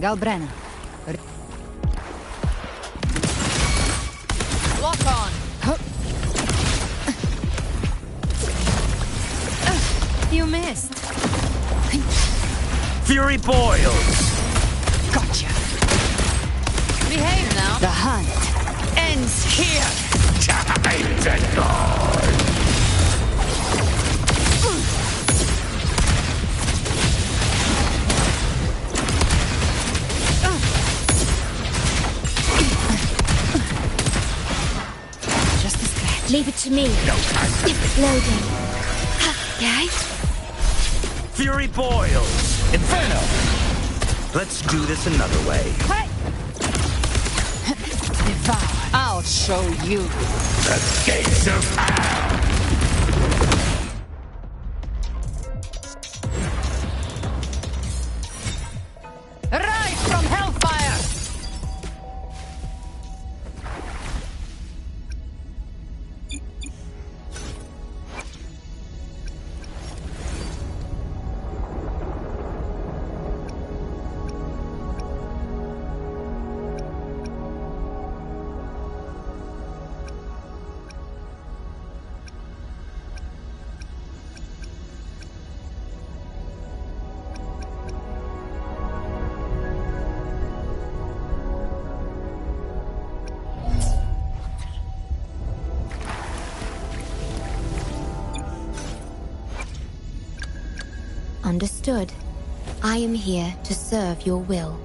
Galbrana. Lock on. You missed. Fury boils! Gotcha. Behave now. The hunt ends here. Time to go! Just a scratch. Leave it to me. No time to Loading. Okay. Fury boils! Inferno! Let's do this another way. Hey! Devour. I'll show you. The gates of hell! Rise from hellfire! Understood. I am here to serve your will.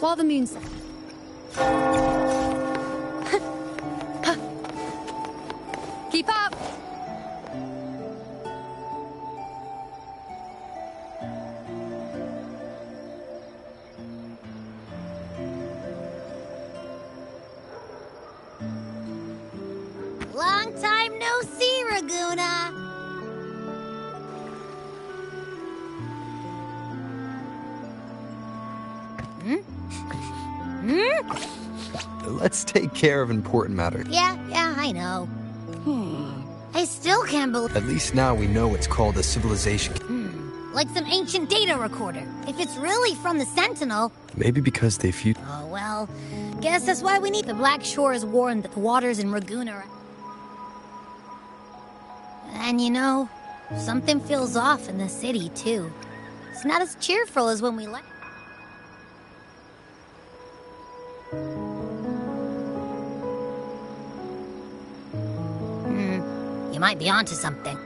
While the moon's... Keep up! Long time no see, Raguna. Let's take care of important matters. Yeah, I know. I still can't believe... At least now we know it's called a civilization. Like some ancient data recorder. If it's really from the Sentinel... Maybe because they feud. Oh, well, guess that's why we need... The Black Shore is warned that the waters in Ragoon are... And you know, something feels off in the city, too. It's not as cheerful as when we left. You might be onto something.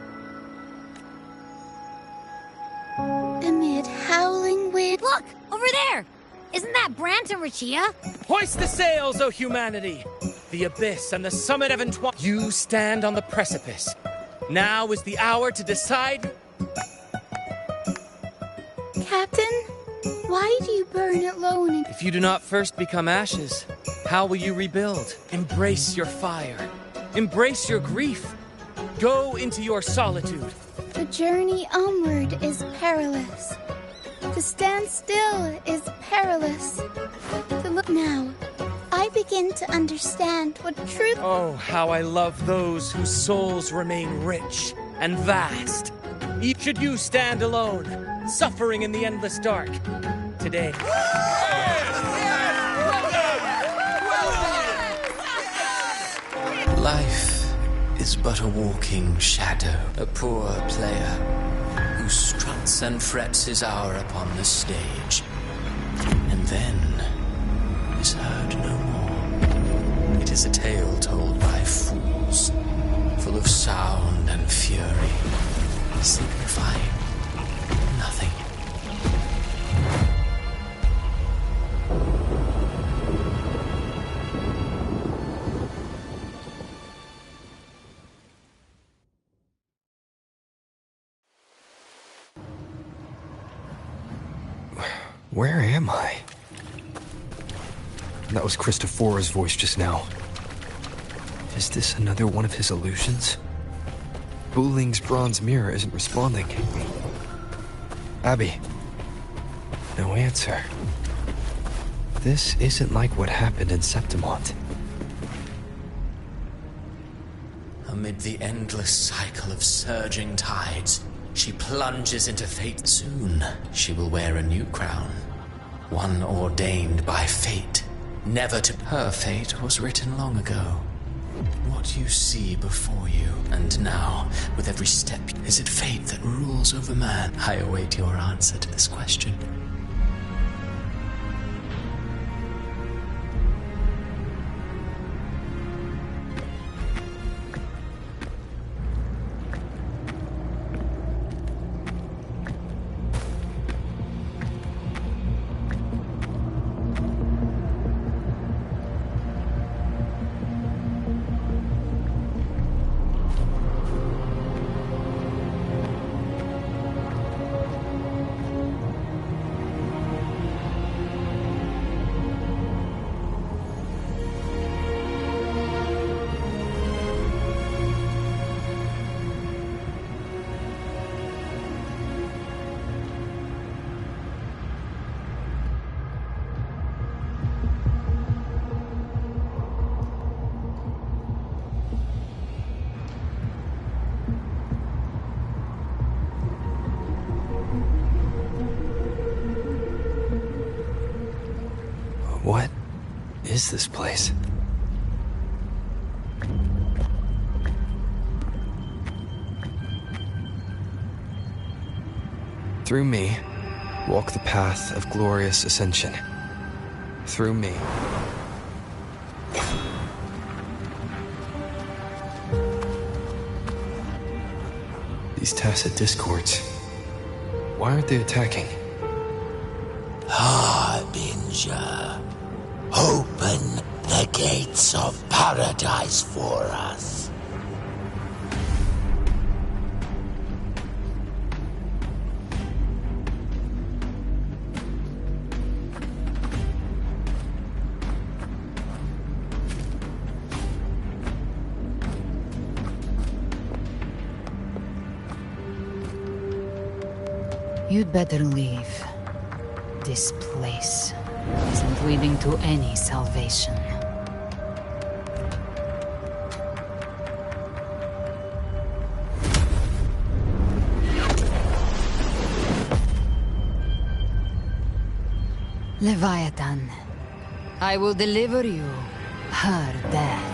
Amid howling wind. Look! Over there! Isn't that Brant and Rachia? Hoist the sails, O humanity! The abyss and the summit of entwined. You stand on the precipice. Now is the hour to decide. Captain, why do you burn alone? If you do not first become ashes, how will you rebuild? Embrace your fire. Embrace your grief. Go into your solitude. The journey onward is perilous. To stand still is perilous. To look now, I begin to understand what truth... Oh, how I love those whose souls remain rich and vast. Should you stand alone, suffering in the endless dark, today... Life is but a walking shadow, a poor player who struts and frets his hour upon the stage, and then is heard no more. It is a tale told by fools, full of sound and fury, signifying nothing. Where am I? That was Christophora's voice just now. Is this another one of his illusions? Buling's bronze mirror isn't responding. Abby. No answer. This isn't like what happened in Septimont. Amid the endless cycle of surging tides, she plunges into fate. Soon, she will wear a new crown. One ordained by fate. Never to... Her fate was written long ago. What you see before you, and now, with every step, is it fate that rules over man? I await your answer to this question. What is this place? Through me, walk the path of glorious ascension. Through me. These tacit discords. Why aren't they attacking? Harbinger, open the gates of paradise for us. You'd better leave. This place isn't leading to any salvation. Leviathan, I will deliver you her death.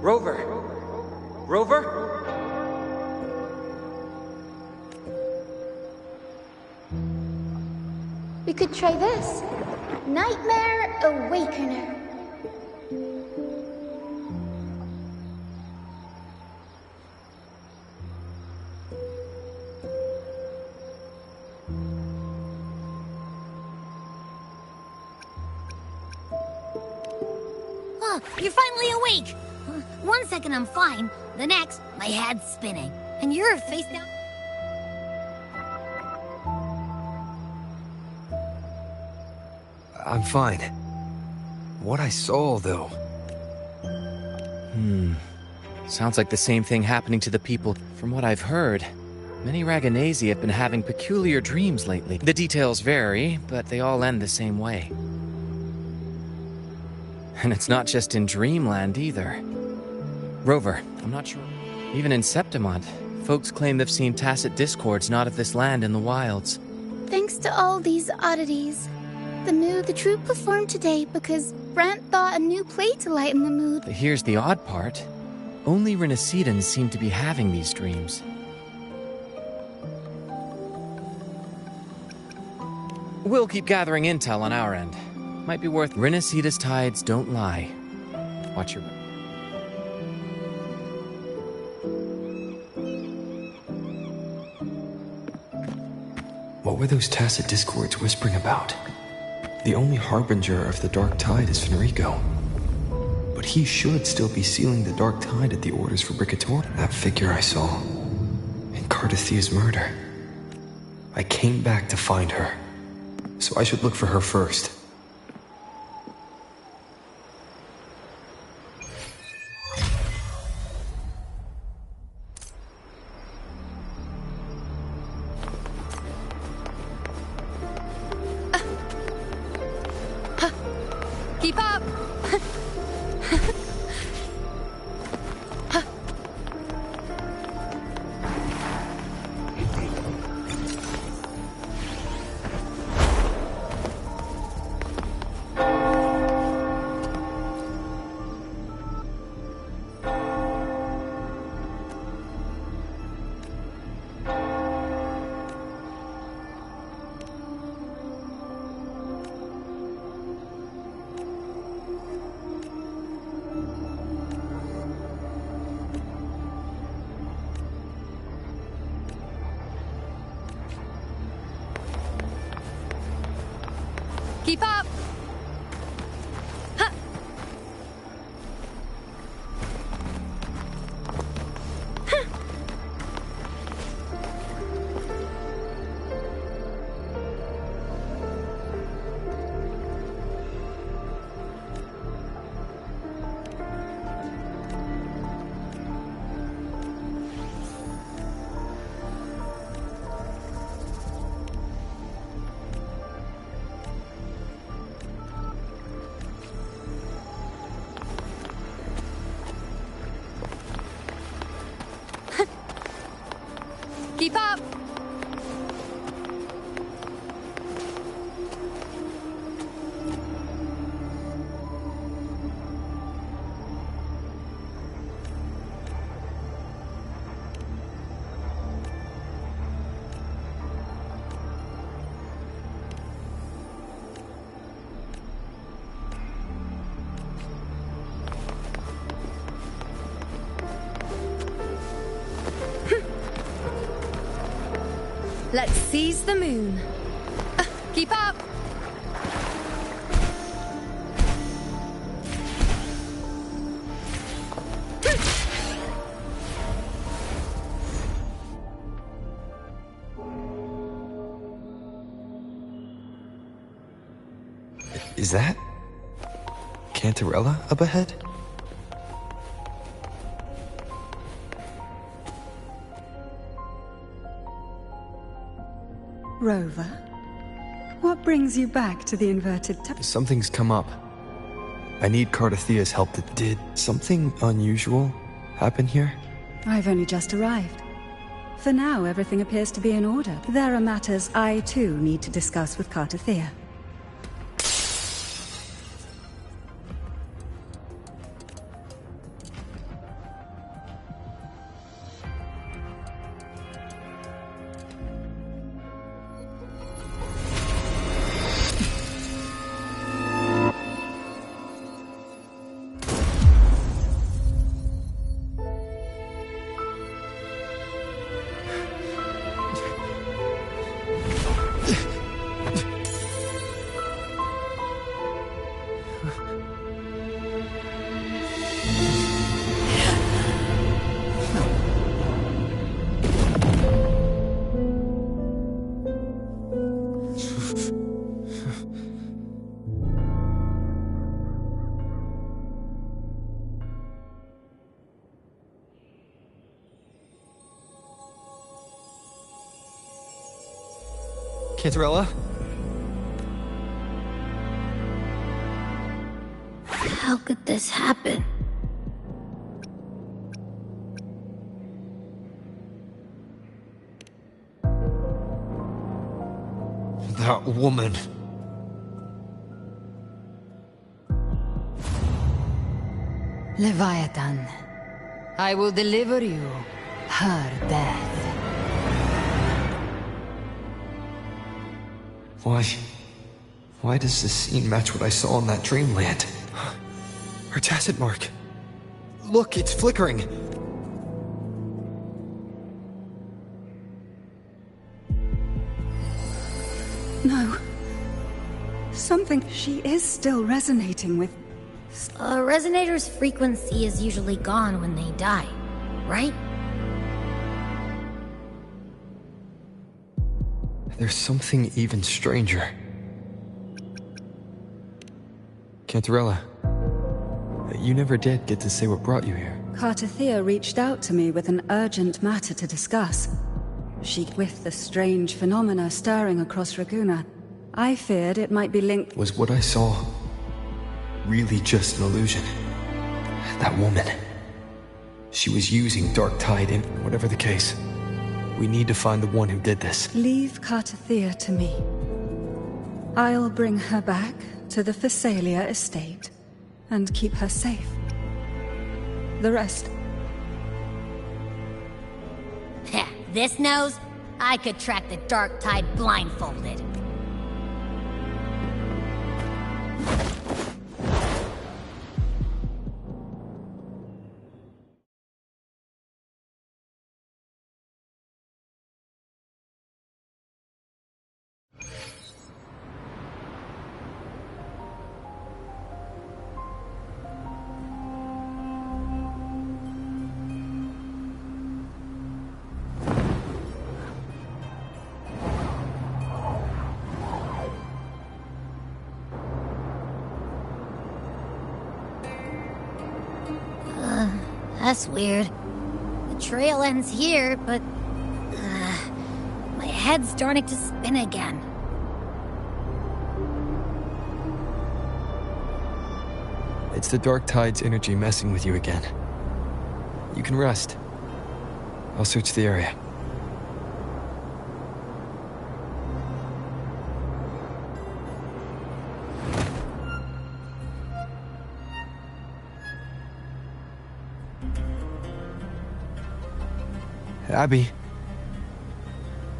Rover! Rover? We could try this. Nightmare Awakener. Oh, you're finally awake! 1 second I'm fine, the next, my head's spinning. And you're face down. I'm fine. What I saw, though... Sounds like the same thing happening to the people. From what I've heard, many Raganesi have been having peculiar dreams lately. The details vary, but they all end the same way. And it's not just in Dreamland either. Rover, I'm not sure. Even in Septimont, folks claim they've seen tacit discords not of this land in the wilds. Thanks to all these oddities. The troupe performed today because Brant thought a new play to lighten the mood. But here's the odd part. Only Renacidans seem to be having these dreams. We'll keep gathering intel on our end. Might be worth... Renacida's tides don't lie. Watch your... What were those tacit discords whispering about? The only harbinger of the dark tide is Fenrico. But he should still be sealing the dark tide at the orders for Bricator. That figure I saw in Cardathia's murder. I came back to find her, so I should look for her first. Keep up! Keep up! Ha! Keep up! Let's seize the moon. Keep up! Is that Cantarella up ahead? Rover, what brings you back to the inverted Something's come up. I need Cardathea's help. Did something unusual happen here? I've only just arrived. For now, everything appears to be in order. There are matters I, too, need to discuss with Cardathea. Cantarella? How could this happen? That woman. Leviathan, I will deliver you her death. Why does this scene match what I saw in that dreamland? Her tacit mark. Look, it's flickering. No. Something she is still resonating with. A resonator's frequency is usually gone when they die, right? There's something even stranger. Cantarella, you never did get to say what brought you here. Cardathea reached out to me with an urgent matter to discuss. With the strange phenomena stirring across Raguna, I feared it might be linked. Was what I saw really just an illusion? That woman. She was using Dark Tide in whatever the case. We need to find the one who did this. Leave Cardathea to me. I'll bring her back to the Phasalia estate and keep her safe. The rest... Heh, this nose? I could track the Dark Tide blindfolded. That's weird. The trail ends here, but... my head's starting to spin again. It's the Dark Tide's energy messing with you again. You can rest. I'll search the area. Abby.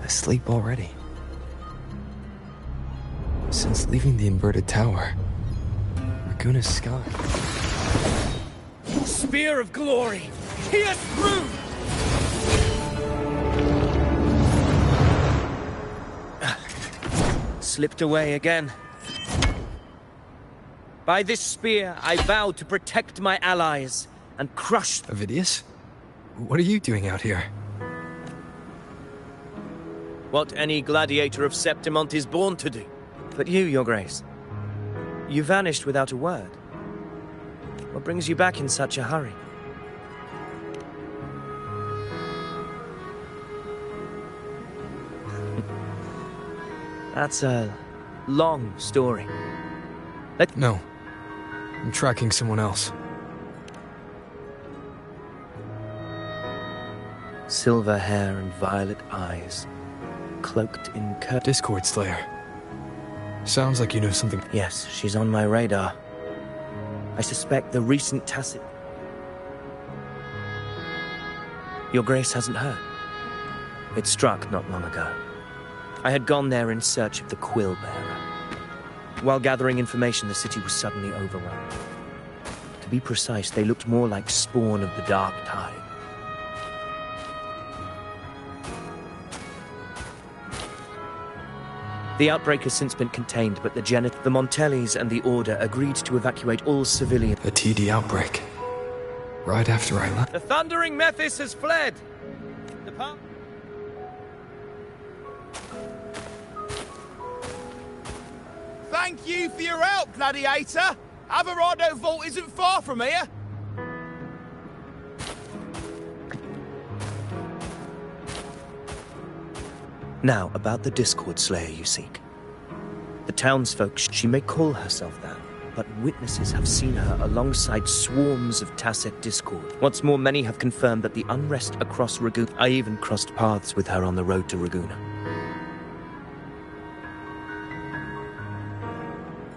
Asleep already. Since leaving the inverted tower, Raguna's sky. Spear of glory! Pierce through! Slipped away again. By this spear, I vow to protect my allies and crush them. Avidius? What are you doing out here? What any gladiator of Septimont is born to do. But you, Your Grace, You vanished without a word. What brings you back in such a hurry? That's a long story. No. I'm tracking someone else. Silver hair and violet eyes, cloaked in Discord Slayer. Sounds like you know something. Yes, she's on my radar. I suspect the recent tacit... Your Grace hasn't heard. It struck not long ago. I had gone there in search of the Quill Bearer. While gathering information, the city was suddenly overrun. To be precise, they looked more like spawn of the Dark Tide. The outbreak has since been contained, but the Montellis and the Order agreed to evacuate all civilians. A TD outbreak. Right after I left. The Thundering Mephis has fled! Thank you for your help, Gladiator! Alvarado Vault isn't far from here! Now, about the Discord Slayer you seek. The townsfolk, she may call herself that, but witnesses have seen her alongside swarms of Tacet Discord. What's more, many have confirmed that the unrest across Ragoona... I even crossed paths with her on the road to Ragoona.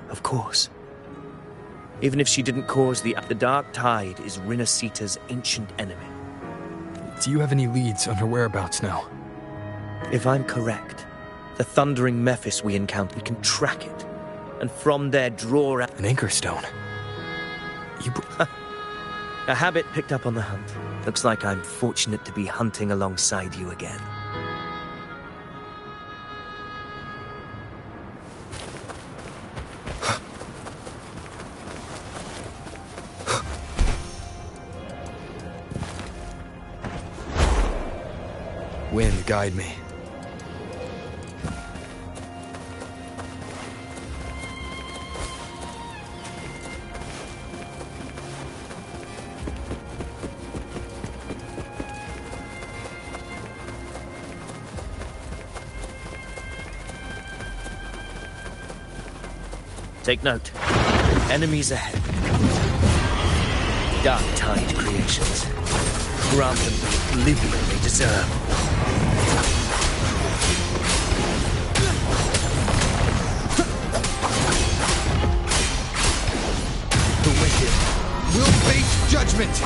Of course. Even if she didn't cause the Dark Tide is Rinasita's ancient enemy. Do you have any leads on her whereabouts now? If I'm correct, the Thundering Mephis we encountered, we can track it, and from there draw out... An anchor stone? A habit picked up on the hunt. Looks like I'm fortunate to be hunting alongside you again. Wind, guide me. Take note. Enemies ahead. Dark Tide creations. Grant them the oblivion they deserve. The wicked will face judgment!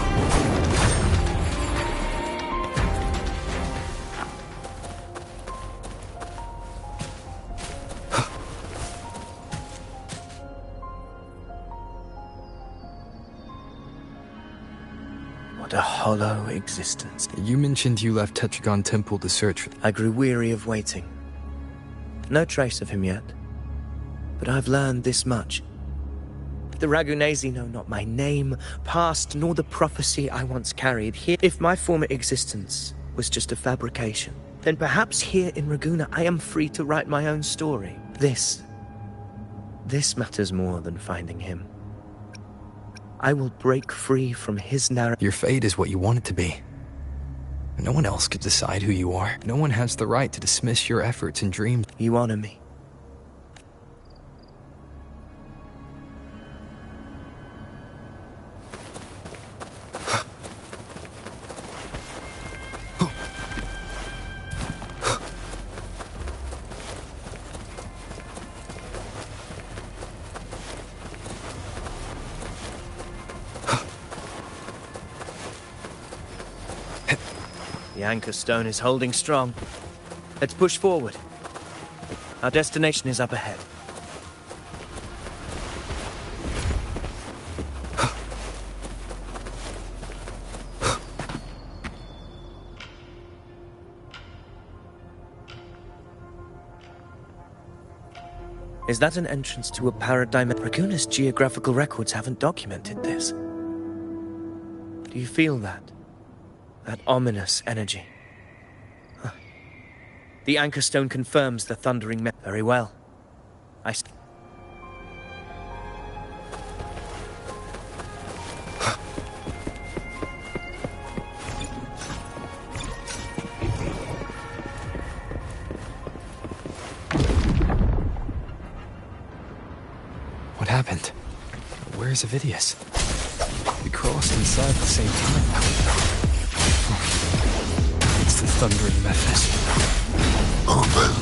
What a hollow existence. You mentioned you left Tetragon Temple to search for... I grew weary of waiting. No trace of him yet. But I've learned this much. The Ragunesi know not my name, past, nor the prophecy I once carried here. If my former existence was just a fabrication, then perhaps here in Ragoona I am free to write my own story. This matters more than finding him. I will break free from his narrative. Your fate is what you want it to be. No one else could decide who you are. No one has the right to dismiss your efforts and dreams. You honor me. The anchor stone is holding strong. Let's push forward. Our destination is up ahead. Is that an entrance to a paradigm? Ragoona's geographical records haven't documented this. Do you feel that? That ominous energy. Huh. The anchor stone confirms the thundering Very well. Where's Avidius? We crossed inside at the same time. It's the thundering Memphis. Open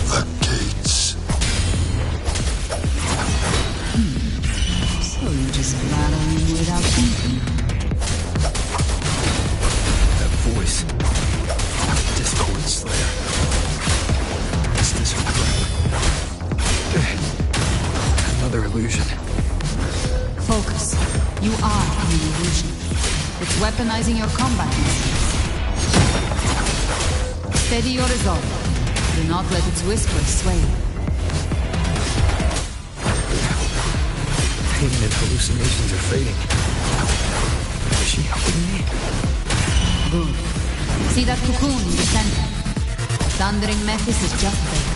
the gates. So you just battle him without thinking. That voice. Discord Slayer. Is this her threat? Another illusion. Focus. You are an illusion. It's weaponizing your combat instincts. Steady your resolve. Do not let its whispers sway you. Pain and hallucinations are fading. Is she helping me? Good. See that cocoon in the center? Thundering Memphis is just there.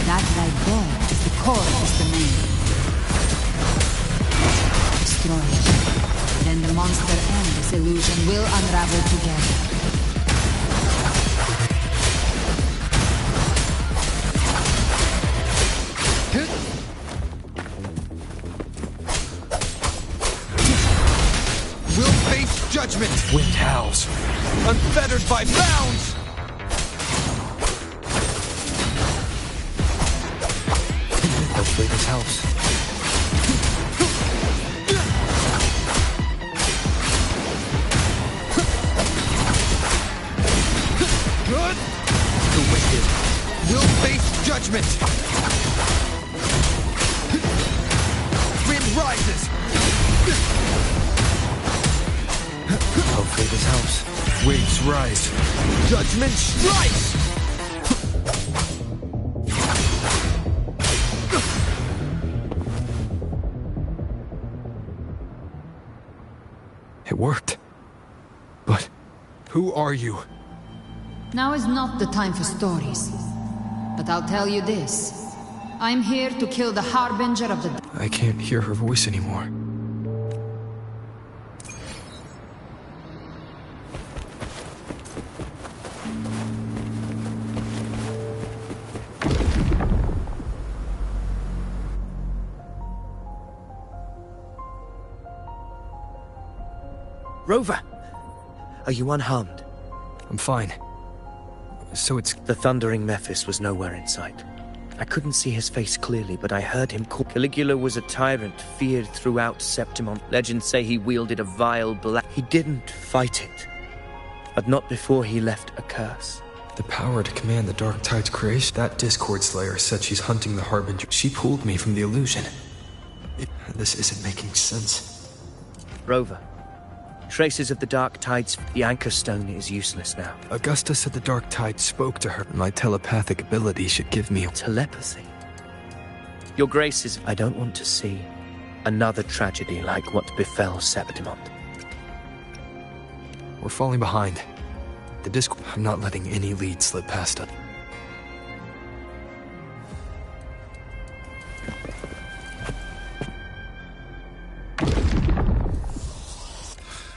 That right there is the core of this domain. Destroy it. Then the monster and this illusion will unravel together. We'll face judgment! Wind howls. Unfettered by bounds! Hopefully this helps. Good! The wicked will face judgment! Wind rises! Hopefully this helps. Waves rise. Judgment strikes! It worked. But who are you? Now is not the time for stories. But I'll tell you this. I'm here to kill the Harbinger of the... I can't hear her voice anymore. Rover! Are you unharmed? I'm fine. So it's... The thundering Memphis was nowhere in sight. I couldn't see his face clearly, but I heard him call. Caligula was a tyrant, feared throughout Septimon. Legends say he wielded a vile black... He didn't fight it. But not before he left a curse. The power to command the Dark Tide's creation. That Discord Slayer said she's hunting the Harbinger. She pulled me from the illusion. This isn't making sense. Rover. Traces of the Dark Tide's... The Anchor Stone is useless now. Augusta said the Dark Tide spoke to her. My telepathic ability should give me... Telepathy? Your Graces, I don't want to see another tragedy like what befell Septimon. We're falling behind. The Discord... I'm not letting any lead slip past us.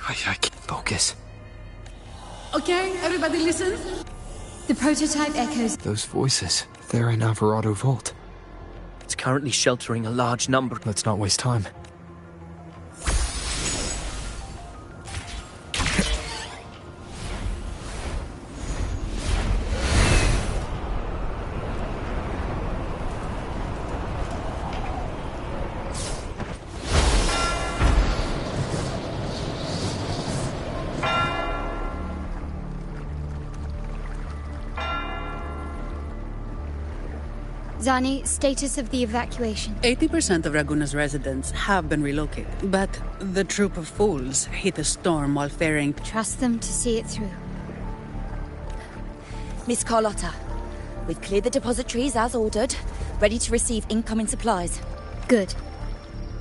I can't focus. Okay, everybody listen. The prototype echoes. Those voices, they're in Alvarado Vault. It's currently sheltering a large number. Let's not waste time. Zani, status of the evacuation. 80% of Raguna's residents have been relocated, but the troop of fools hit a storm while ferrying... Trust them to see it through. Miss Carlotta, we've cleared the depositories as ordered, ready to receive incoming supplies. Good.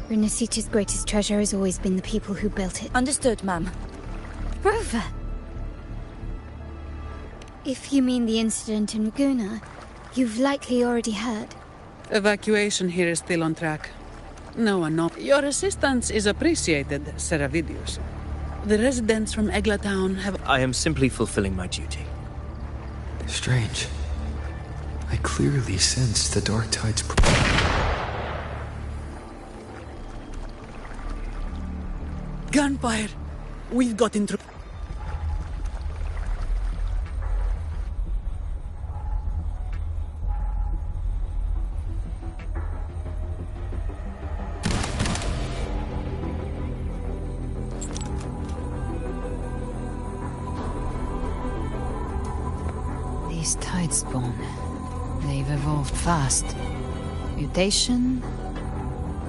Renacita's greatest treasure has always been the people who built it. Understood, ma'am. Rover! If you mean the incident in Raguna, you've likely already heard. Evacuation here is still on track. No one knows. Your assistance is appreciated, Seravidius. The residents from Egla Town have... I am simply fulfilling my duty. Strange. I clearly sensed the Dark Tide's... Gunfire! We've got intro. These Tidespawn, they've evolved fast. Mutation?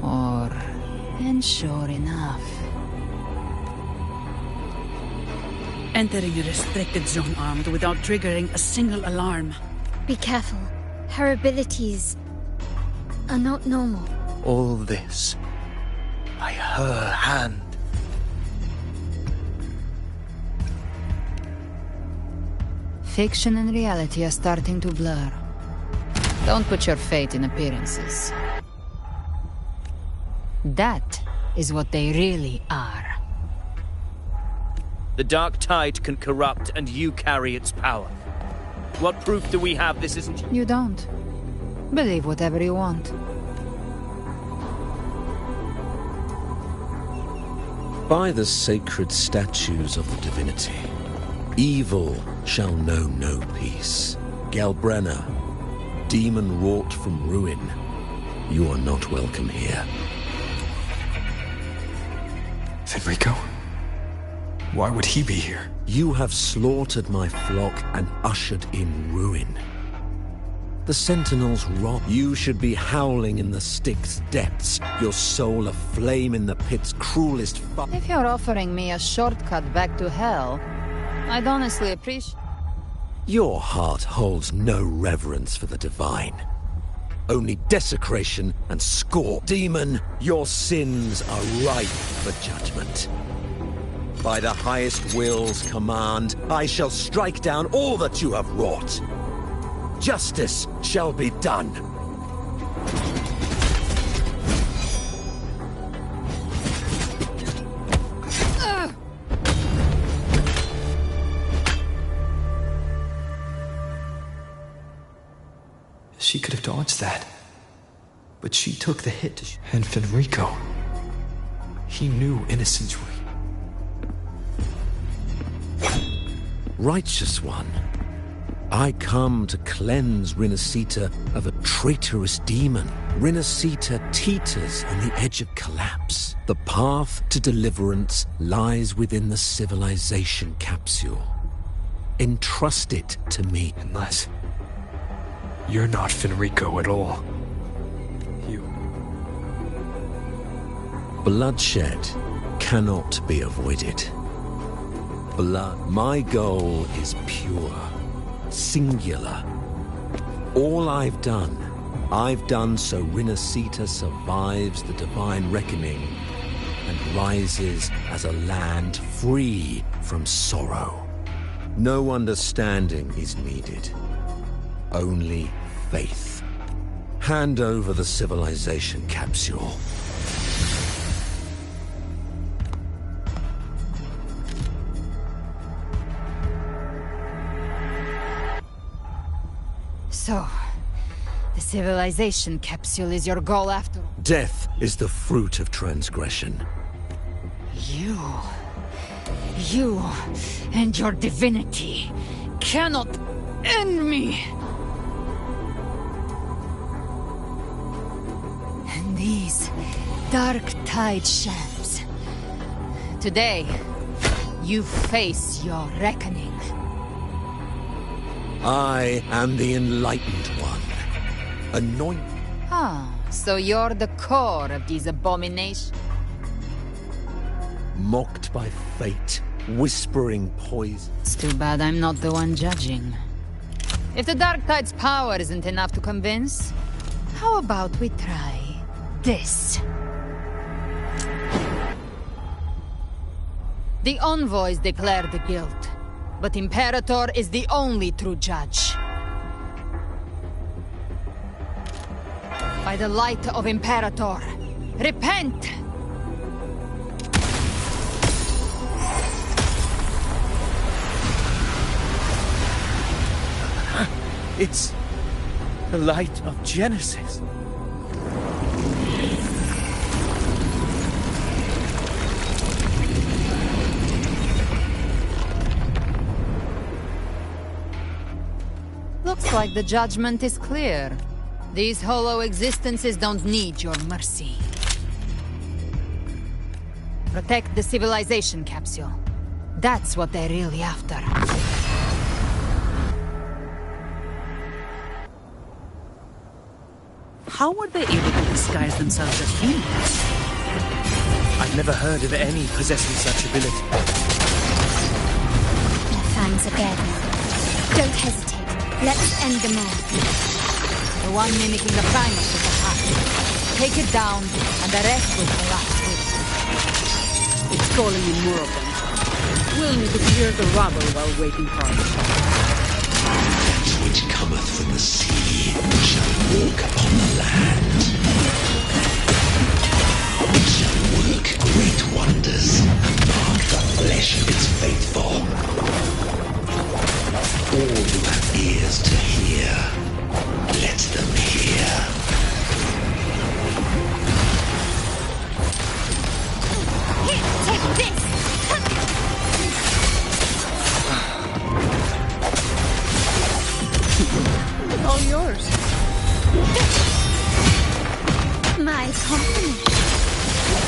Or... And sure enough... Entering a restricted zone armed without triggering a single alarm. Be careful. Her abilities are not normal. All this by her hand. Fiction and reality are starting to blur. Don't put your faith in appearances. That is what they really are. The Dark Tide can corrupt, and you carry its power. What proof do we have this isn't... You don't. Believe whatever you want. By the sacred statues of the divinity, evil shall know no peace. Galbrenna, demon wrought from ruin, you are not welcome here. Fenrico? Why would he be here? You have slaughtered my flock and ushered in ruin. The Sentinels rob. You should be howling in the Styx depths, your soul aflame in the pit's cruelest fire. If you're offering me a shortcut back to hell, I'd honestly appreciate... Your heart holds no reverence for the divine. Only desecration and scorn. Demon, your sins are ripe for judgment. By the highest will's command, I shall strike down all that you have wrought. Justice shall be done. She could have dodged that. But she took the hit. And Fenrico, he knew innocence. Righteous one, I come to cleanse Rinascita of a traitorous demon. Rinascita teeters on the edge of collapse. The path to deliverance lies within the civilization capsule. Entrust it to me. Unless you're not Fenrico at all. You... Bloodshed cannot be avoided. My goal is pure, singular. All I've done so Rinascita survives the divine reckoning and rises as a land free from sorrow. No understanding is needed, only faith. Hand over the civilization capsule. So, the civilization capsule is your goal after all? Death is the fruit of transgression. You and your divinity cannot end me! And these Dark Tide shams. Today, you face your reckoning. I am the Enlightened One. Anointed. Ah, so you're the core of these abominations? Mocked by fate, whispering poison. It's too bad I'm not the one judging. If the Dark Tide's power isn't enough to convince, how about we try this? The envoys declare the guilt, but Imperator is the only true judge. By the light of Imperator, repent! It's the light of Genesis. Looks like the judgment is clear. These hollow existences don't need your mercy. Protect the civilization capsule. That's what they're really after. How were they able to disguise themselves as humans? I've never heard of any possessing such ability. Their fangs are bare now. Don't hesitate. Let's end them all. The one mimicking the primus is attack. Take it down, and the rest will collapse with it. It's calling in more of them. We'll need to clear the rubble while waiting for it. That which cometh from the sea shall walk upon the land. It shall work great wonders and mark the flesh of its faithful. All who have ears to hear, let them hear. Here, take this! All yours. My compliment.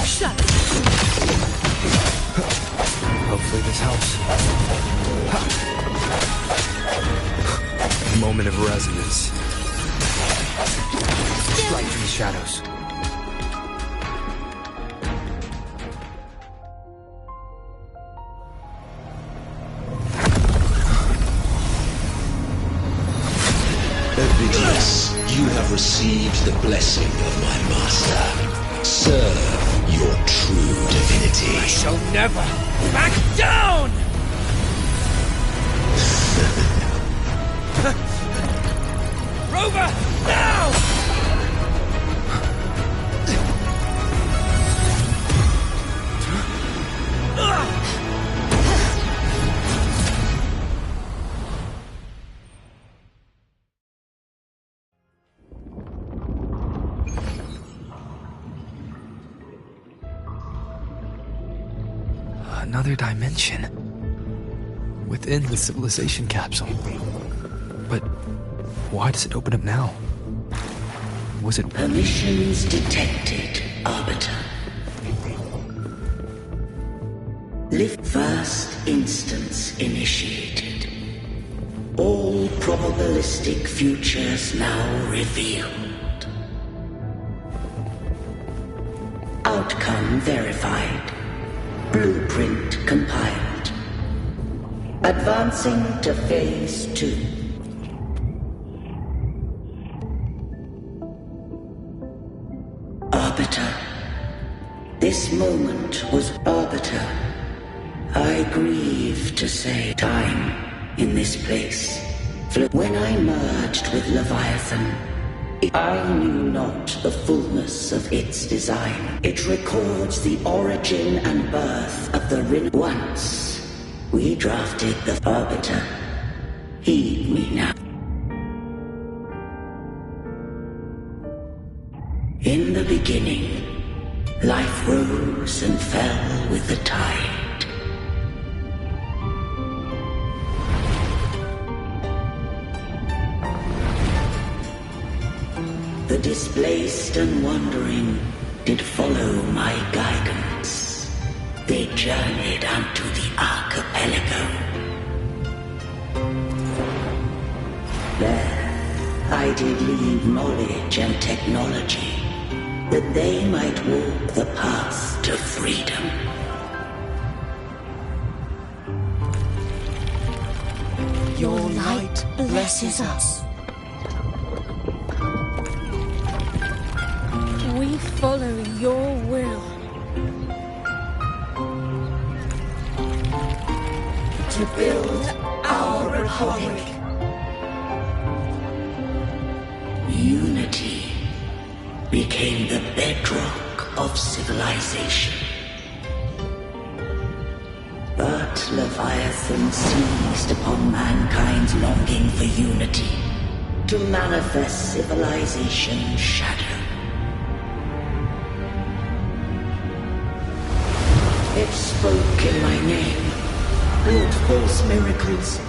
Shut. Hopefully this helps. Moment of resonance. Strike from the shadows. Ovidius, you have received the blessing of my master. Serve your true divinity. I shall never back down! Rover, now! Another dimension. Within the civilization capsule. But why does it open up now? Was it... Permissions detected, Arbiter. Lift first instance initiated. All probabilistic futures now revealed. Outcome verified. Blueprint compiled. Advancing to phase 2. Arbiter. This moment was Arbiter. I grieve to say time in this place. When I merged with Leviathan, I knew not the fullness of its design. It records the origin and birth of the Rin. Once we drafted the Arbiter. Heed me now. In the beginning, life rose and fell with the tide. The displaced and wandering did follow my guidance. They journeyed unto the archipelago. There, I did leave knowledge and technology, that they might walk the path to freedom. Your light blesses us. We follow your will. To build our republic. Unity became the bedrock of civilization. But Leviathan seized upon mankind's longing for unity to manifest civilization's shadow. It spoke in my name, wrought false miracles,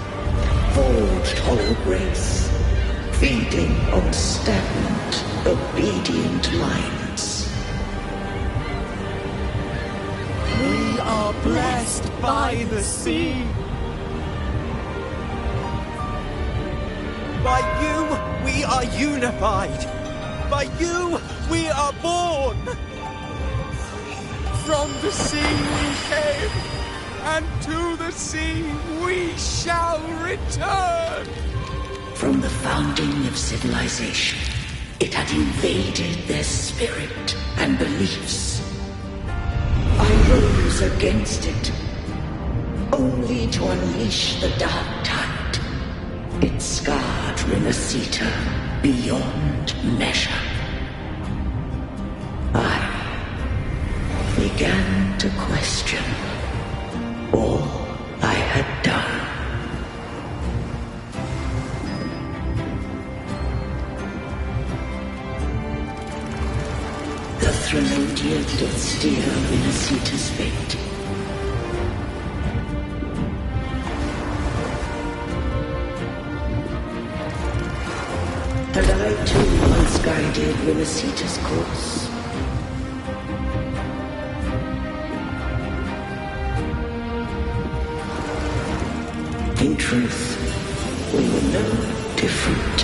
forged hollow grace, feeding on stagnant, obedient minds. We are blessed by the sea. By you, we are unified. By you, we are born. From the sea we came, and to the sea we shall return. From the founding of civilization, it had invaded their spirit and beliefs. I rose against it, only to unleash the dark tide. It scarred Renacita beyond measure. I began to question all I had done. The Threnodian doth steer Renacita's fate. And I too once guided Renacita's course. In truth, we were no different.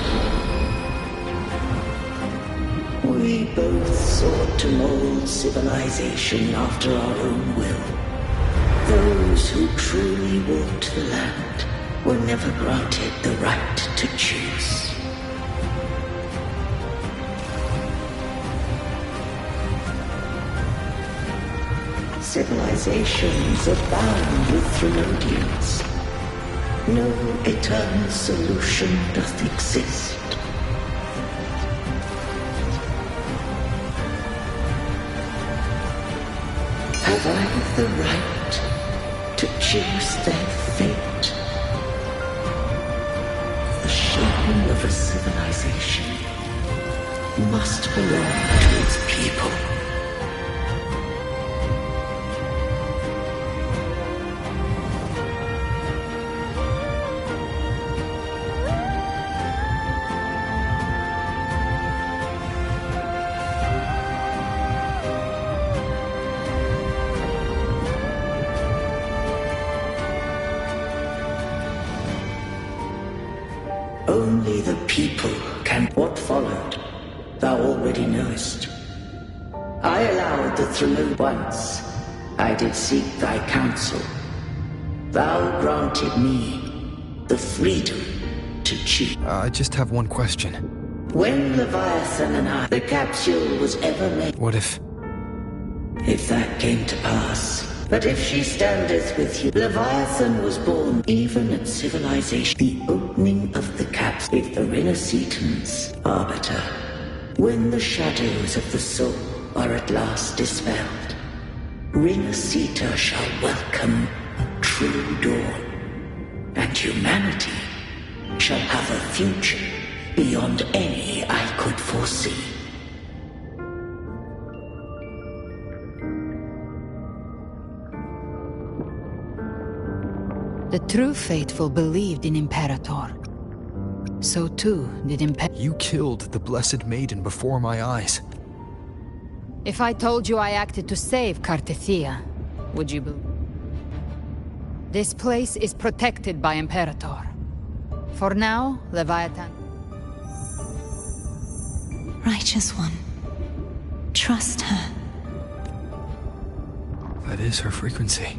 We both sought to mold civilization after our own will. Those who truly walked the land were never granted the right to choose. Civilizations abound with Threnodians. No eternal solution doth exist. Have I the right to choose their fate? The shaping of a civilization must belong to its people. Only the people can. What followed, thou already knowest. I allowed the Throne once. I did seek thy counsel. Thou granted me the freedom to choose. I just have one question. When Leviathan and I, the capsule was ever made. What if... If that came to pass. But if she standeth with you, Leviathan was born even at civilization. The opening of the caps with the Renacitans, arbiter. When the shadows of the soul are at last dispelled, Renacita shall welcome a true dawn, and humanity shall have a future beyond any I could foresee. The true faithful believed in Imperator. So too did You killed the Blessed Maiden before my eyes. If I told you I acted to save Cartethia, would you believe? This place is protected by Imperator. For now, Leviathan... Righteous One, trust her. That is her frequency.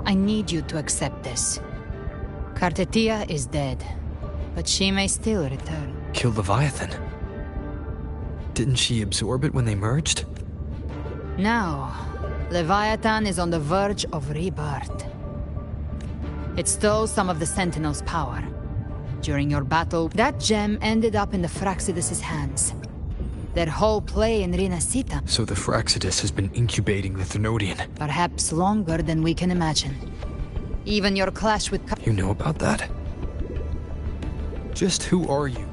I need you to accept this. Cartethia is dead, but she may still return. Kill Leviathan? Didn't she absorb it when they merged? Now, Leviathan is on the verge of rebirth. It stole some of the Sentinel's power. During your battle, that gem ended up in the Fraxidus' hands. Their whole play in Renacita. So the Fraxidus has been incubating the Thenodian. Perhaps longer than we can imagine. Even your clash with... You know about that? Just who are you?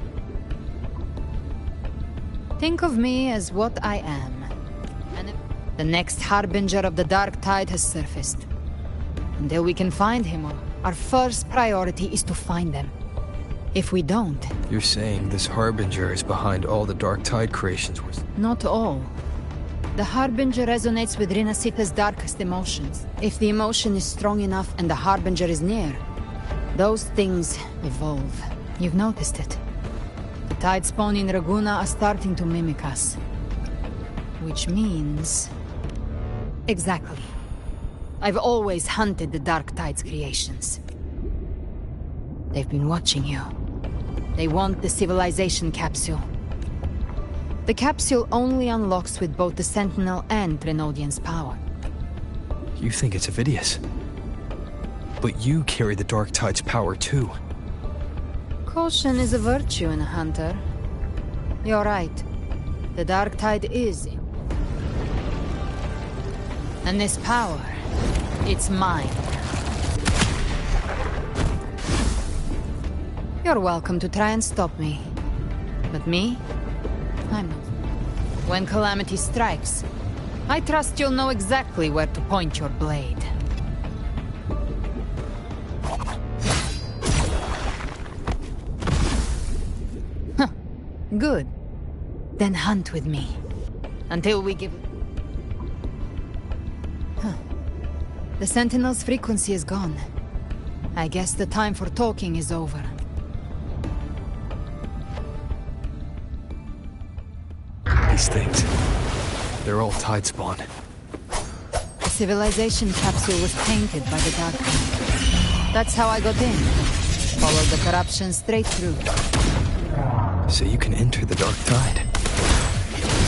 Think of me as what I am. And the next harbinger of the Dark Tide has surfaced. Until we can find him, our first priority is to find them. If we don't... You're saying this Harbinger is behind all the Dark Tide creations? Not all. The Harbinger resonates with Rinasita's darkest emotions. If the emotion is strong enough and the Harbinger is near, those things evolve. You've noticed it. The Tide spawn in Raguna are starting to mimic us. Which means... Exactly. I've always hunted the Dark Tide's creations. They've been watching you. They want the civilization capsule. The capsule only unlocks with both the Sentinel and Renodian's power. You think it's Avidius. But you carry the Dark Tide's power too. Caution is a virtue in a hunter. You're right. The Dark Tide is. And this power, it's mine. You're welcome to try and stop me. But me? I'm not. When calamity strikes, I trust you'll know exactly where to point your blade. Huh. Good. Then hunt with me. Until we give... Huh. The Sentinel's frequency is gone. I guess the time for talking is over. These things, they're all Tide spawn. The civilization capsule was tainted by the Dark Tide. That's how I got in. Followed the corruption straight through. So you can enter the Dark Tide.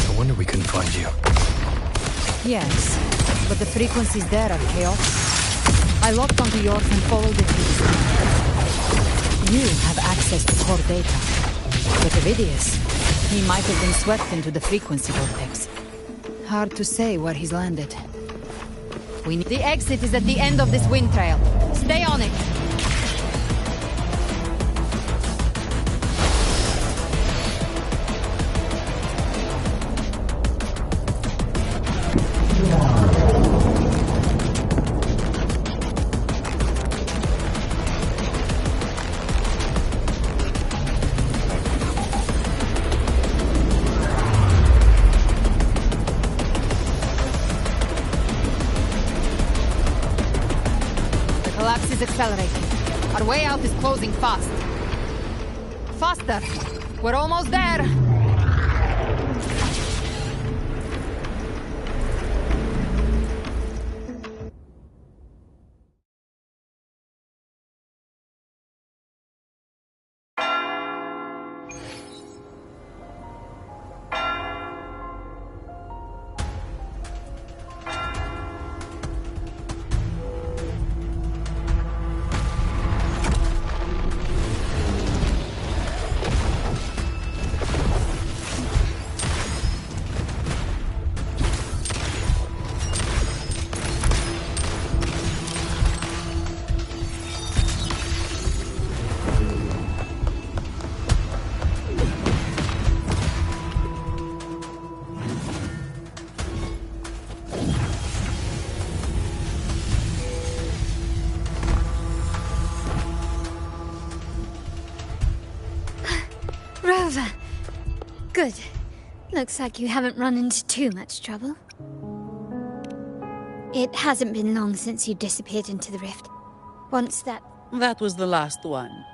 No wonder we couldn't find you. Yes, but the frequencies there are chaotic. I locked onto yours and followed it through. You have access to core data. But Avidius, he might have been swept into the frequency vortex. Hard to say where he's landed. The exit is at the end of this wind trail. Stay on it! Accelerating. Our way out is closing fast. Faster! We're almost there! Rover! Good. Looks like you haven't run into too much trouble. It hasn't been long since you disappeared into the rift. Once that... That was the last one.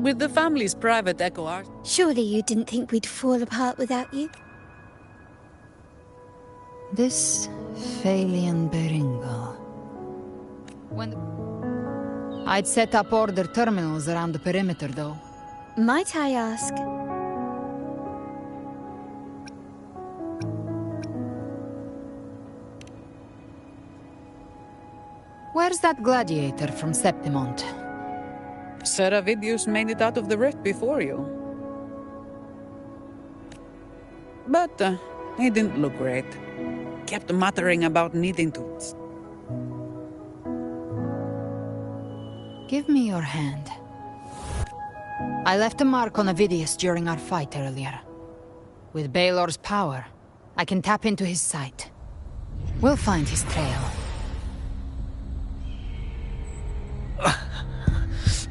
With the family's private echo art... Surely you didn't think we'd fall apart without you? This Phalian Beringal. I'd set up order terminals around the perimeter, though. Might I ask? Where's that gladiator from Septimont? Seravidius made it out of the rift before you. But he didn't look great. Kept muttering about needing to... Give me your hand. I left a mark on Avidius during our fight earlier. With Baelor's power, I can tap into his sight. We'll find his trail.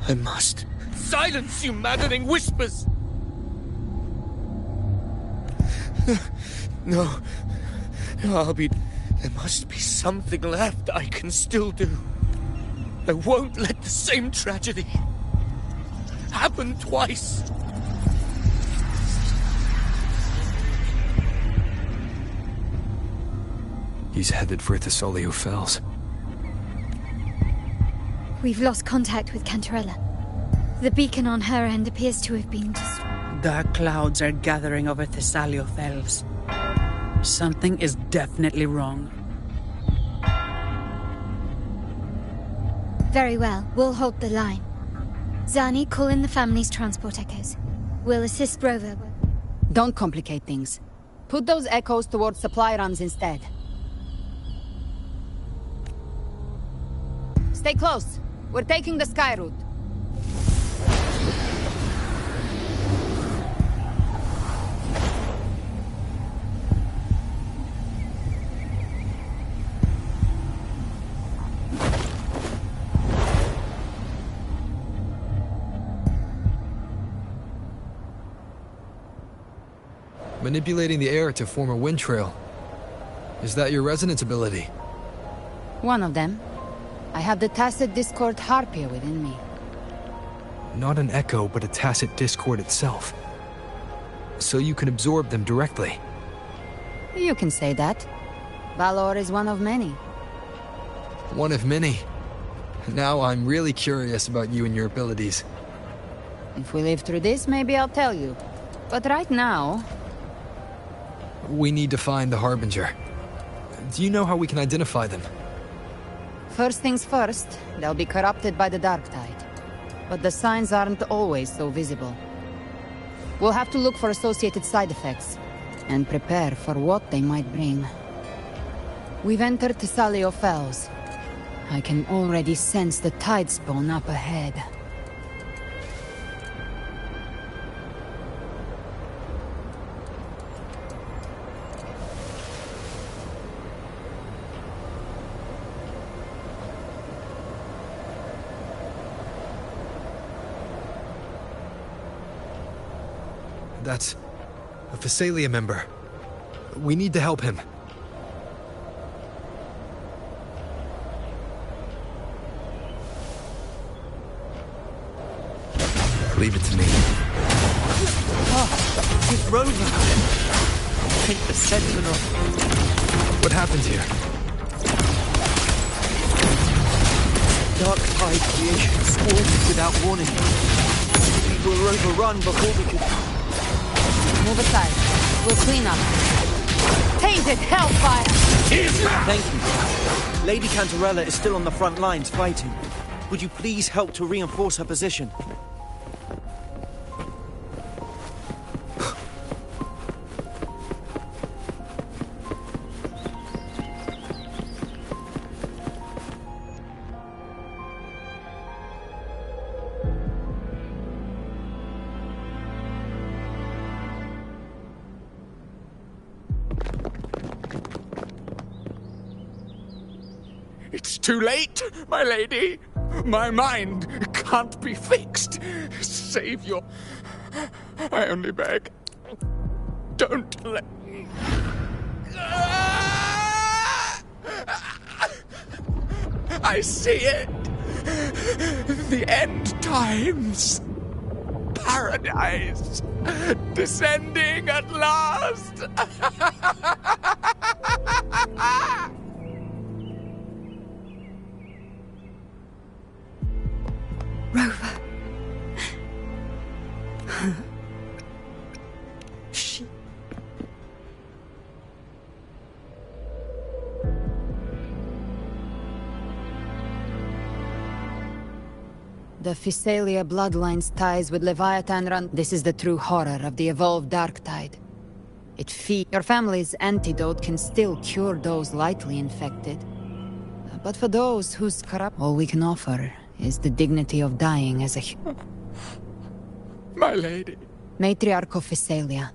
I must Silence, you maddening whispers! No. There must be something left I can still do. I won't let the same tragedy happen twice. He's headed for Thessalio Fells. We've lost contact with Cantarella. The beacon on her end appears to have been destroyed. Dark clouds are gathering over Thessalio Fells. Something is definitely wrong. Very well, we'll hold the line. Zani, call in the family's transport echoes. We'll assist Rover. Don't complicate things. Put those echoes towards supply runs instead. Stay close. We're taking the sky route. Manipulating the air to form a wind trail. Is that your resonance ability? One of them. I have the tacit discord harpia within me. Not an echo, but a tacit discord itself. So you can absorb them directly. You can say that. Valor is one of many. One of many. Now I'm really curious about you and your abilities. If we live through this, maybe I'll tell you. But right now... We need to find the Harbinger. Do you know how we can identify them? First things first, they'll be corrupted by the dark tide. But the signs aren't always so visible. We'll have to look for associated side effects, and prepare for what they might bring. We've entered Thessalio Fells. I can already sense the tide spawn up ahead. That's a Phasalia member. We need to help him. Leave it to me. Oh, it's Rover. I think the Sentinel. What happened here? Dark tide creation swarmed without warning. We were overrun before we could... Move aside. We'll clean up. Tainted hellfire! Thank you. Lady Cantarella is still on the front lines fighting. Would you please help to reinforce her position? It's too late, my lady. My mind can't be fixed. Save your... I only beg. Don't let... I see it. The end times. Paradise. Descending at last. Rover. Shh. The Phasalia bloodline's ties with Leviathan run... This is the true horror of the evolved dark tide. It feeds... Your family's antidote can still cure those lightly infected. But for those whose corrupt... All we can offer is the dignity of dying as a... My lady. Matriarch of Phasalia.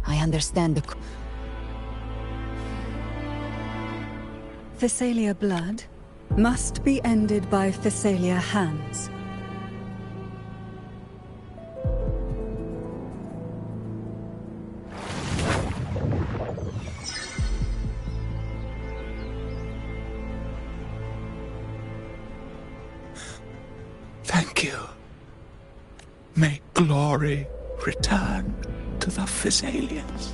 I understand the... Phasalia blood must be ended by Phasalia hands. Thank you. May glory return to the Thessalians.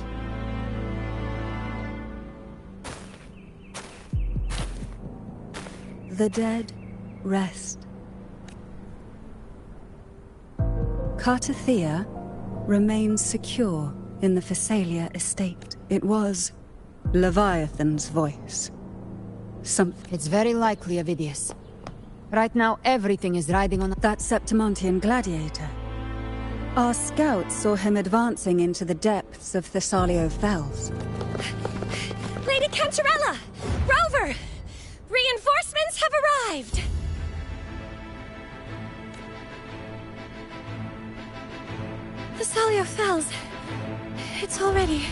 The dead rest. Cartathea remains secure in the Thessalia estate. It was Leviathan's voice. Something. It's very likely, Avidius. Right now, everything is riding on that Septimontian gladiator. Our scouts saw him advancing into the depths of Thessalio Fells. Lady Cantarella! Rover! Reinforcements have arrived! Thessalio Fells. It's already...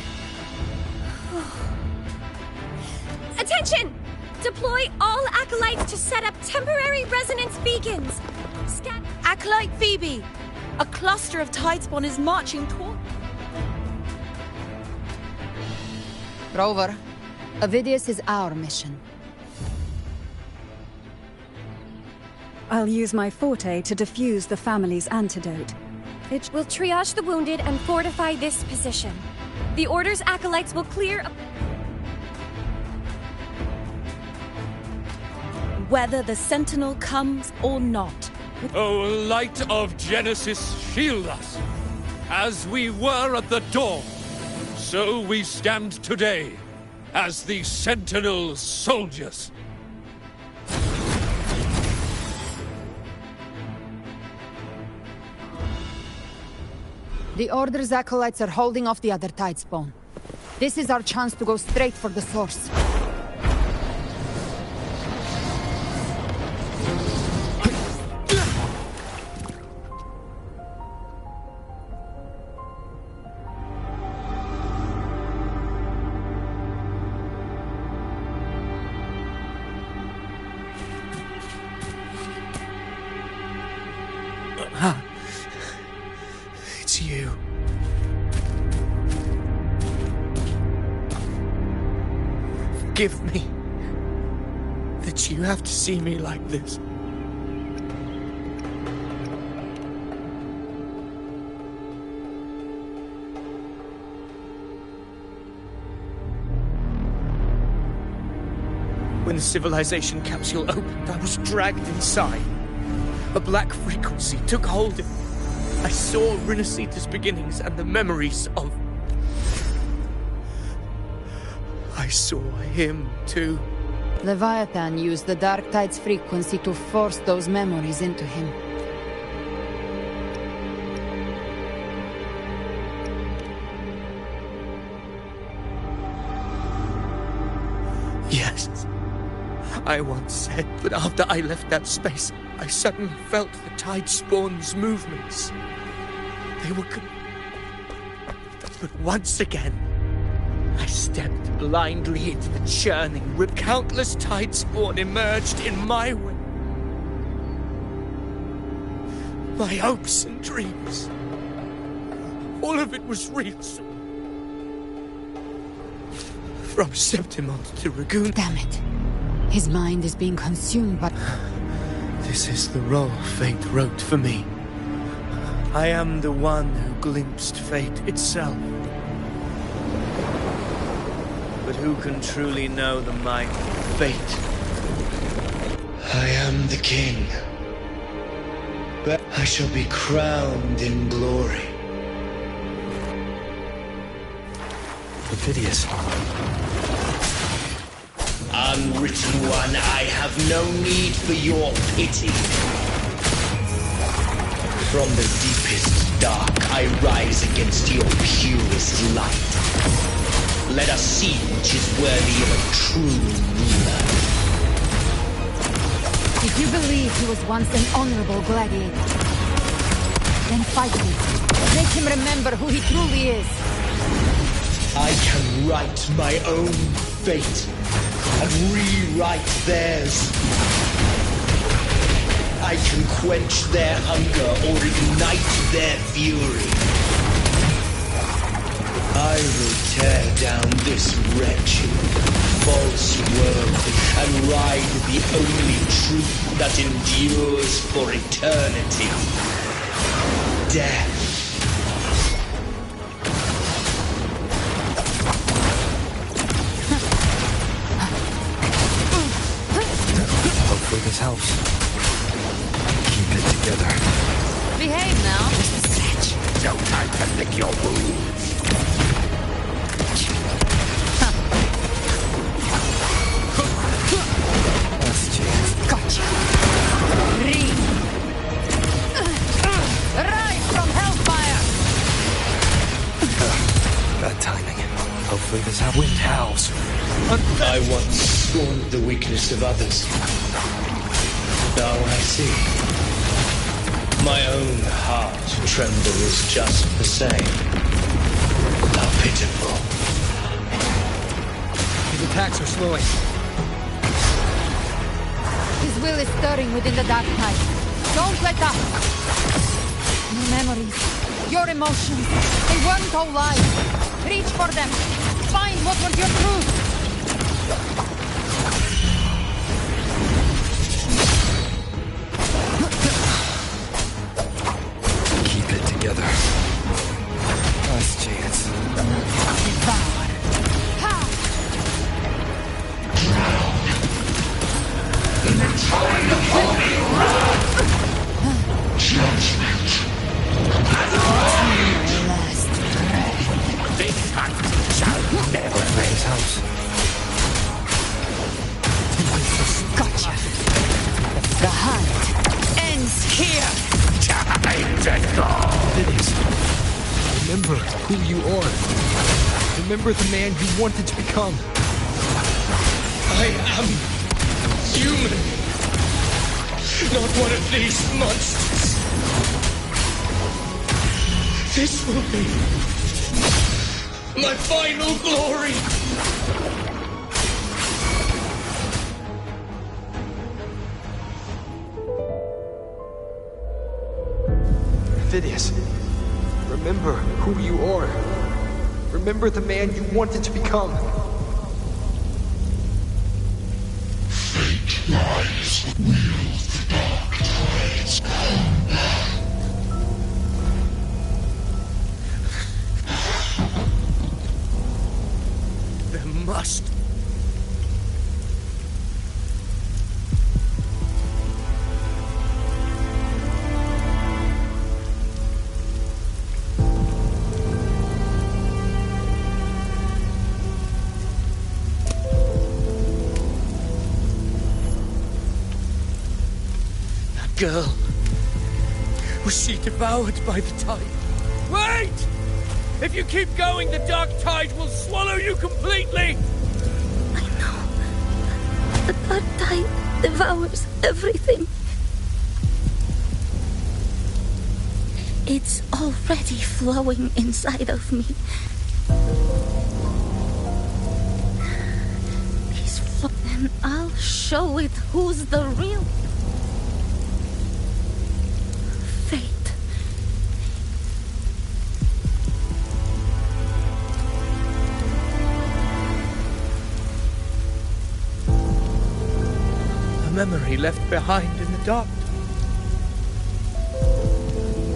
Attention! Deploy all acolytes to set up temporary resonance beacons. Acolyte Phoebe! A cluster of Tidespawn is marching toward... Rover, Avidius is our mission. I'll use my forte to defuse the family's antidote. It will triage the wounded and fortify this position. The Order's acolytes will clear... Whether the Sentinel comes or not. O light of Genesis, shield us! As we were at the dawn, so we stand today, as the Sentinel's soldiers. The Order's acolytes are holding off the other Tidespawn. This is our chance to go straight for the source. It's you. Forgive me that you have to see me like this. When the civilization capsule opened, I was dragged inside. A black frequency took hold of me. I saw Rinasita's beginnings and the memories of... I saw him, too. Leviathan used the Dark Tide's frequency to force those memories into him. Yes, I once said, but after I left that space, I suddenly felt the Tidespawn's movements. They were... But once again, I stepped blindly into the churning rip. Countless Tidespawn emerged in my way. My hopes and dreams. All of it was real. From Septimont to Ragoon. Damn it. His mind is being consumed by... This is the role fate wrote for me. I am the one who glimpsed fate itself. But who can truly know the might of fate? I am the king, but I shall be crowned in glory. Avidius. Unwritten one, I have no need for your pity. From the deepest dark, I rise against your purest light. Let us see which is worthy of a true ruler. If you believe he was once an honorable gladiator, then fight him. Make him remember who he truly is. I can write my own fate and rewrite theirs. I can quench their hunger or ignite their fury. I will tear down this wretch false world and ride the only truth that endures for eternity. Death. Hopefully this helps. Keep it together. Behave now. Stretch. No time to lick your wounds. Last chance. Gotcha. Rise from hellfire. Bad timing. Hopefully this helps. Wind howls. I once scorned the weakness of others. Now I see. My own heart trembles just the same. How pitiful. His attacks are slowing. His will is stirring within the dark tide. Don't let up. Your memories, your emotions, they weren't all lies. Reach for them. Find what was your truth. Keep it together. Last chance. Devour. Ha! In the tide of holy wrath. Judgment. Last breath. This hunt shall never Hopefully this helps. Gotcha. The hunt ends here. time to go. It is. Remember who you are. Remember the man you wanted to become. I am human. Not one of these monsters. This will be my final glory. Phidias, remember who you are. Remember the man you wanted to become. Fate lies with wield the dark tides combat. There must. Girl, was she devoured by the tide? Wait! If you keep going, the dark tide will swallow you completely! I know. The dark tide devours everything. It's already flowing inside of me. Please flow, and I'll show it who's the real Fate. A memory left behind in the dark.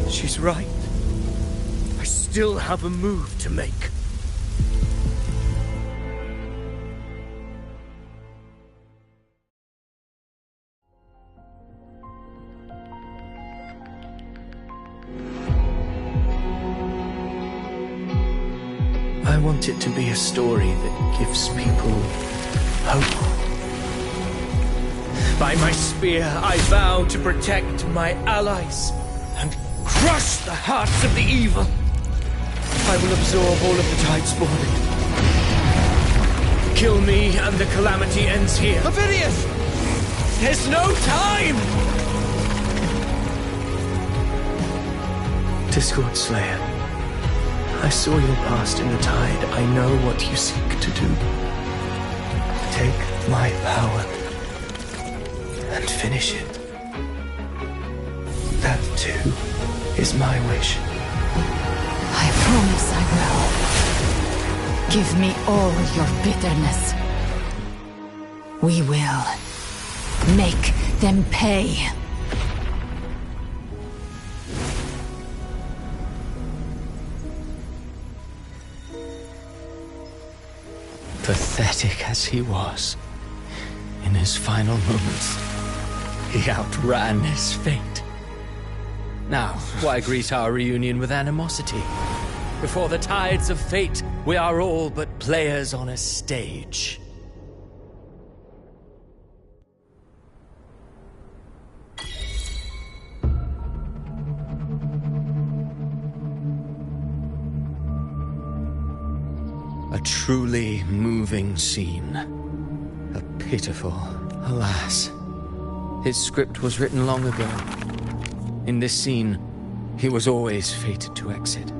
She's right. I still have a move to make. I want it to be a story that gives people hope. By my spear, I vow to protect my allies and crush the hearts of the evil. I will absorb all of the tide spawned. Kill me and the calamity ends here. Phidias! There's no time! Discord Slayer, I saw your past in the tide. I know what you seek to do. Take my power and finish it. That too is my wish. I promise I will. Give me all your bitterness. We will make them pay. Pathetic as he was, in his final moments, he outran his fate. Now, why greet our reunion with animosity? Before the tides of fate, we are all but players on a stage. A truly moving scene. A pitiful, alas. His script was written long ago. In this scene, he was always fated to exit.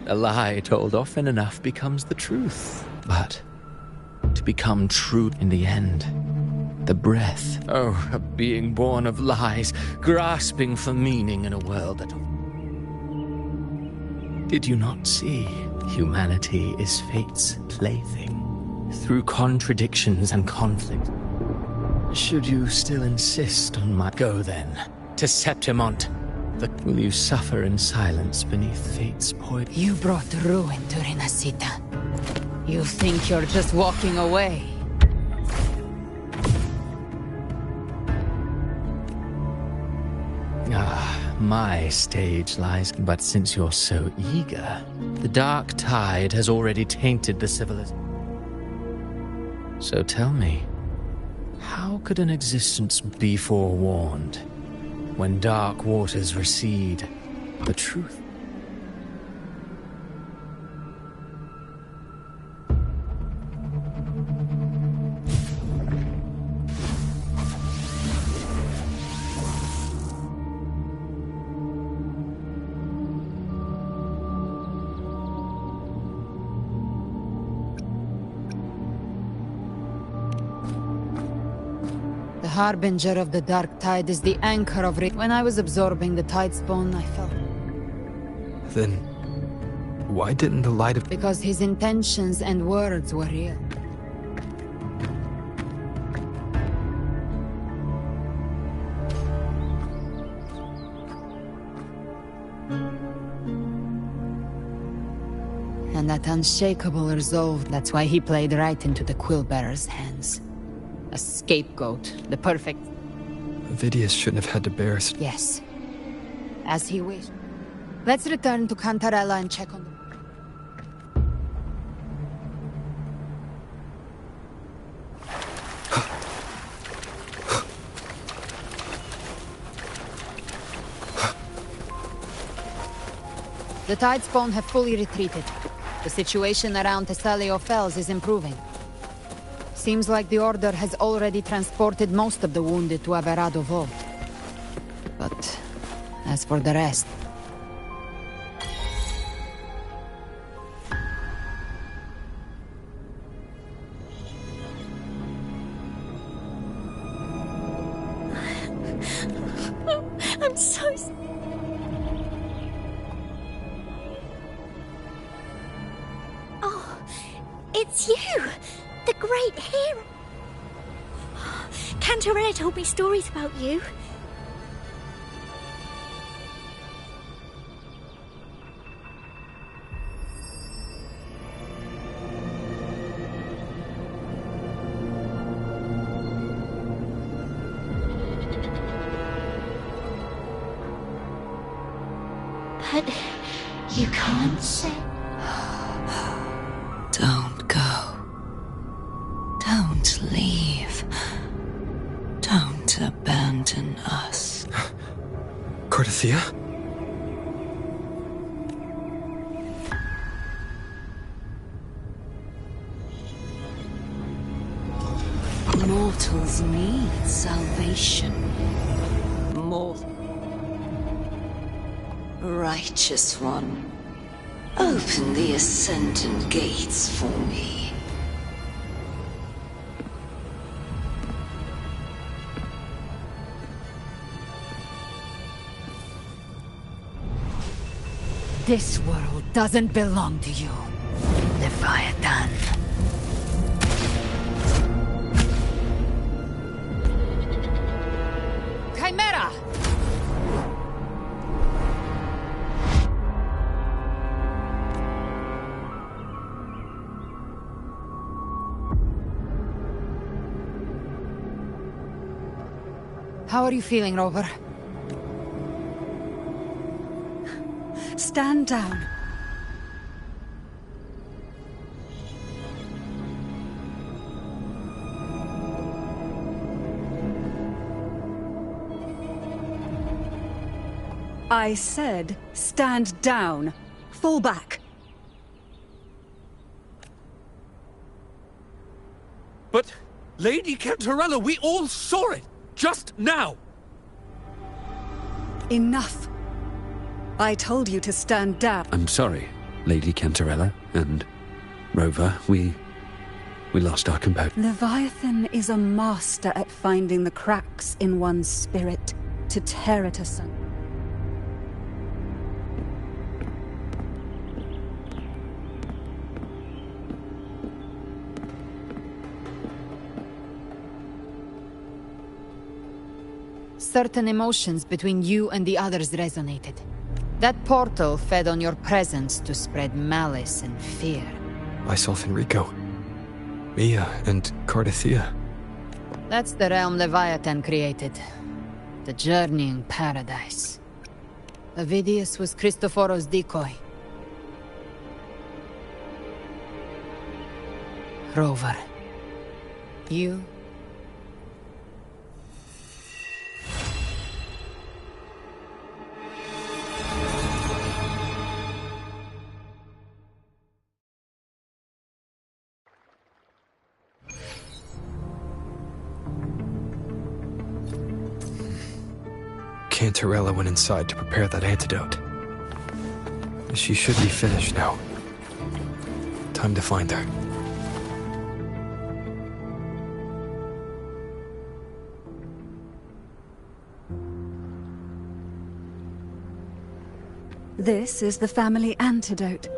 A lie told often enough becomes the truth. But to become true in the end, the breath, oh, a being born of lies, grasping for meaning in a world that... Did you not see? Humanity is fate's plaything. Through contradictions and conflict. Should you still insist on my... Go then, to Septimont. Will you suffer in silence beneath fate's poison? You brought ruin to Renacita. You think you're just walking away? Ah, my stage lies. But since you're so eager, the dark tide has already tainted the civilization. So tell me, how could an existence be forewarned? When dark waters recede, the truth. The harbinger of the dark tide is the anchor of When I was absorbing the tide's bone, I felt... Then, why didn't the light of... Because his intentions and words were real. And that unshakable resolve, that's why he played right into the Quillbearer's hands. A scapegoat, the perfect... Vidius shouldn't have had to bear... Yes. As he wished. Let's return to Cantarella and check on The Tidespawn have fully retreated. The situation around Thessalio Fells is improving. Seems like the Order has already transported most of the wounded to Averado Vault. But as for the rest... I'm so... Oh, it's you! The great hero! Cantarella told me stories about you. But you can't say. Don't go. Don't leave. Don't abandon us. Cardathia? Mortals need salvation. Righteous one, open the Ascendant gates for me. This world doesn't belong to you, Leviathan. Chimera! How are you feeling, Rover? Stand down. I said, stand down. Fall back. But, Lady Cantarella, we all saw it! Just now! Enough. I told you to stand down. I'm sorry, Lady Cantarella and Rover. We lost our composure. Leviathan is a master at finding the cracks in one's spirit to tear it asunder. Certain emotions between you and the others resonated. That portal fed on your presence to spread malice and fear. I saw Fenrico, Mia, and Cardathia. That's the realm Leviathan created. The journeying paradise. Avidius was Cristoforo's decoy. Rover. You... Cantarella went inside to prepare that antidote. She should be finished now. Time to find her. This is the family antidote,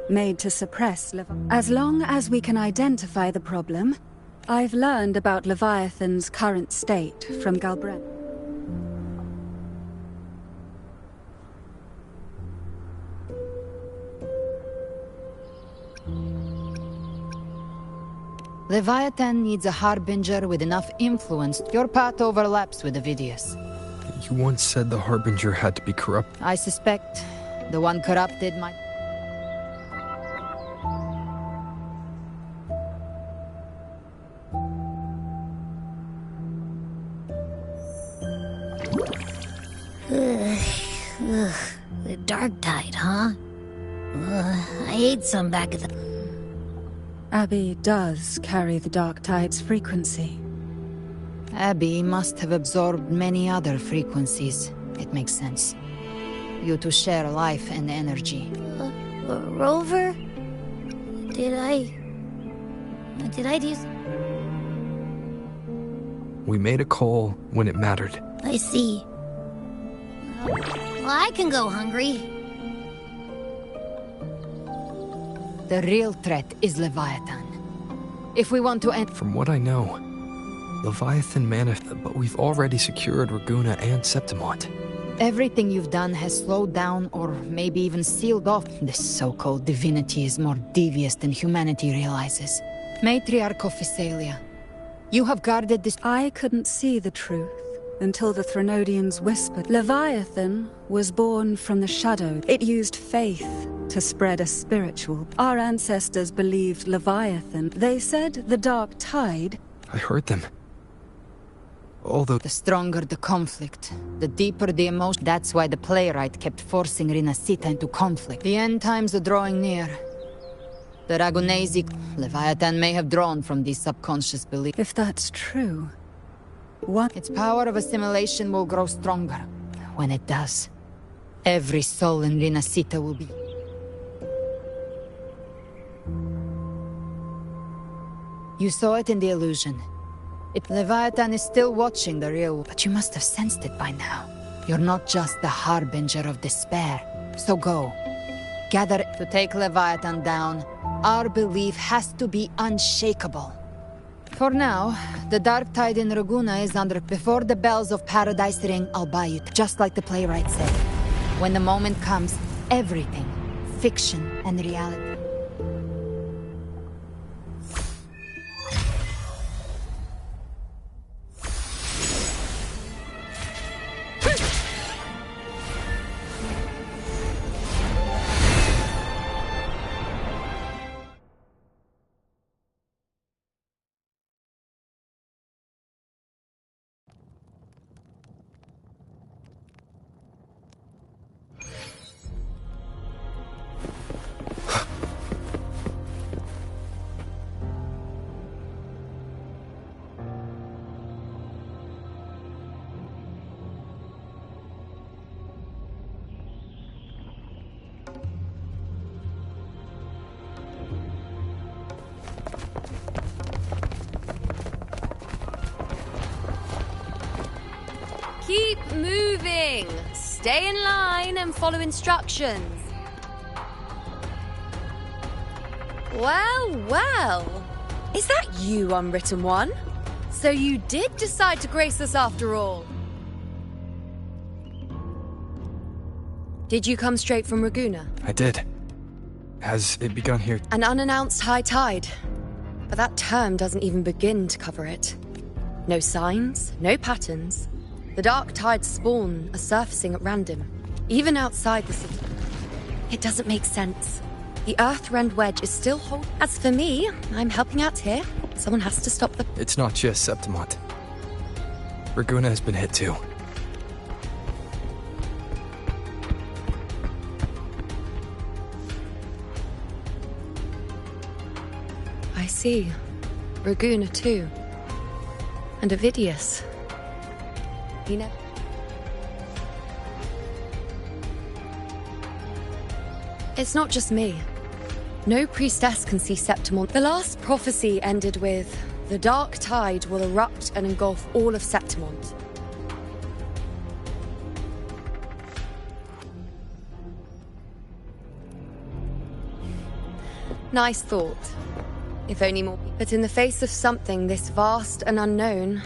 made to suppress Leviathan. As long as we can identify the problem, I've learned about Leviathan's current state from Galbraith. Leviathan needs a harbinger with enough influence. Your path overlaps with Avidius. You once said the harbinger had to be corrupt. I suspect the one corrupted might... The Dark Tide, huh? I ate some back at the... Abby does carry the Dark Tide's frequency. Abby must have absorbed many other frequencies. It makes sense. You two share life and energy. Rover? Did I do... We made a call when it mattered. I see. Well, I can go hungry. The real threat is Leviathan. If we want to end... From what I know, Leviathan manifested, but we've already secured Raguna and Septimont. Everything you've done has slowed down or maybe even sealed off. This so-called divinity is more devious than humanity realizes. Matriarch of Physalia, you have guarded this... I couldn't see the truth until the Threnodians whispered. Leviathan was born from the shadow. It used faith to spread a spiritual. Our ancestors believed Leviathan. They said the Dark Tide... I heard them. Although... The stronger the conflict, the deeper the emotion. That's why the playwright kept forcing Rinascita into conflict. The end times are drawing near. The Ragunesi Leviathan may have drawn from these subconscious beliefs. If that's true, what? Its power of assimilation will grow stronger. When it does, every soul in Rinasita will be... You saw it in the illusion. Leviathan is still watching the real, but you must have sensed it by now. You're not just the harbinger of despair. So go. Gather to take Leviathan down. Our belief has to be unshakable. For now, the dark tide in Raguna is under... Before the bells of Paradise ring, I'll buy it, just like the playwright said. When the moment comes, everything, fiction and reality. Keep moving! Stay in line and follow instructions. Well, well. Is that you, Unwritten One? So you did decide to grace us after all. Did you come straight from Raguna? I did. Has it begun here? An unannounced high tide. But that term doesn't even begin to cover it. No signs, no patterns. The dark tide's spawn are surfacing at random, even outside the city. It doesn't make sense. The Earthrend Wedge is still holding. As for me, I'm helping out here. Someone has to stop the... It's not just Septimont. Raguna has been hit too. I see. Raguna too. And Avidius. You know? It's not just me. No priestess can see Septimont. The last prophecy ended with, the dark tide will erupt and engulf all of Septimont. Nice thought. If only more people. But in the face of something this vast and unknown,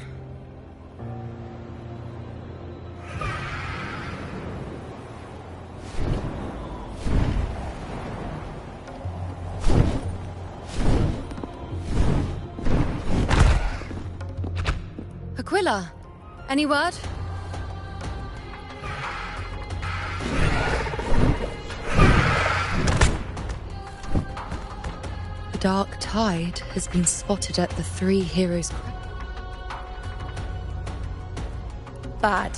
Aquila, any word? The dark tide has been spotted at the Three Heroes. Bad.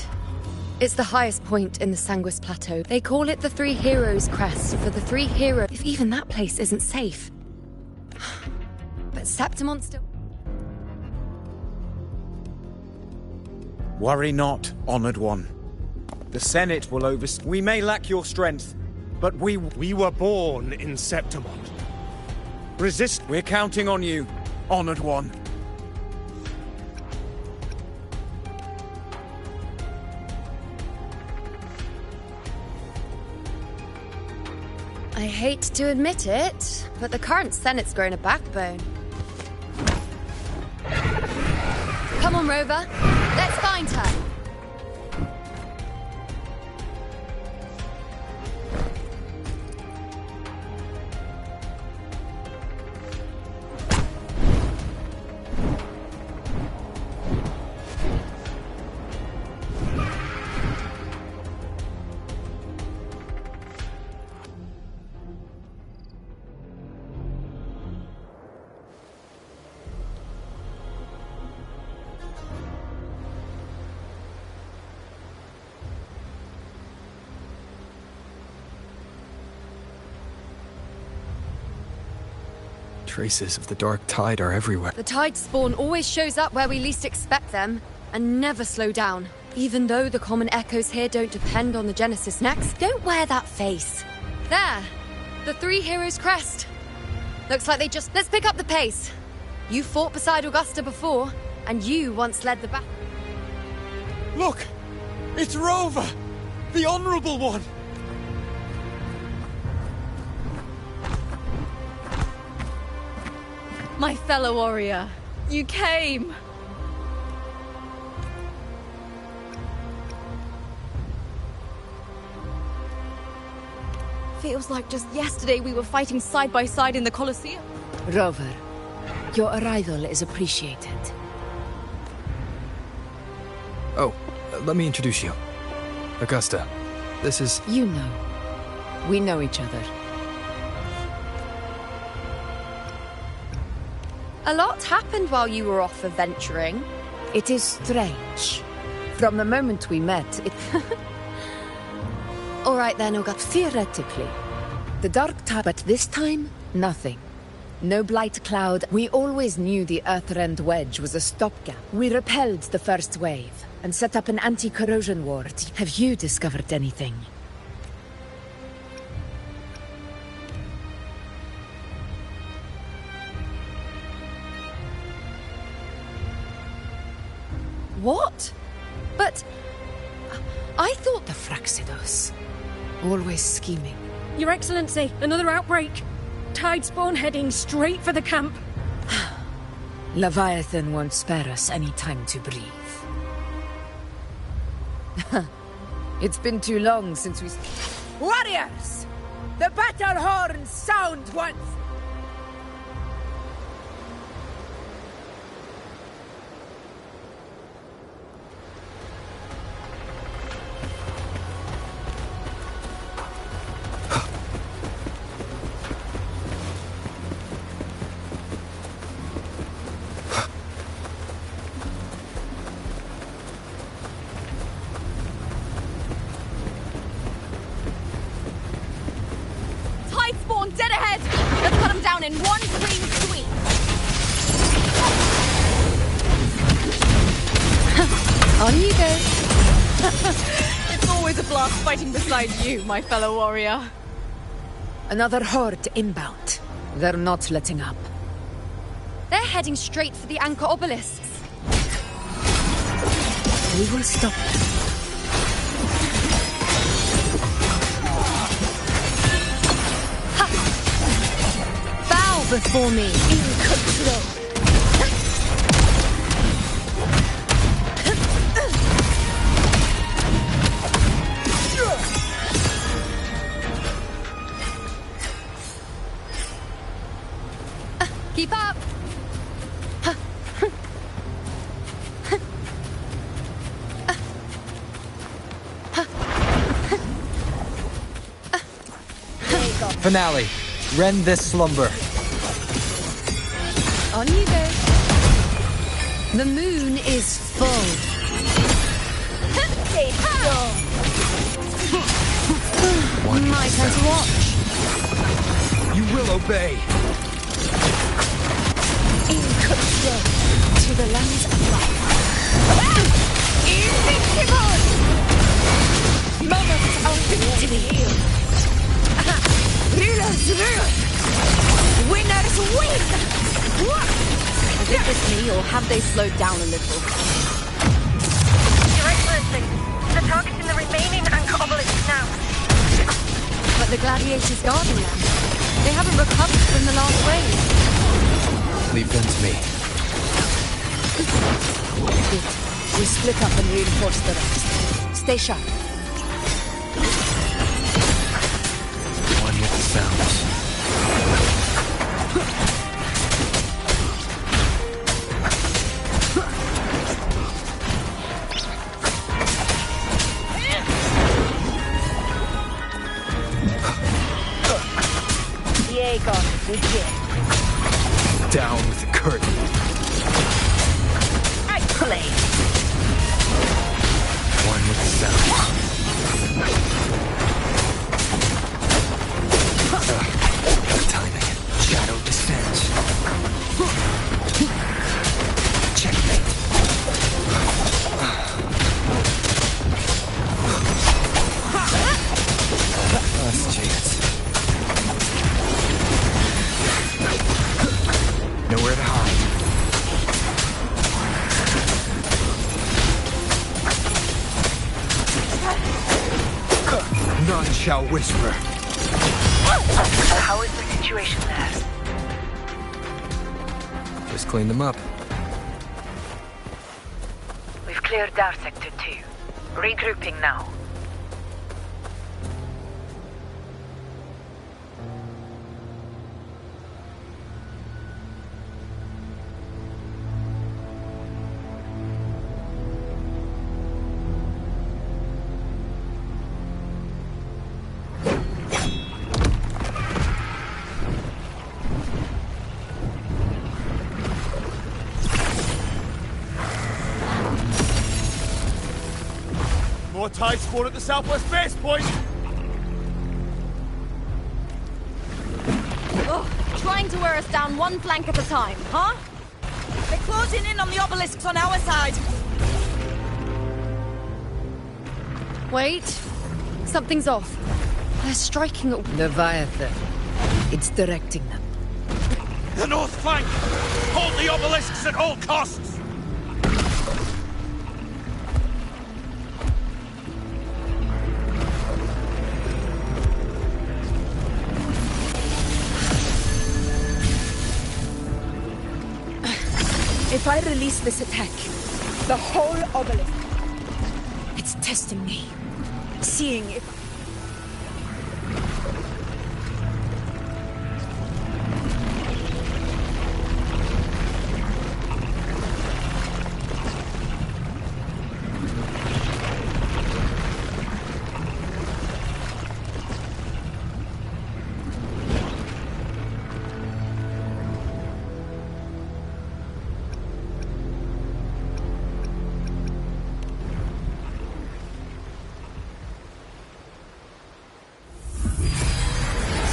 It's the highest point in the Sanguis Plateau. They call it the Three Heroes Crest for the three heroes. If even that place isn't safe. But Septimont still... Worry not, Honored One. The Senate will oversee. We may lack your strength, but we were born in Septimont. Resist. We're counting on you, Honored One. I hate to admit it, but the current Senate's grown a backbone. Come on, Rover. Let's find her. Traces of the dark tide are everywhere. The tide spawn always shows up where we least expect them, and never slow down. Even though the common echoes here don't depend on the Genesis. Next, don't wear that face. There! The Three Heroes crest. Looks like they just... Let's pick up the pace. You fought beside Augusta before, and you once led the battle. Look! It's Rover! The Honorable One! My fellow warrior, you came! Feels like just yesterday we were fighting side by side in the Colosseum. Rover, your arrival is appreciated. Oh, let me introduce you. Augusta, this is... You know. We know each other. A lot happened while you were off adventuring. It is strange. From the moment we met, it... All right then, Augusta. Theoretically, the dark tide, but this time, nothing. No blight cloud. We always knew the Earthrend Wedge was a stopgap. We repelled the first wave and set up an anti-corrosion ward. Have you discovered anything? What? But... I thought... The Fraxidos. Always scheming. Your Excellency, another outbreak. Tide spawn heading straight for the camp. Leviathan won't spare us any time to breathe. It's been too long since we... Warriors! The battle horns sound once! Dead ahead! Let's cut him down in one clean sweep! On you go. It's always a blast fighting beside you, my fellow warrior. Another horde inbound. They're not letting up. They're heading straight for the anchor obelisks. We will stop them. Before me. In control. Keep up. Finale. Rend this slumber. On you go. The moon is full. My turn to watch. You will obey. In control. To the lands of life. Invincible! Moments of victory. Rulers rule. Winners win! Is it just me, or have they slowed down a little? Your Excellency, they're targeting the remaining anchor obelisks now. But the gladiators guarding them. They haven't recovered from the last wave. Leave them to me. Good. We split up and reinforce the rest. Stay sharp. One with the sounds. Down with the curtain. I play. One with the sound. Good timing. Shadow descends. shall whisper. How is the situation there? Just clean them up. We've cleared Dar Sector 2. Regrouping now. More tide spawn at the southwest base point! Ugh, trying to wear us down one flank at a time, huh? They're closing in on the obelisks on our side. Wait. Something's off. They're striking at Leviathan. It's directing them. The north flank! Hold the obelisks at all costs! If I release this attack, the whole obelisk... It's testing me. Seeing if...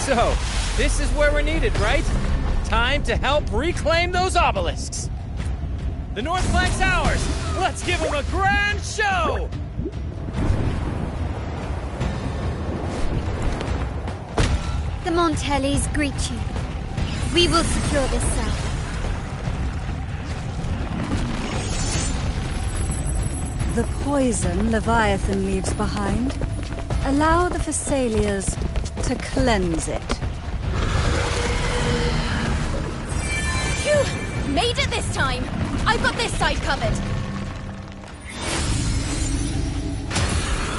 So, this is where we're needed, right? Time to help reclaim those obelisks. The north flank's ours. Let's give them a grand show! The Montellis greet you. We will secure this south. The poison Leviathan leaves behind, allow the Thessalians to cleanse it. Phew! Made it this time! I've got this side covered!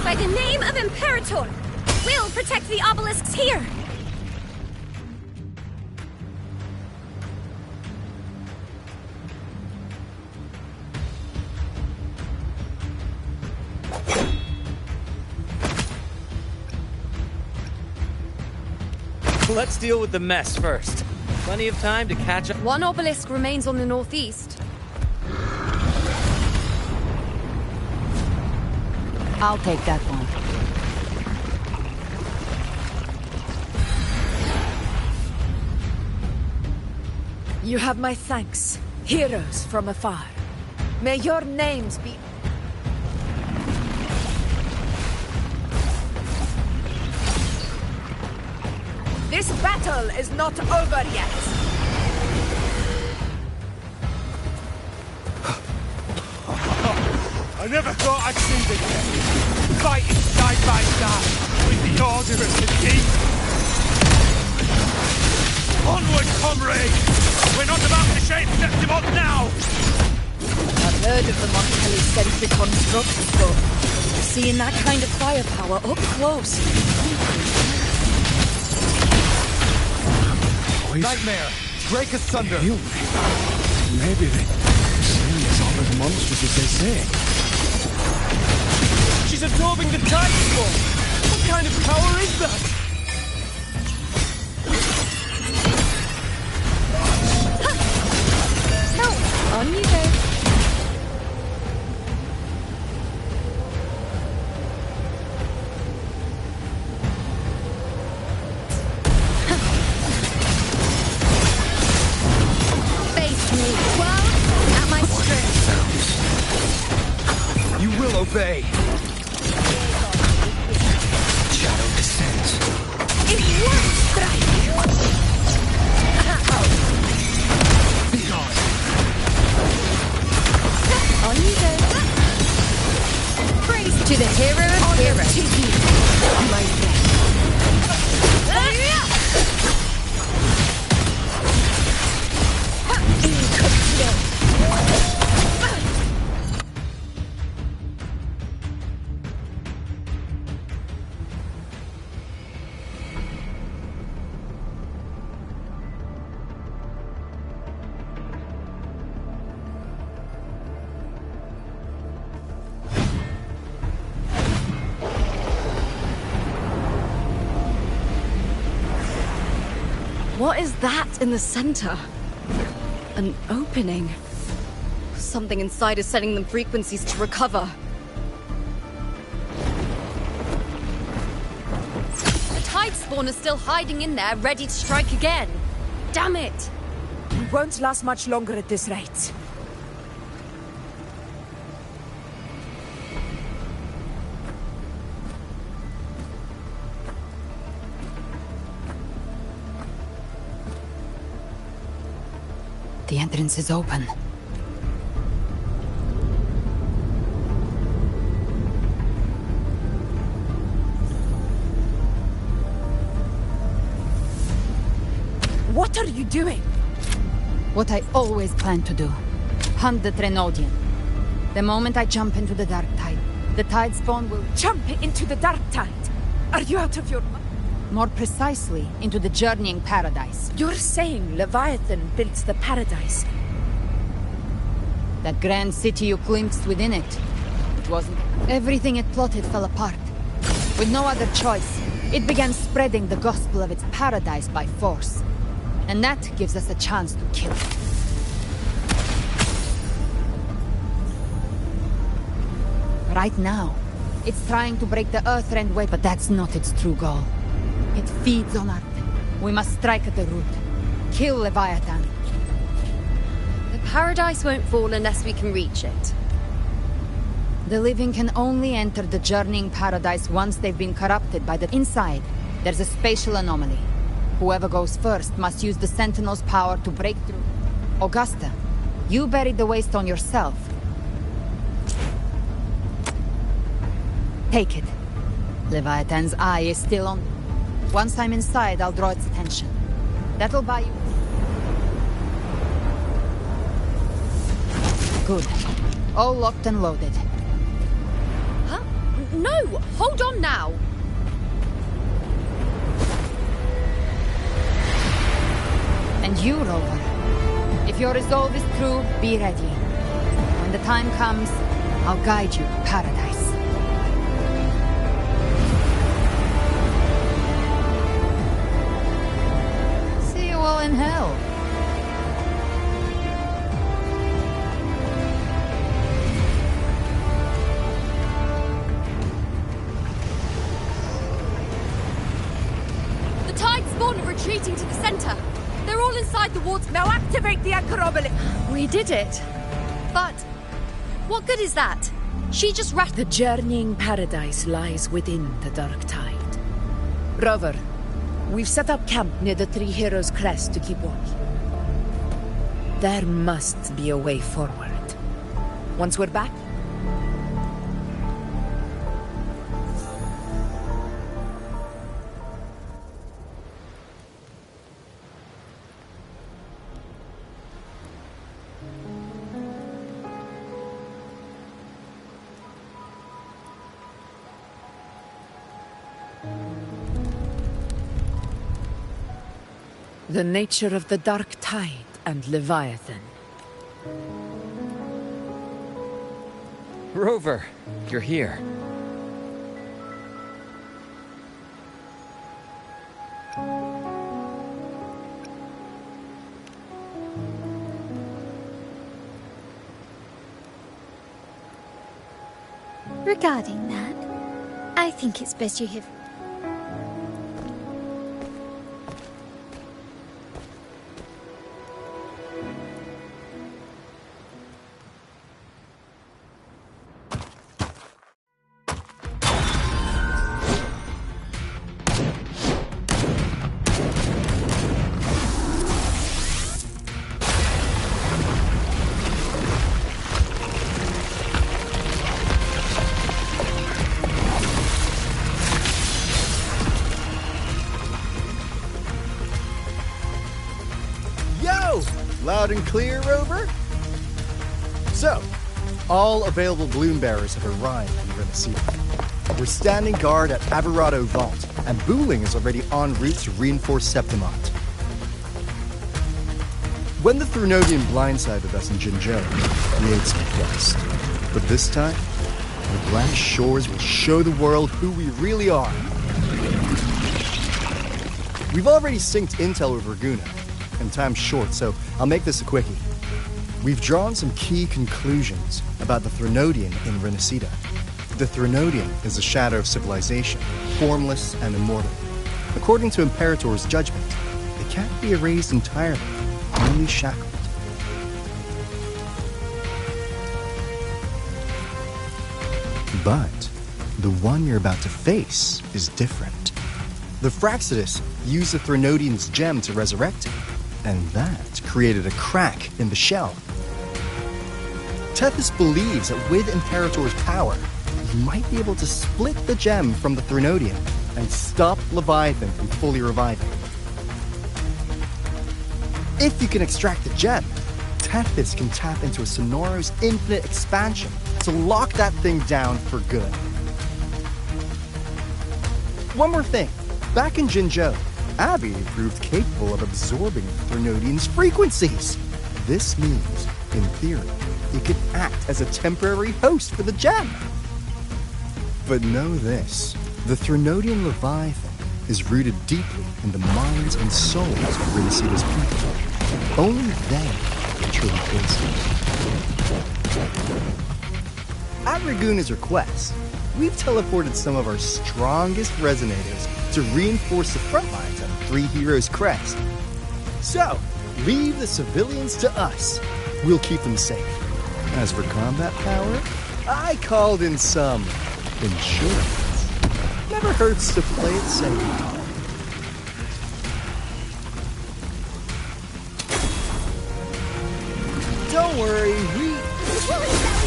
By the name of Imperator, we'll protect the obelisks here! Let's deal with the mess first. Plenty of time to catch up. One obelisk remains on the northeast. I'll take that one. You have my thanks, heroes from afar. May your names be... This battle is not over yet! I never thought I'd see the day. Fighting side by side with the Order of the Deep. Onward, comrades! We're not about to shake Septimont now! I've heard of the Montelli-centric construct before. Seeing that kind of firepower up close. Nightmare! Break asunder! Maybe they seem as all as monstrous as they say. She's absorbing the tide storm! What kind of power is that? No! On you go! Obey. Shadow descends. It won't strike! Be gone. On you go. Praise to the hero of heroes. My death. What is that in the center? An opening. Something inside is sending them frequencies to recover. The tide spawn is still hiding in there, ready to strike again. Damn it! We won't last much longer at this rate. The entrance is open. What are you doing? What I always planned to do. Hunt the Trenodian. The moment I jump into the Dark Tide, the Tide Spawn will... Jump into the Dark Tide? Are you out of your mind? More precisely, into the Journeying Paradise. You're saying Leviathan built the paradise? That grand city you glimpsed within it. It wasn't... Everything it plotted fell apart. With no other choice, it began spreading the gospel of its paradise by force. And that gives us a chance to kill it. Right now, it's trying to break the Earthrend way, but that's not its true goal. It feeds on art. We must strike at the root. Kill Leviathan. The paradise won't fall unless we can reach it. The living can only enter the Journeying Paradise once they've been corrupted by the inside. There's a spatial anomaly. Whoever goes first must use the Sentinel's power to break through. Augusta, you buried the Waystone yourself. Take it. Leviathan's eye is still on. Once I'm inside, I'll draw its attention. That'll buy you... Good. All locked and loaded. Huh? No! Hold on now! And you, Rover. If your resolve is true, be ready. When the time comes, I'll guide you to paradise. See you all in hell. The tide spawn are retreating to the center. They're all inside the walls. Now activate the Acropolis! We did it. But what good is that? She just The Journeying Paradise lies within the Dark Tide. Rover, we've set up camp near the Three Heroes Crest to keep watch. There must be a way forward. Once we're back... The nature of the Dark Tide and Leviathan. Rover, you're here. Regarding that, I think it's best you have... Loud and clear, Rover? So, all available bloom bearers have arrived in Renaissance. We're standing guard at Averado Vault, and Booling is already en route to reinforce Septimont. When the Thrunodian blindsided us in Jinjo, we ate some dust. But this time, the Black Shores will show the world who we really are. We've already synced intel with Raguna, and time's short, so I'll make this a quickie. We've drawn some key conclusions about the Threnodian in Renacida. The Threnodian is a shadow of civilization, formless and immortal. According to Imperator's judgment, they can't be erased entirely, only shackled. But the one you're about to face is different. The Fraxidus used the Threnodian's gem to resurrect him, and that created a crack in the shell. Tethys believes that with Imperator's power, he might be able to split the gem from the Threnodian and stop Leviathan from fully reviving. If you can extract the gem, Tethys can tap into a Sonoro's infinite expansion to lock that thing down for good. One more thing. Back in Jinzhou, Abby proved capable of absorbing the Threnodian's frequencies. This means, in theory, it could act as a temporary host for the gem. But know this, the Threnodian Leviathan is rooted deeply in the minds and souls of Renacida's people. Only they can truly face it. At Raguna's request, we've teleported some of our strongest resonators to reinforce the front lines of Three Heroes' crest. So, leave the civilians to us. We'll keep them safe. As for combat power, I called in some insurance. Never hurts to play it safe. Don't worry, Where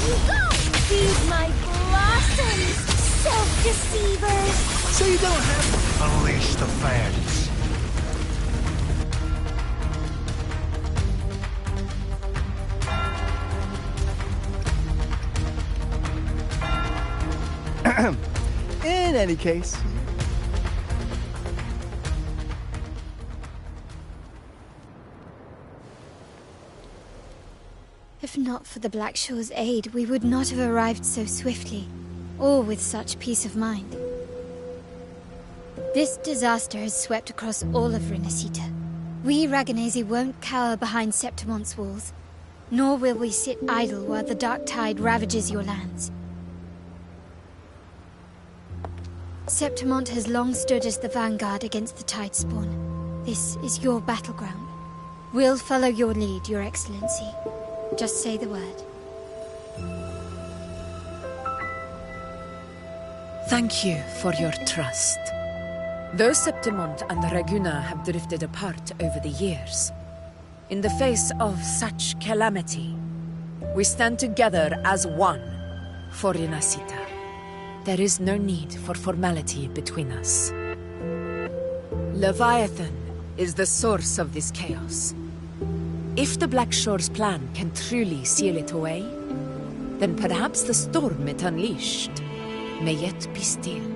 you go? Feed my blossoms, self-deceivers! So you don't have to unleash the fans. In any case, If not for the Black Shore's aid, we would not have arrived so swiftly, or with such peace of mind. This disaster has swept across all of Renacita. We Raganesi won't cower behind Septimon's walls, nor will we sit idle while the dark tide ravages your lands. Septimont has long stood as the vanguard against the tide spawn. This is your battleground. We'll follow your lead, Your Excellency. Just say the word. Thank you for your trust. Though Septimont and Raguna have drifted apart over the years, in the face of such calamity, we stand together as one for Renacita. There is no need for formality between us. Leviathan is the source of this chaos. If the Black Shore's plan can truly seal it away, then perhaps the storm it unleashed may yet be stilled.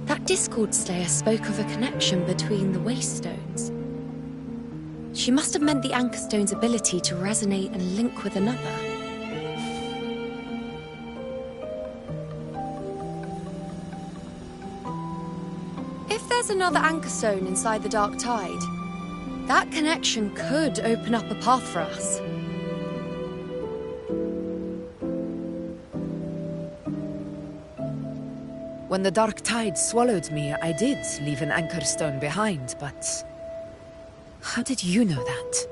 That Discord Slayer spoke of a connection between the Waystones. She must have meant the Anchor Stone's ability to resonate and link with another. If there's another Anchor Stone inside the Dark Tide, that connection could open up a path for us. When the Dark Tide swallowed me, I did leave an Anchor Stone behind, but how did you know that?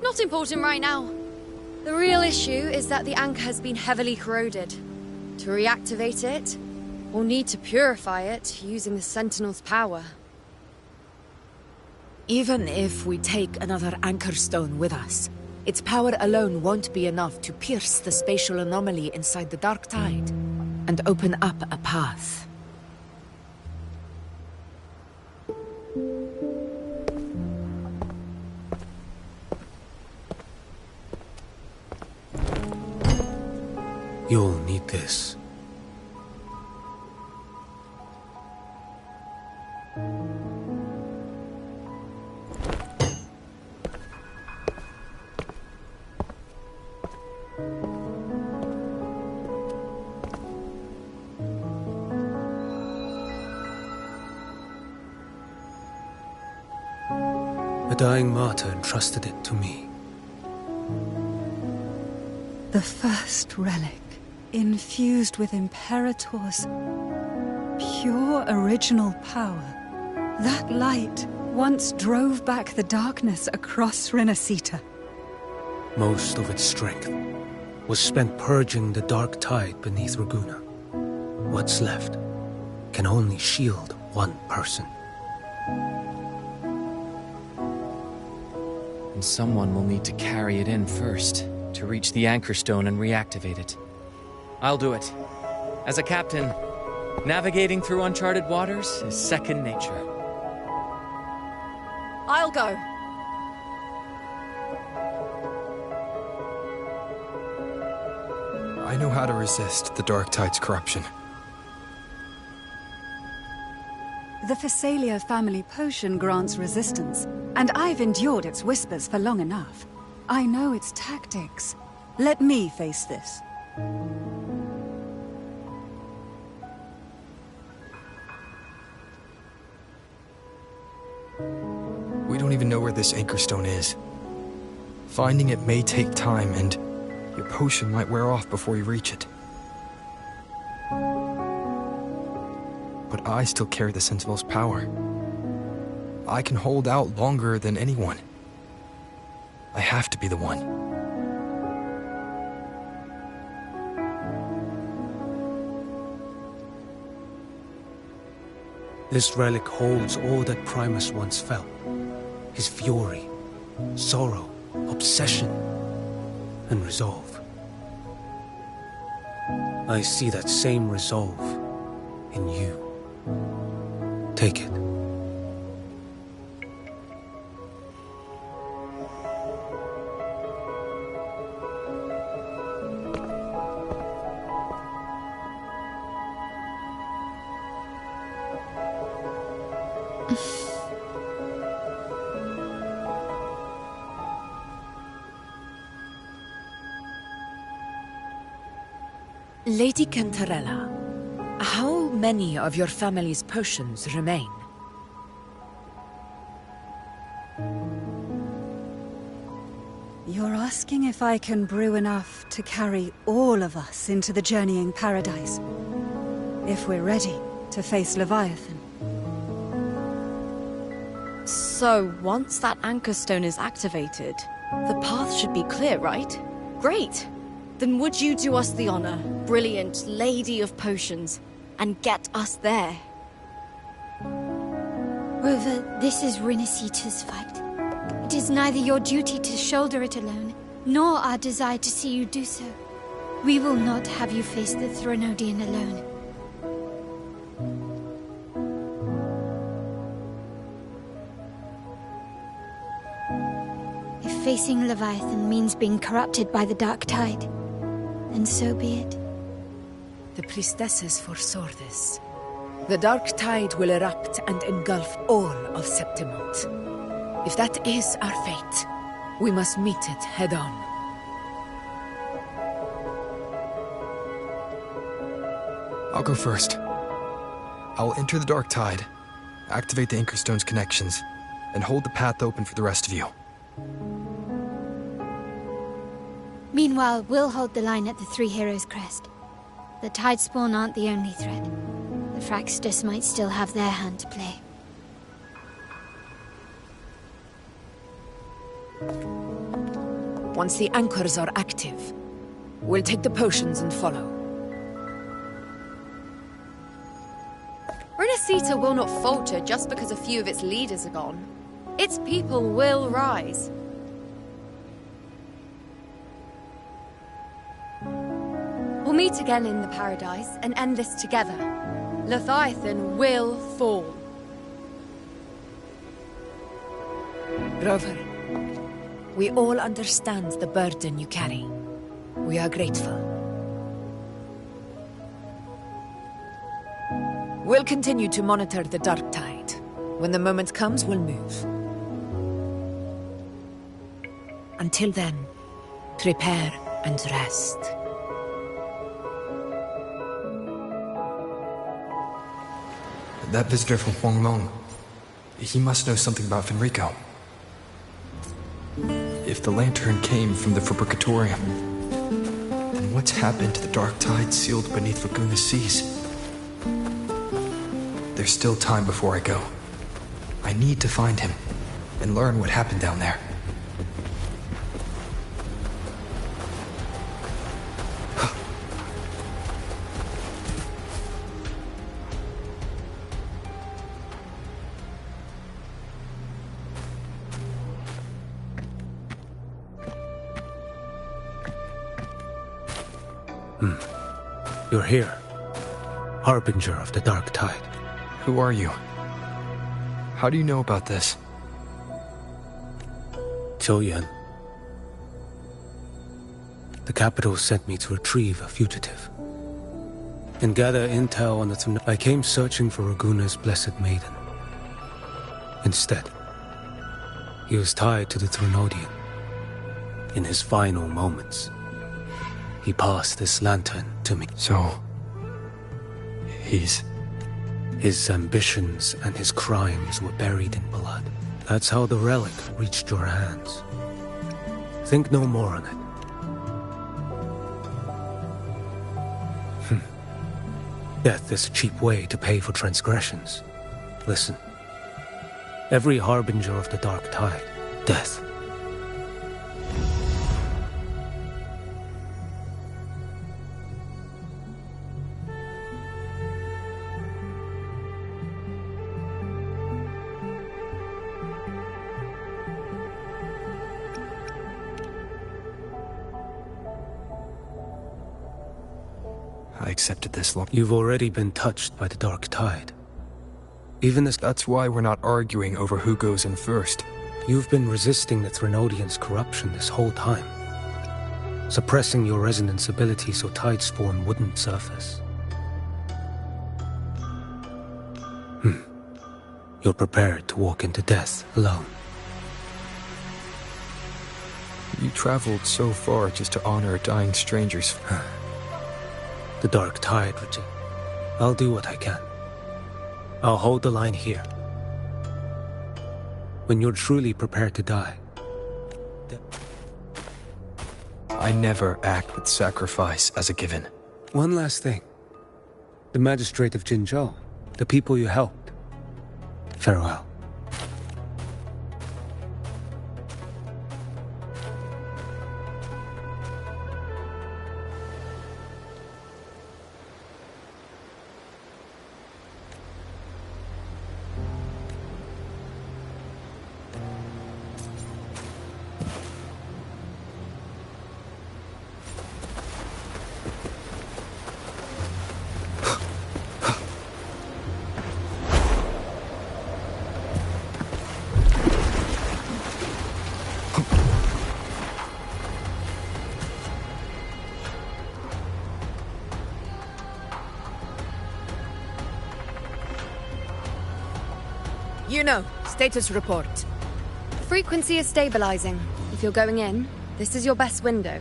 Not important right now. The real issue is that the anchor has been heavily corroded. To reactivate it, we'll need to purify it using the Sentinel's power. Even if we take another Anchor Stone with us, its power alone won't be enough to pierce the spatial anomaly inside the Dark Tide and open up a path. You'll need this. A dying martyr entrusted it to me. The first relic, infused with Imperator's pure original power. That light once drove back the darkness across Renacita. Most of its strength was spent purging the dark tide beneath Raguna. What's left can only shield one person. And someone will need to carry it in first, to reach the anchor stone and reactivate it. I'll do it. As a captain, navigating through uncharted waters is second nature. I'll go. I know how to resist the Dark Tide's corruption. The Phasalia family potion grants resistance, and I've endured its whispers for long enough. I know its tactics. Let me face this. We don't even know where this anchor stone is. Finding it may take time, and your potion might wear off before you reach it. But I still carry the Sentinel's power. I can hold out longer than anyone. I have to be the one. This relic holds all that Primus once felt. His fury, sorrow, obsession, and resolve. I see that same resolve in you. Take it. Lady Cantarella, how many of your family's potions remain? You're asking if I can brew enough to carry all of us into the journeying paradise. If we're ready to face Leviathan. So, once that anchor stone is activated, the path should be clear, right? Great! Then would you do us the honor, brilliant Lady of Potions, and get us there? Rover, this is Renacita's fight. It is neither your duty to shoulder it alone, nor our desire to see you do so. We will not have you face the Threnodian alone. If facing Leviathan means being corrupted by the Dark Tide, then so be it. The priestesses foresaw this. The Dark Tide will erupt and engulf all of Septimont. If that is our fate, we must meet it head-on. I'll go first. I'll enter the Dark Tide, activate the Anchor Stone's connections, and hold the path open for the rest of you. Meanwhile, we'll hold the line at the Three Heroes Crest. The Tidespawn aren't the only threat. The Fraxtus might still have their hand to play. Once the anchors are active, we'll take the potions and follow. Renacita will not falter just because a few of its leaders are gone. Its people will rise. We'll meet again in the paradise and end this together. Leviathan will fall. Rover, we all understand the burden you carry. We are grateful. We'll continue to monitor the Dark Tide. When the moment comes, we'll move. Until then, prepare and rest. That visitor from Huanglong, he must know something about Fenrico. If the lantern came from the Fabricatorium, then what's happened to the dark tide sealed beneath Laguna's seas? There's still time before I go. I need to find him and learn what happened down there. You're here, Harbinger of the Dark Tide. Who are you? How do you know about this? Choyan. The capital sent me to retrieve a fugitive and gather intel on the I came searching for Raguna's blessed maiden. Instead, he was tied to the Threnodian. In his final moments, he passed this lantern to me. So, His ambitions and his crimes were buried in blood. That's how the relic reached your hands. Think no more on it. Death is a cheap way to pay for transgressions. Listen. Every harbinger of the Dark Tide, death. I accepted this long. You've already been touched by the Dark Tide. Even this. That's why we're not arguing over who goes in first. You've been resisting the Threnodian's corruption this whole time, suppressing your resonance ability so Tidespawn wouldn't surface. You're prepared to walk into death alone. You traveled so far just to honor a dying stranger's. The Dark Tide, Reggie. I'll do what I can. I'll hold the line here. When you're truly prepared to die. I never act with sacrifice as a given. One last thing. The magistrate of Jinzhou, the people you helped. Farewell. Status report. Frequency is stabilizing. If you're going in, this is your best window.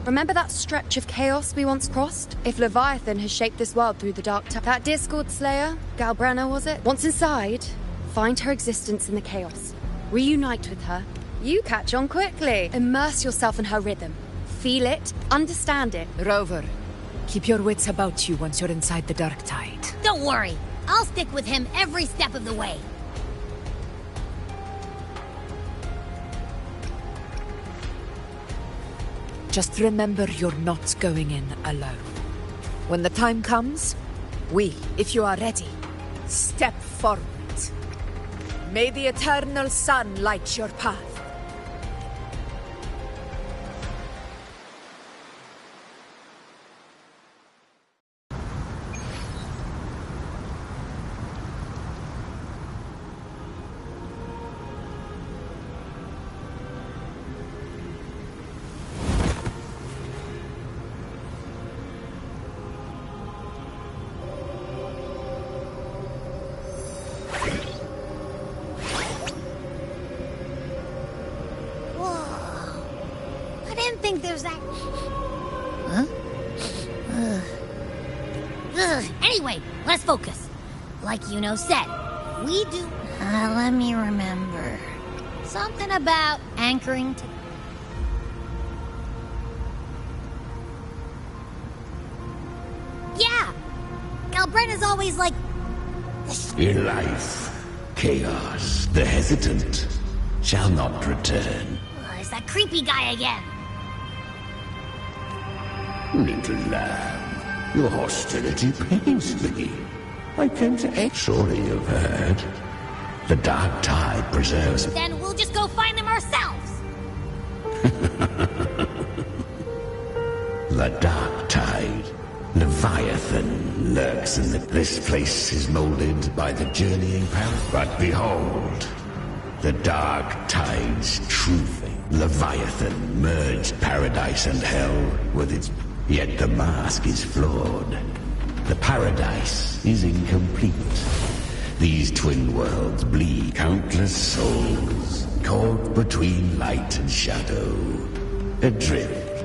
Remember that stretch of chaos we once crossed? If Leviathan has shaped this world through the dark time. That Discord Slayer, Galbrenna was it? Once inside, find her existence in the chaos. Reunite with her. You catch on quickly. Immerse yourself in her rhythm. Feel it, understand it. Rover, keep your wits about you once you're inside the Dark Tide. Don't worry. I'll stick with him every step of the way. Just remember you're not going in alone. When the time comes, we, if you are ready, step forward. May the eternal sun light your path. Anyway, let's focus. Like Yuno said, we do... let me remember. Something about anchoring to... Yeah! Galbrenna's always like... In life, chaos, the hesitant, shall not return. There's that creepy guy again. Little lamb, your hostility pains me. I came to aid. Surely you've heard. The dark tide preserves... Then we'll just go find them ourselves! The dark tide. Leviathan lurks in this place is molded by the journeying power. But behold, the dark tide's truth. Leviathan merged paradise and hell with its... Yet the mask is flawed. The paradise is incomplete. These twin worlds bleed. Countless souls caught between light and shadow. Adrift.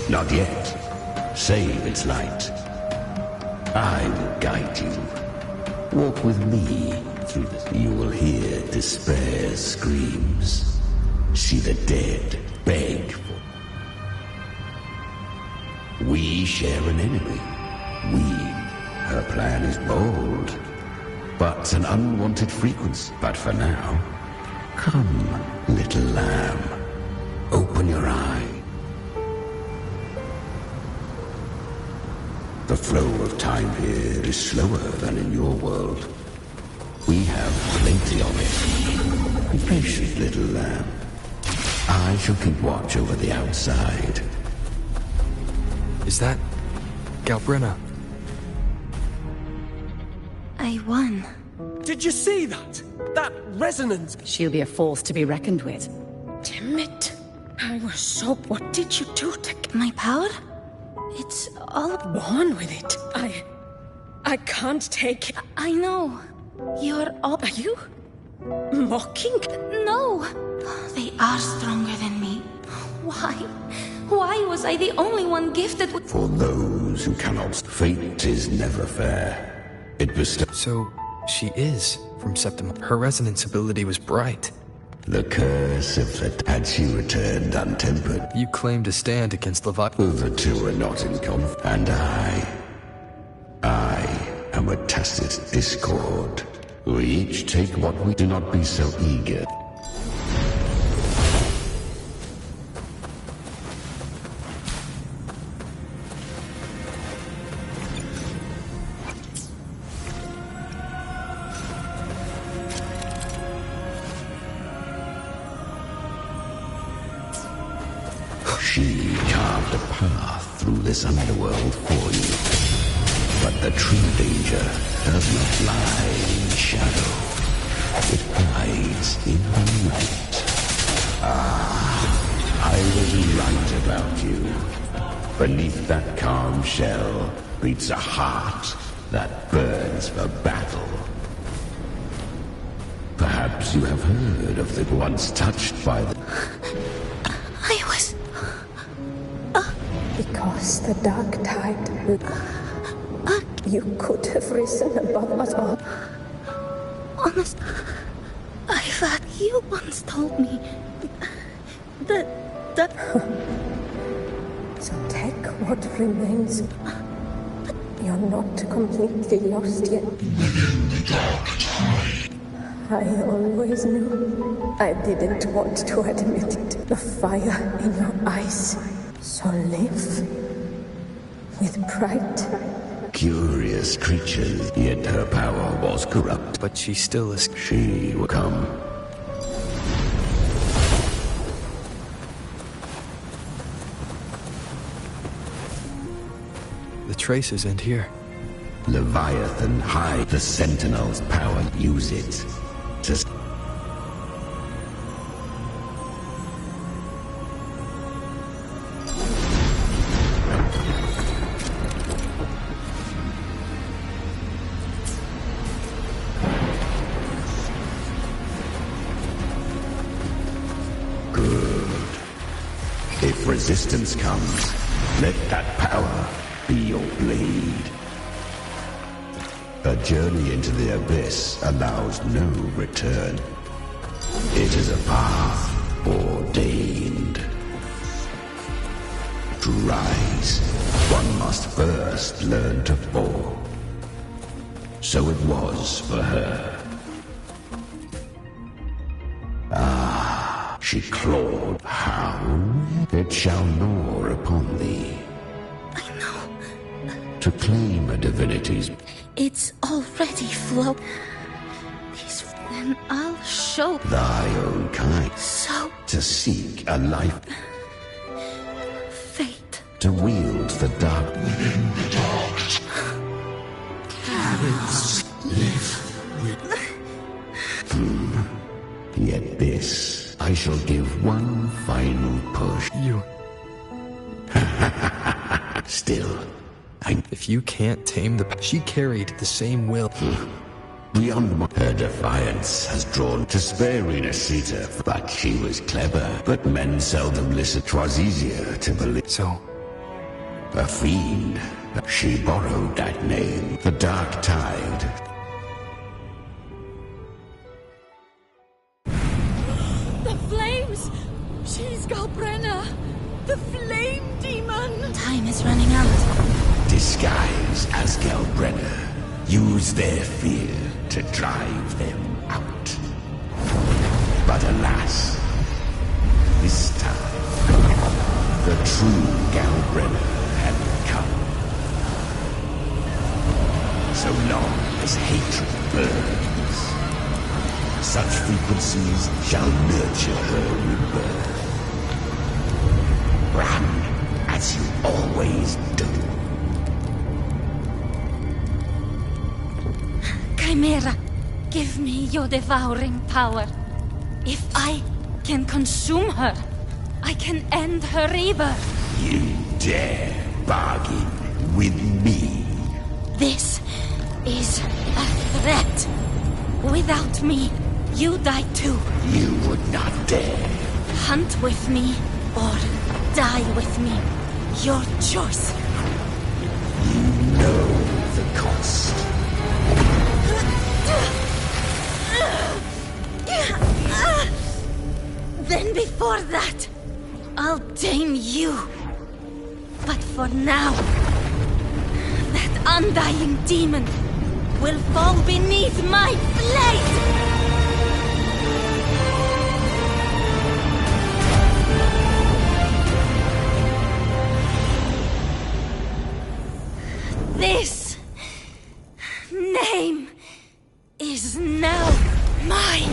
Not yet. Save its light. I will guide you. Walk with me through this. You will hear despair's screams. See the dead beg for... We share an enemy. Her plan is bold, but an unwanted frequency. But for now, come, little lamb. Open your eye. The flow of time here is slower than in your world. We have plenty of it. Be patient, little lamb. I shall keep watch over the outside. Is that... Galbrenna? I won. Did you see that? That resonance? She'll be a force to be reckoned with. Damn it. I was so... What did you do to... My power? It's all... Born with it. I can't take... I know. You're all... Are you... mocking? No. They are stronger than me. Why? Why was I the only one gifted with... For those who cannot... Fate is never fair. It bestows... So, she is from Septimon. Her resonance ability was bright. The curse of that had she returned untempered. You claim to stand against Leviathan. The two are not in conflict. And I am a tacit discord. We each take what we... Do not be so eager. She carved a path through this underworld for you. But the true danger does not lie in shadow. It hides in the light. I was right about you. Beneath that calm shell beats a heart that burns for battle. Perhaps you have heard of the once touched by the... I was... Because the dark tide... You could have risen above us all. Honest... I thought you once told me... that... So take what remains. You're not completely lost yet. Within the dark tide. I always knew. I didn't want to admit it. The fire in your eyes. So live with pride. Curious creatures, yet her power was corrupt. But she still is... She will come. The traces end here. Leviathan hide the Sentinel's power. Use it to... If resistance comes, let that power be your blade. A journey into the abyss allows no return. It is a path ordained. To rise, one must first learn to fall. So it was for her. Ah, she clawed. How? It shall gnaw upon thee. I know. To claim a divinity's... It's already flow. Then I'll show thy own kind. So... To seek a life... Fate. To wield the dark... Within the dark. Live with... Yet this, I shall give one final push. You... Still, If you can't tame the... She carried the same will. Beyond her defiance has drawn to spare Renacita, but she was clever. But men seldom listen. 'Twas easier to believe. So, a fiend. She borrowed that name, the Dark Tide. The flames! She's Galbrenna! The flame demon! Time is running out. Disguised as Galbrenna, use their fear to drive them out. But alas, this time, the true Galbrenna had come. So long as hatred burns, such frequencies shall nurture her rebirth. Run as you always do. Chimera, give me your devouring power. If I can consume her, I can end her rebirth. You dare bargain with me? This is a threat. Without me, you die too. You would not dare. Hunt with me or die with me. Your choice. You know the cost. Then before that, I'll tame you. But for now, that undying demon will fall beneath my blade! This name is now mine.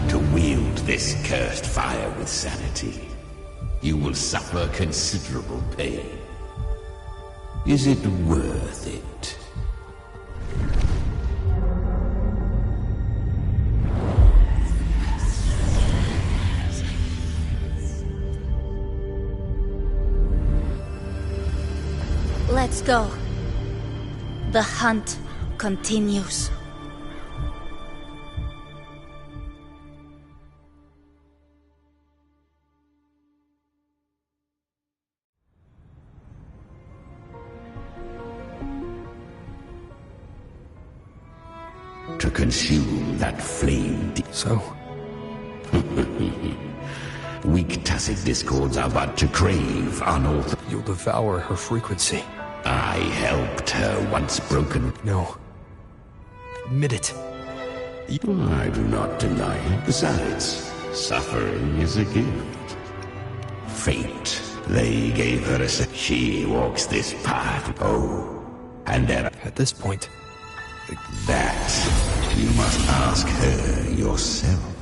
To wield this cursed fire with sanity, you will suffer considerable pain. Is it worth it? Let's go. The hunt continues. To consume that flame. So? Weak tacit discords are but to crave unauthorized. You'll devour her frequency. I helped her once broken. No. Admit it. I do not deny it. Besides, suffering is a gift. Fate. They gave her a... She walks this path. Oh. And there... At this point... That you must ask her yourself.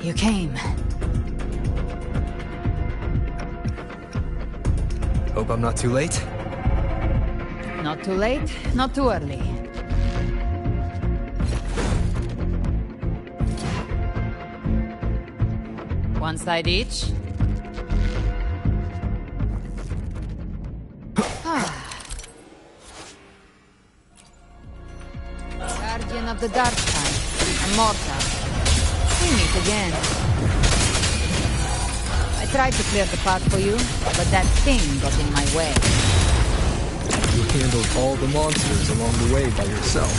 You came. Hope I'm not too late? Not Not too late, not too early. One side each. Guardian of the Dark Tide, immortal. We meet again. I tried to clear the path for you, but that thing got in my way. You handled all the monsters along the way by yourself.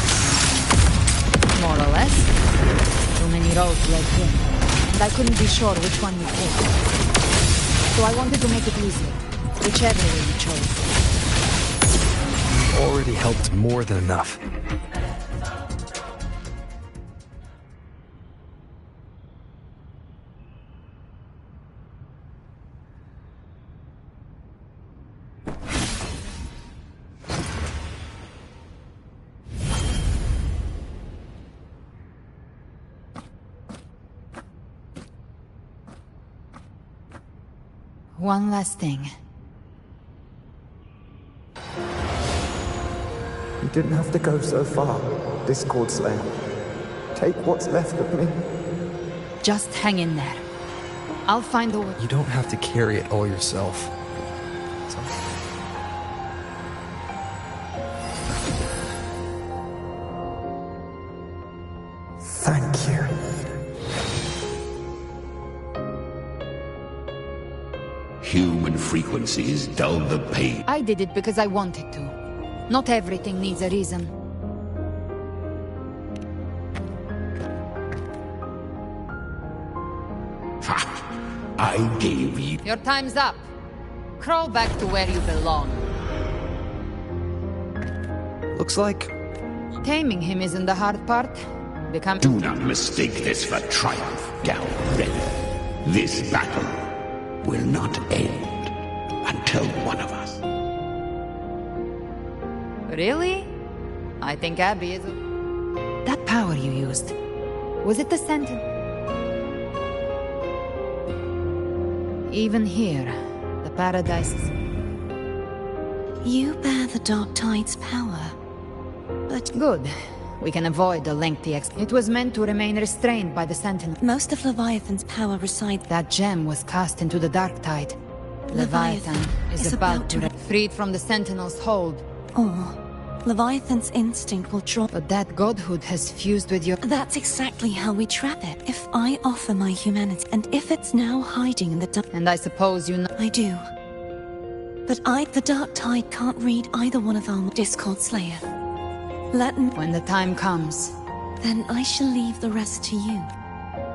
More or less. Too many roads led in, and I couldn't be sure which one you take. So I wanted to make it easier, whichever way you chose. You already helped more than enough. One last thing. You didn't have to go so far, Discord Slayer. Take what's left of me. Just hang in there. I'll find a way. You don't have to carry it all yourself. Thank you. Human frequencies dull the pain. I did it because I wanted to. Not everything needs a reason. Ha! I gave you... Your time's up. Crawl back to where you belong. Looks like... Taming him isn't the hard part. Do not mistake this for triumph, Galbreath. This battle will not end until one of us. Really? I think Abby is... That power you used, was it the Sentinel? Even here, the paradise is... You bear the Dark Tide's power, but... Good. We can avoid a lengthy It was meant to remain restrained by the Sentinel. Most of Leviathan's power resides... That gem was cast into the Dark Tide. Leviathan is about to... Freed from the Sentinel's hold. Or Leviathan's instinct will draw... But that godhood has fused with your... That's exactly how we trap it. If I offer my humanity, and if it's now hiding in the dark... And I suppose you know... I do. But the Dark Tide can't read either one of our... Discord Slayer. When the time comes... Then I shall leave the rest to you.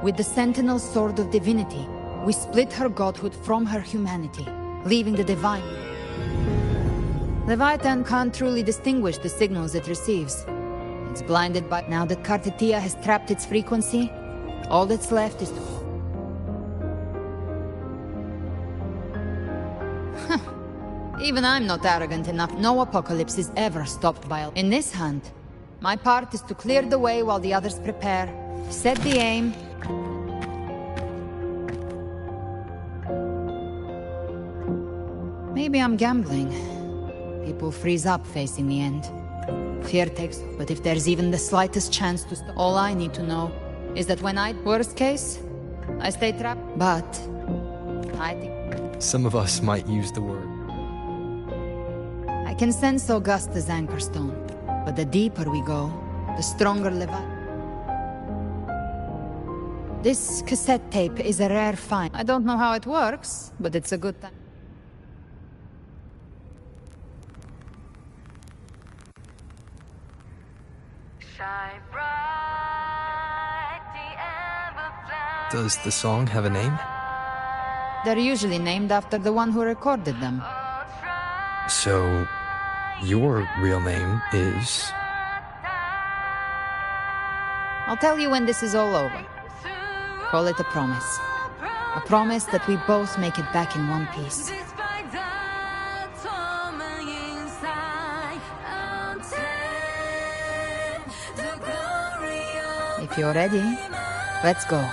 With the Sentinel's Sword of Divinity, we split her godhood from her humanity, leaving the divine. Leviathan can't truly distinguish the signals it receives. It's blinded by... Now that Kartetia has trapped its frequency, all that's left is to... Even I'm not arrogant enough. No apocalypse is ever stopped by a... In this hunt, my part is to clear the way while the others prepare, set the aim... Maybe I'm gambling. People freeze up facing the end. Fear takes... But if there's even the slightest chance to stop... All I need to know is that when I... Worst case, I stay trapped. But... I think... Some of us might use the word. I can sense Augusta's Anchorstone, but the deeper we go, the stronger Leviathan. This cassette tape is a rare find. I don't know how it works, but it's a good time. Does the song have a name? They're usually named after the one who recorded them. So, your real name is... I'll tell you when this is all over. Call it a promise. A promise that we both make it back in one piece. If you're ready, let's go.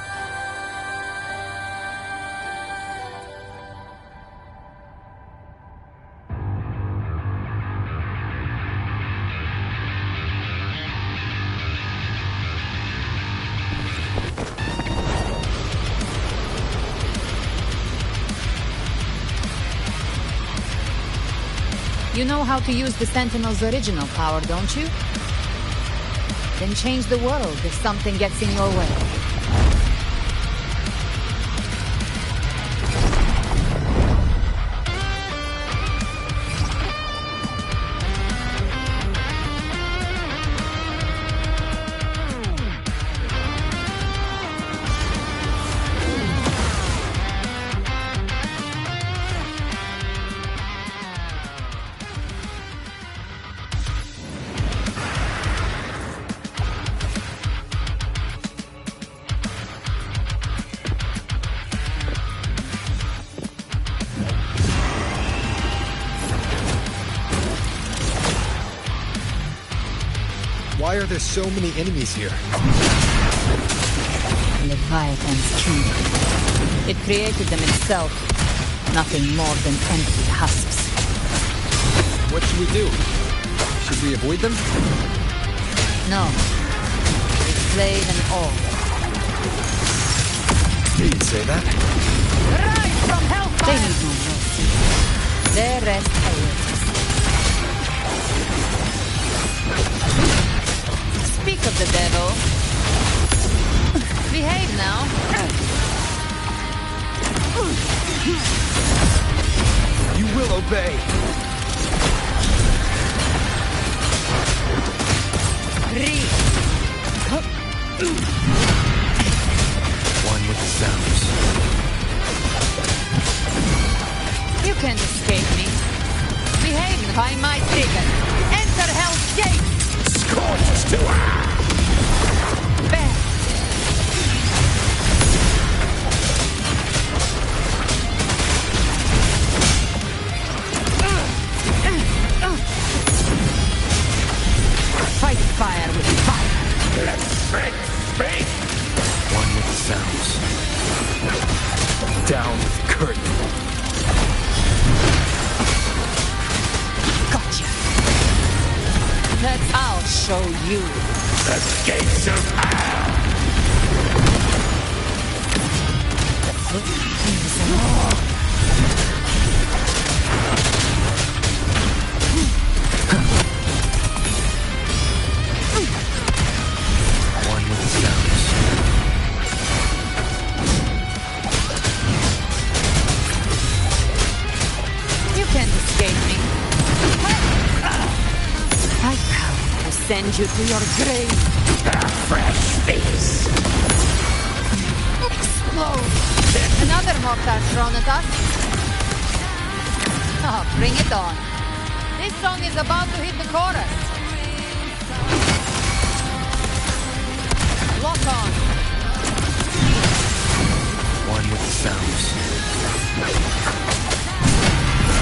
You know how to use the Sentinel's original power, don't you? Then change the world if something gets in your way. Why are there so many enemies here? Leviathan's king. It created them itself. Nothing more than empty husks. What should we do? Should we avoid them? No. We slay them all. You can say that? Rise from hellfire! They need no mercy. Their rest awaits. Speak of the devil. Behave now. You will obey. Read. One with the sounds. You can't escape me. Behave by my trigger. Enter Hell's Gate. Scorched to Bear. Fight fire with fire. Let's speak. One with the sounds. Down with curtain. Gotcha. I'll show you. The gates of hell. One with the sounds. You can't escape me. I come to send you to your grave. A fresh face. Explode. Another mortar thrown at us. Oh, bring it on. This song is about to hit the chorus. Lock on. One with the sounds.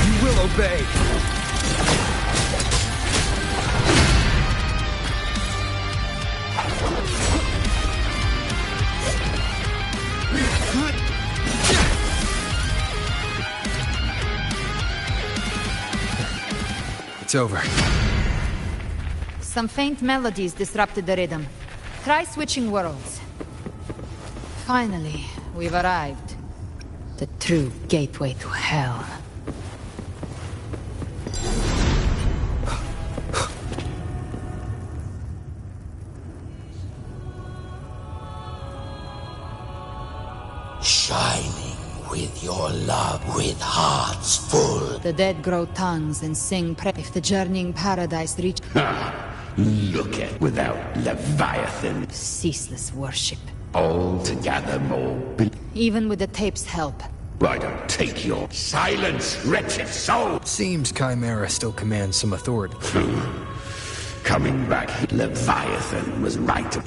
You will obey. It's over. Some faint melodies disrupted the rhythm. Try switching worlds. Finally, we've arrived. The true gateway to hell. Shining with your love, with hearts full. The dead grow tongues and sing if the journeying paradise reach. Look at without Leviathan. Ceaseless worship. Altogether more. Even with the tape's help. I don't take your silence, wretched soul. Seems Chimera still commands some authority. Coming back, Leviathan was right.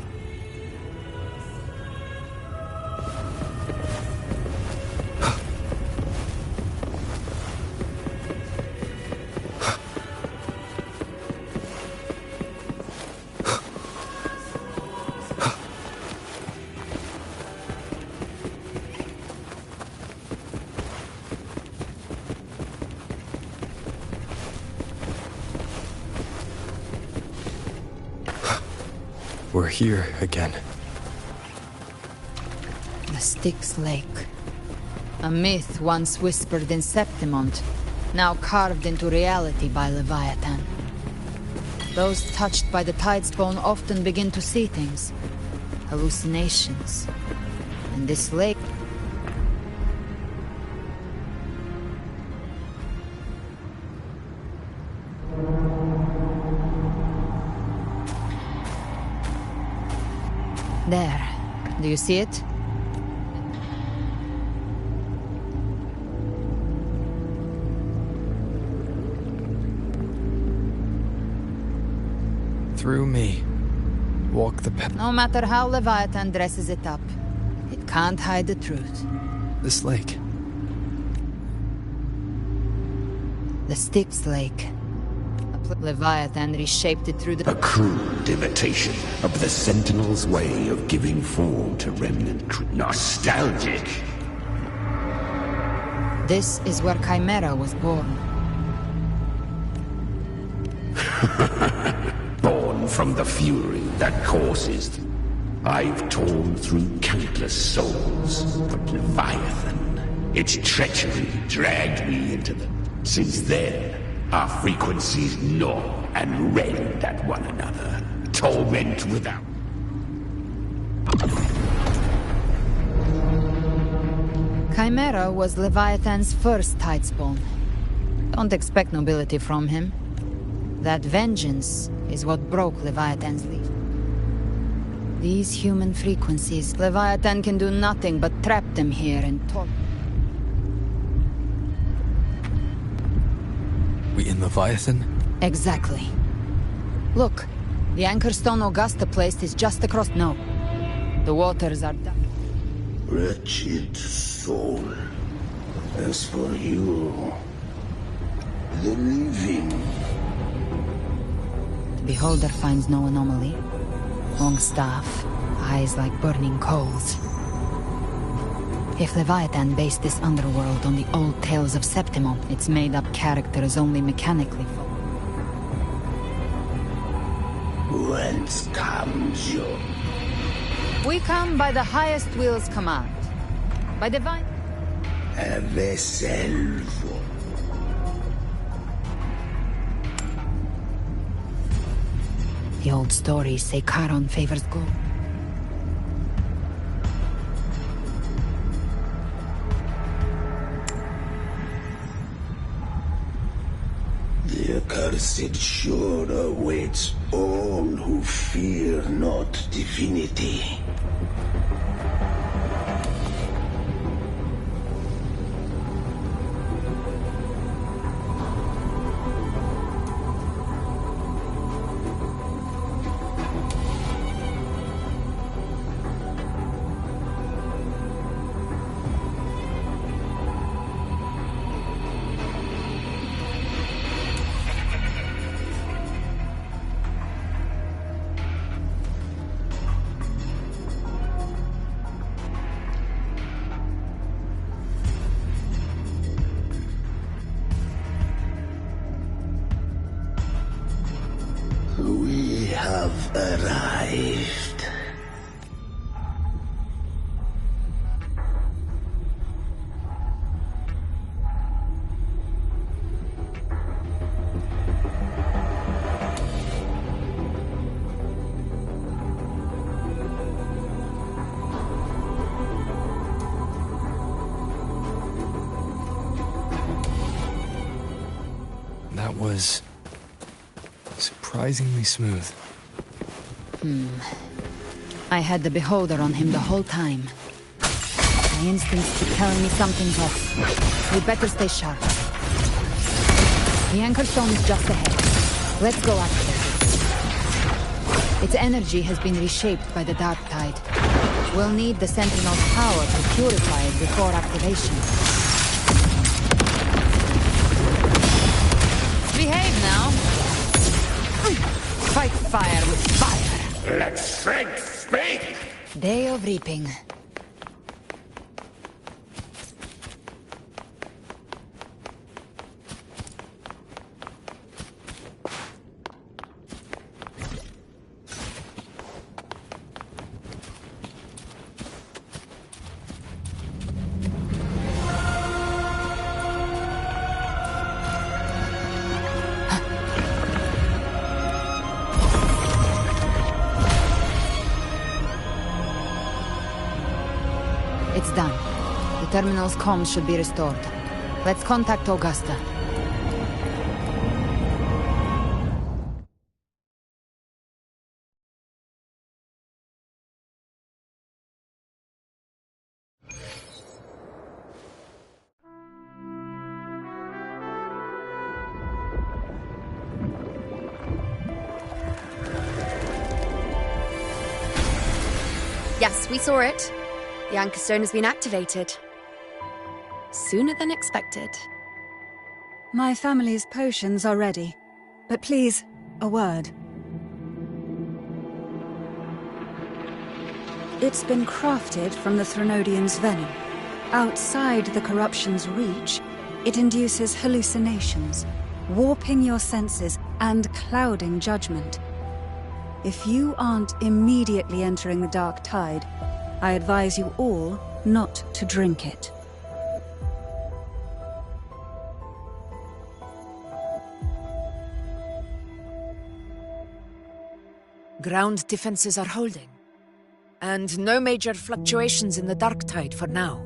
We're here again. The Styx Lake. A myth once whispered in Septimont. now carved into reality by Leviathan. Those touched by the Tidespawn often begin to see things. Hallucinations. And this lake... There. Do you see it? Through me. Walk the path. No matter how Leviathan dresses it up, it can't hide the truth. This lake. The Styx Lake. Leviathan reshaped it through the... A crude imitation of the Sentinel's way of giving form to remnant nostalgic. This is where Chimera was born. Born from the fury that courses. I've torn through countless souls, but Leviathan, its treachery dragged me into them. Since then, our frequencies gnaw and rend at one another. Torment without... Chimera was Leviathan's first Tidespawn. Don't expect nobility from him. That vengeance is what broke Leviathan's leash. These human frequencies, Leviathan can do nothing but trap them here and torture. We in Leviathan? Exactly. Look, the Anchorstone Augusta placed is just across. No. The waters are dark. Wretched soul. As for you, the living... The beholder finds no anomaly. Long staff, eyes like burning coals. If Leviathan based this underworld on the old tales of Septimo, its made-up characters only mechanically follow. Whence comes your... We come by the highest will's command. By divine... A vessel for... The old stories say Charon favors gold. The accursed shore awaits all who fear not divinity. We have arrived. That was... surprisingly smooth. I had the beholder on him the whole time. My instincts keep telling me something's off. We better stay sharp. The Anchorstone is just ahead. Let's go after it. Its energy has been reshaped by the Dark Tide. We'll need the Sentinel's power to purify it before activation. Behave now. Fight fire with fire. Let strength speak! Day of reaping. It's done. The terminal's comms should be restored. Let's contact Augusta. Yes, we saw it. The Anchor Stone has been activated. Sooner than expected. My family's potions are ready. But please, a word. It's been crafted from the Threnodian's venom. Outside the corruption's reach, it induces hallucinations, warping your senses and clouding judgment. If you aren't immediately entering the dark tide, I advise you all not to drink it. Ground defenses are holding. And no major fluctuations in the dark tide for now.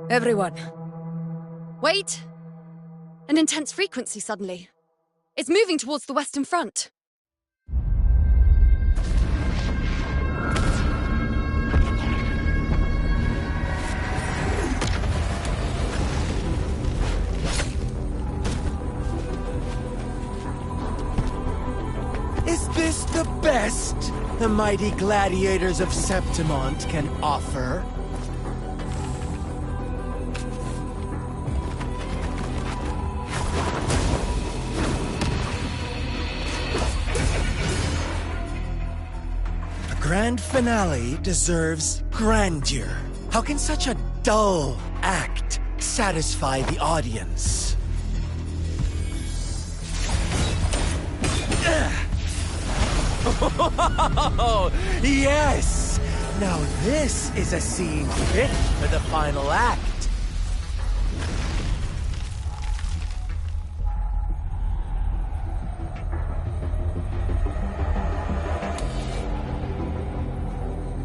Everyone. Wait! An intense frequency suddenly. It's moving towards the Western Front. Is this the best the mighty gladiators of Septimont can offer? Grand finale deserves grandeur. How can such a dull act satisfy the audience? Oh, yes! Now this is a scene fit for the final act.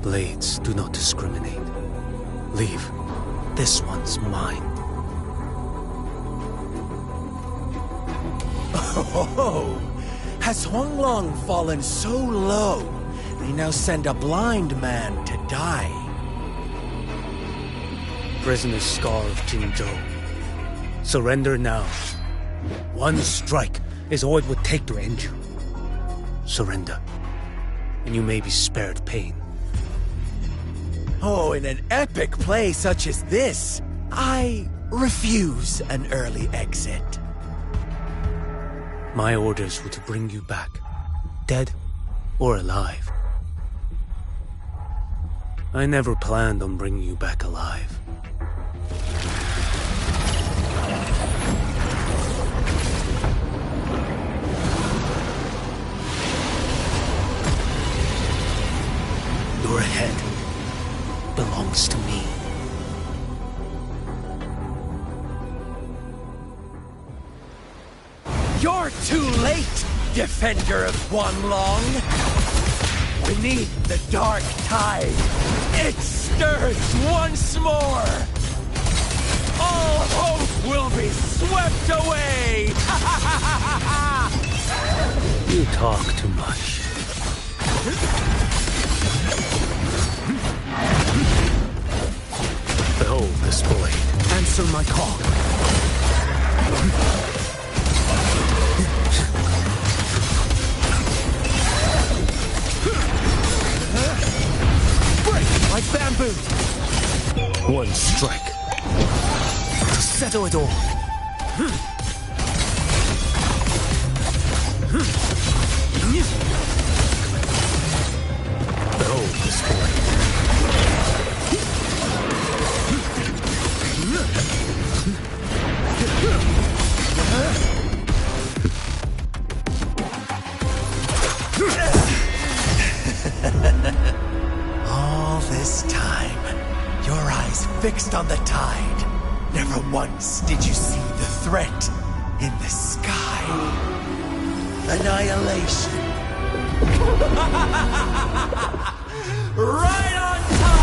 Blades do not discriminate. Leave. This one's mine. Oh, has Huanglong fallen so low, they now send a blind man to die? Prisoner Scar of Jingzhou. Surrender now. One strike is all it would take to end you. Surrender, and you may be spared pain. Oh, in an epic play such as this, I refuse an early exit. My orders were to bring you back, dead or alive. I never planned on bringing you back alive. Your head belongs to me. You're too late, defender of Huanglong! Beneath the dark tide, it stirs once more! All hope will be swept away! You talk too much. Behold this blade. Answer my call. Break like bamboo. One strike to settle it all. All this time, your eyes fixed on the tide. Never once did you see the threat in the sky. Annihilation. Right on time!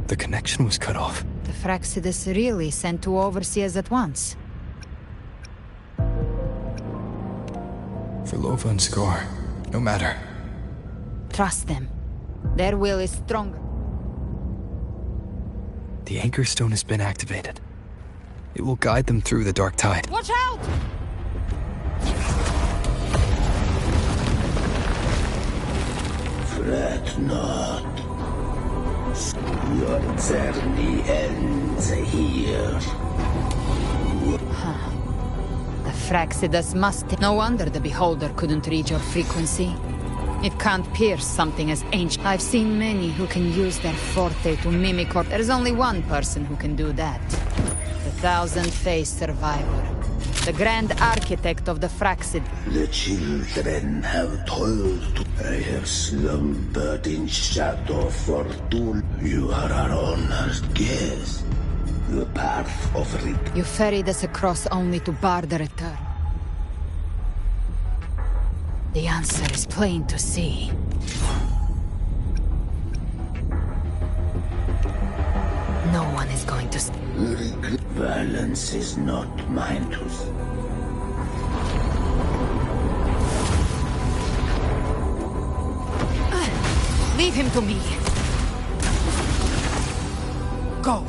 The connection was cut off. The Fraxidus really sent two overseers at once. For Lova and Scar, no matter. Trust them. Their will is stronger. The Anchor Stone has been activated. It will guide them through the Dark Tide. Watch out! Fret not. Your journey ends here. The Fraxidus must... No wonder the Beholder couldn't read your frequency. It can't pierce something as ancient. I've seen many who can use their forte to mimic or... There's only one person who can do that. The thousand-faced survivor. The grand architect of the Fraxid. The children have told. I have slumbered in shadow for too. You are our honored guest. The path of You ferried us across only to bar the return. The answer is plain to see. No one is going to... Violence is not mine to... Leave him to me. Go.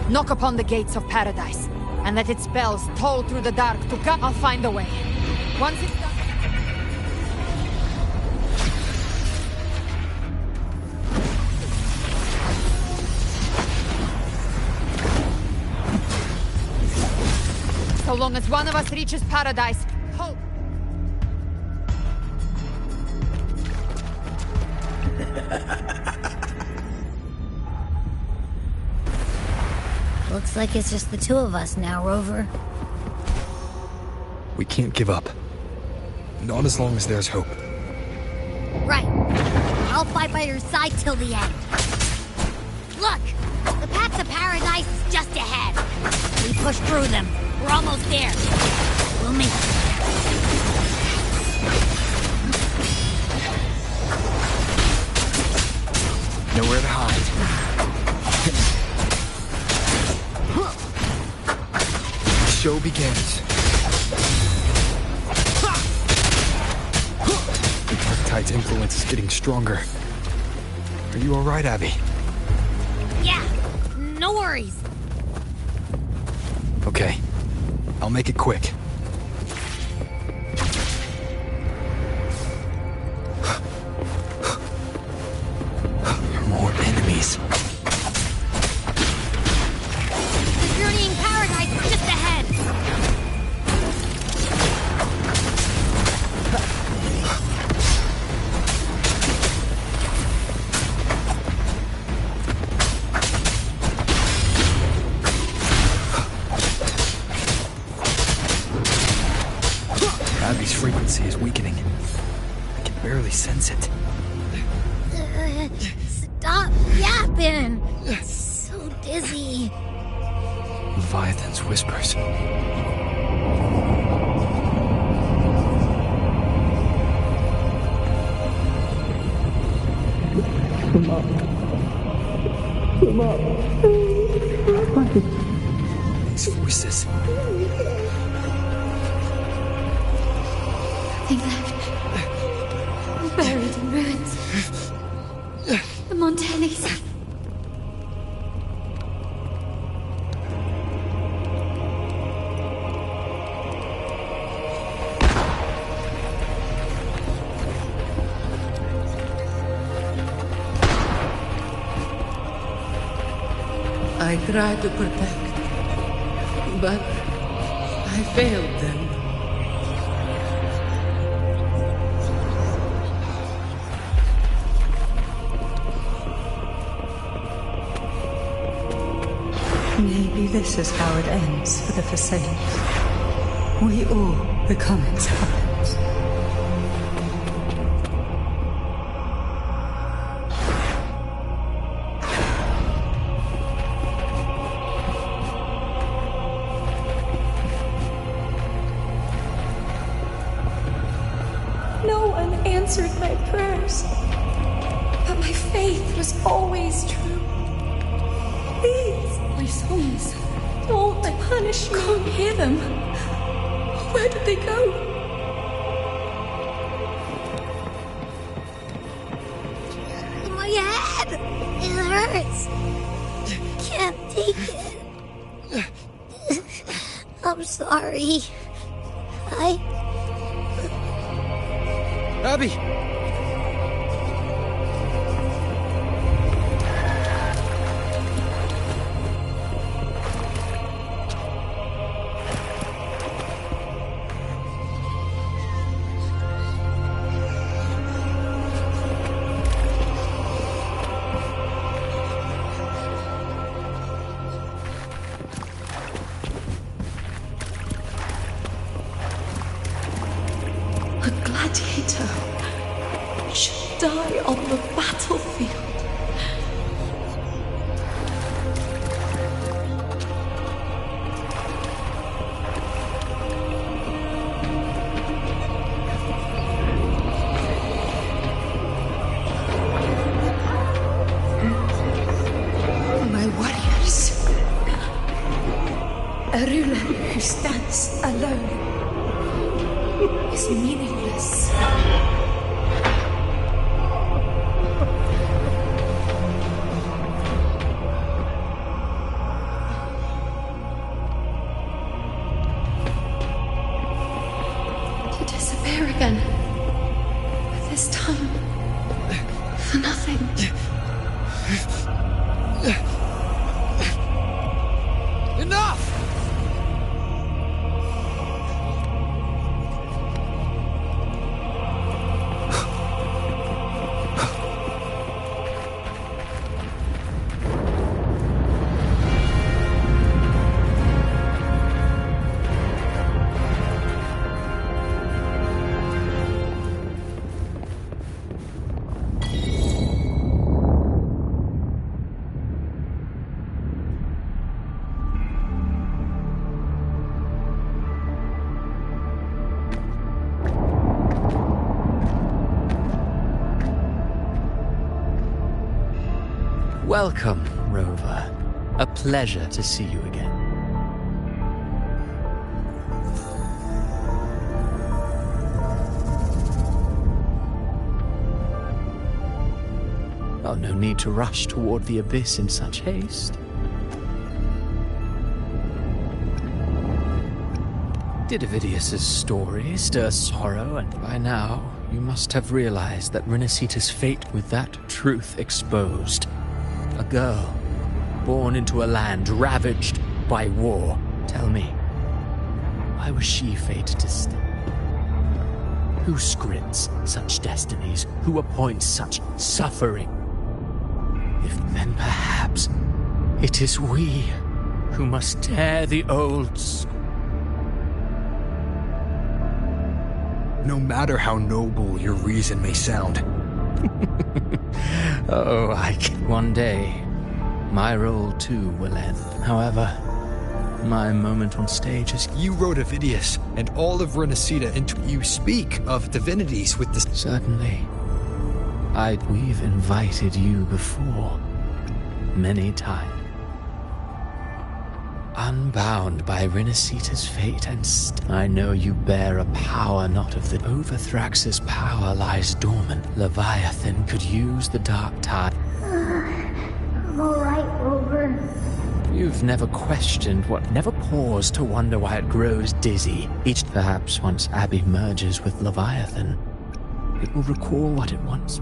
Knock upon the gates of paradise, and let its bells toll through the dark to God. I'll find a way. Once it's done... So long as one of us reaches paradise, hope. Looks like it's just the two of us now, Rover. We can't give up. Not as long as there's hope. Right. I'll fight by your side till the end. Look! The path to paradise is just ahead. We push through them. We're almost there. We'll make it. Nowhere to hide. The show begins. The Dark Tide's influence is getting stronger. Are you alright, Abby? Yeah, no worries. Okay. I'll make it quick. More enemies. Journeying paradise is just ahead. Abby's frequency is weakening. I can barely sense it. Stop yapping. It's so dizzy. Leviathan's whispers. Come up. Come up. These voices. Nothing left. Buried in ruins. Montelis. I tried to protect, but I failed them. Maybe this is how it ends for the Forsaken. We all become its puppets. No one answered my prayers, but my faith was always true. Please, My sons. don't punish me. Can't hear them. Where did they go? My head! It hurts! Can't take it. I'm sorry. Abby! A gladiator should die on the battlefield. My warriors. A ruler who stands alone is meaningless. To disappear again. But this time, for nothing. Enough! Welcome, Rover. A pleasure to see you again. Oh, no need to rush toward the abyss in such haste. Did Avidius's story stir sorrow? And by now, you must have realized that Renacita's fate with that truth exposed. A girl, born into a land ravaged by war. Tell me, why was she fated to stay? Who scripts such destinies? Who appoints such suffering? If then perhaps it is we who must tear the old No matter how noble your reason may sound. Oh, one day, my role too will end. However, my moment on stage is... You wrote Avidius and all of Renacita into... You speak of divinities with this... Certainly. We've invited you before. Many times. Unbound by Renacita's fate, and I know you bear a power not of the Overthrax's power lies dormant. Leviathan could use the dark tide. I'm alright, Rover. You've never questioned never paused to wonder why it grows dizzy. Perhaps once Abby merges with Leviathan, it will recall what it once.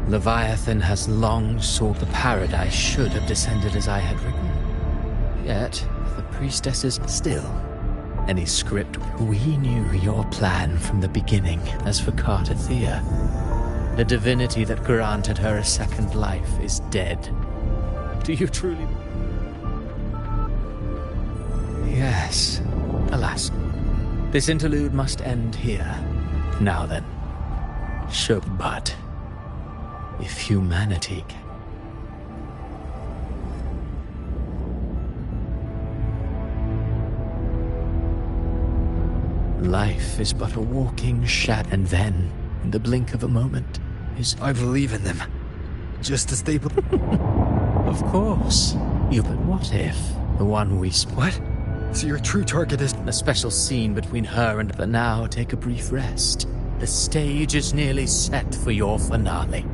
Leviathan has long sought the paradise should have descended as I had written. Yet, the priestesses still. Any script, we knew your plan from the beginning. As for Cartathea, the divinity that granted her a second life is dead. Do you truly? Yes. Alas. This interlude must end here. Now then. But if humanity can... Life is but a walking shadow, and then, in the blink of a moment, I believe in them. Just as they believe. Of course. But what if the one we... What? So your true target is... A special scene between her and... But now, take a brief rest. The stage is nearly set for your finale.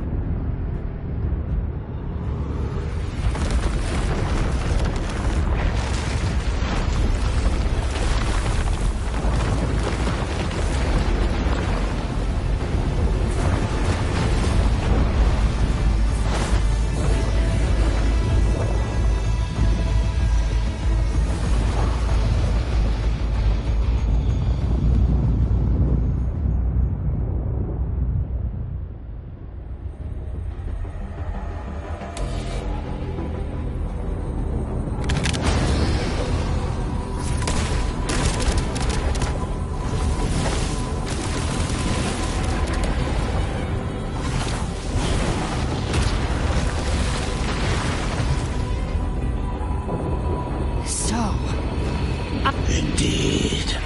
Indeed.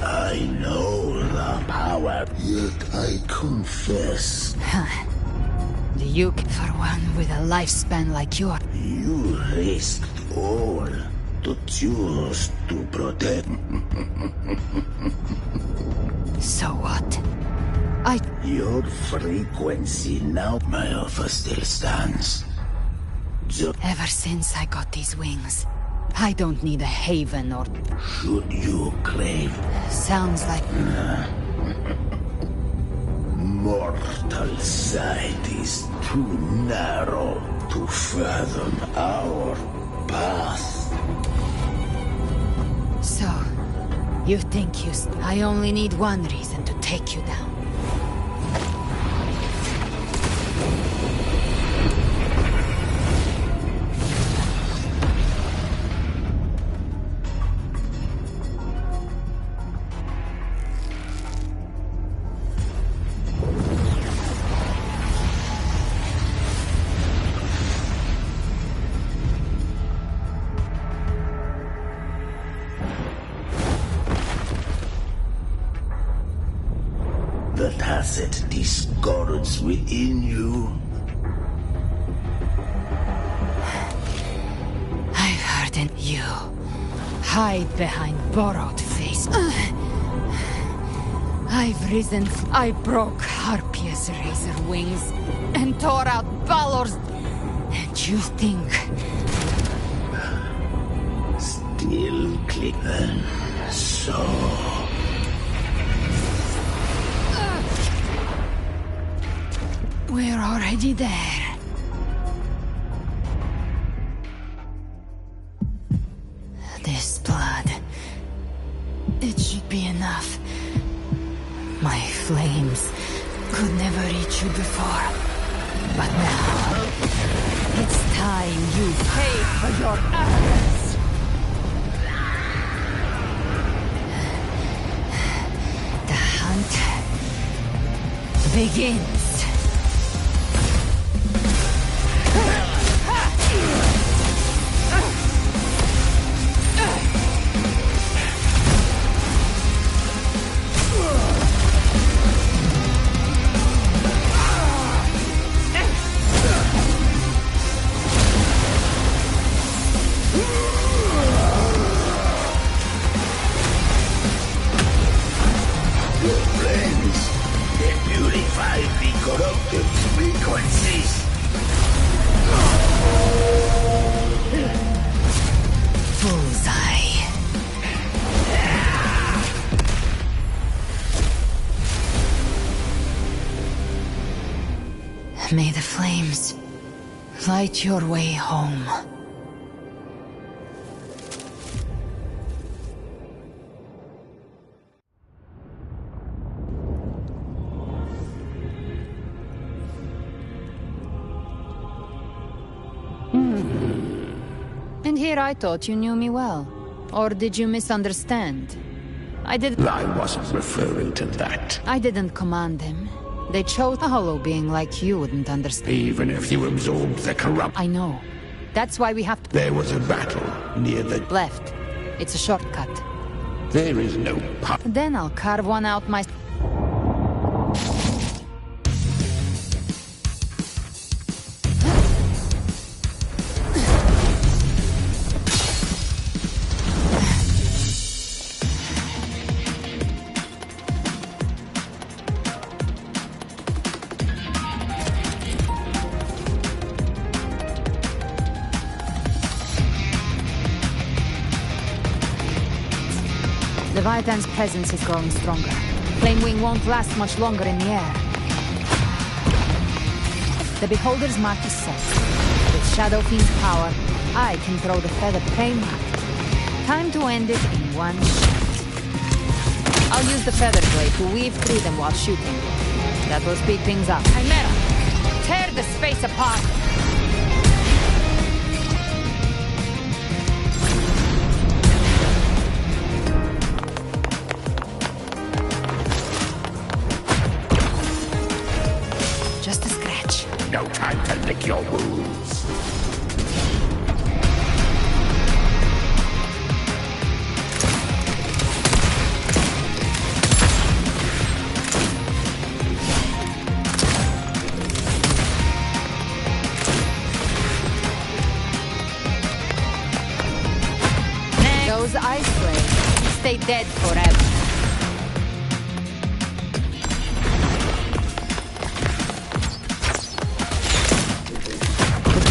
I know the power, yet I confess. Do you, for one with a lifespan like yours? You risked all to choose to protect. So what? Your frequency now, my offer still stands. Ever since I got these wings, I don't need a haven or... Should you crave? Sounds like... Mortal sight is too narrow to fathom our path. So, you think I only need one reason to take you down. The tacit discords within you. I've heard it. You hide behind borrowed face. I've risen. I broke Harpia's razor wings and tore out Balor's. And you think? Still click then. So. We're already there. This blood. It should be enough. My flames could never reach you before. But now, it's time you pay for your arrogance. The hunt begins. Purify the corrupted frequencies. Bullseye. May the flames light your way home. And here I thought you knew me well. Or did you misunderstand? I wasn't referring to that. I didn't command him. They chose a hollow being like you wouldn't understand. Even if you absorbed the corrupt... I know. That's why we have to... There was a battle near the... Left. It's a shortcut. There is no path. Then I'll carve one out my... Leviathan's presence is growing stronger. Flamewing won't last much longer in the air. The Beholder's mark is set. With Shadow Fiend's power, I can throw the feather prey mark. Time to end it in one shot. I'll use the feather blade to weave through them while shooting. That will speed things up. Chimera! Tear the space apart! No time to lick your wounds. Those ice blades stay dead forever.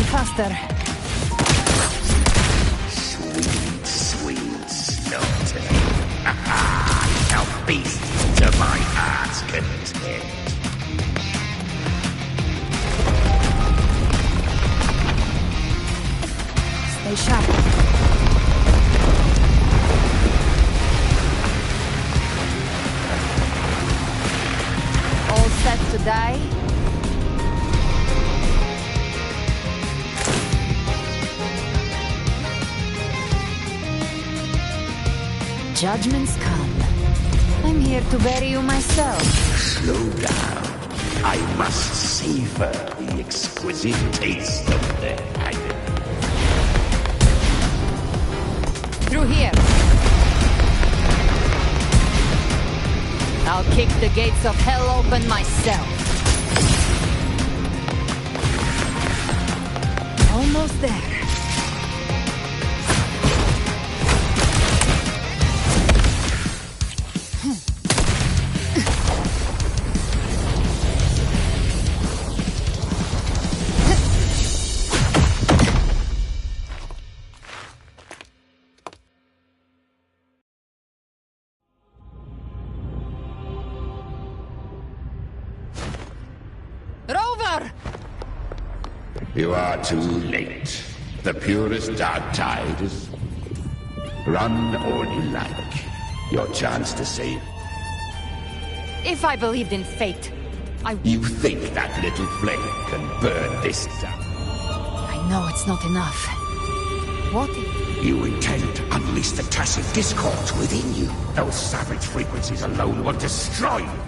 Faster. Sweet, sweet slaughter. Now feast to my heart's content. Stay sharp. All set to die? Judgments come. I'm here to bury you myself. Slow down. I must savor the exquisite taste of the agony. Through here. I'll kick the gates of hell open myself. Almost there. You are too late. The purest dark tide is... Run all you like. Your chance to save... If I believed in fate, You think that little flame can burn this down? I know it's not enough. What if... You intend to unleash the tacit discords within you. Those savage frequencies alone will destroy you.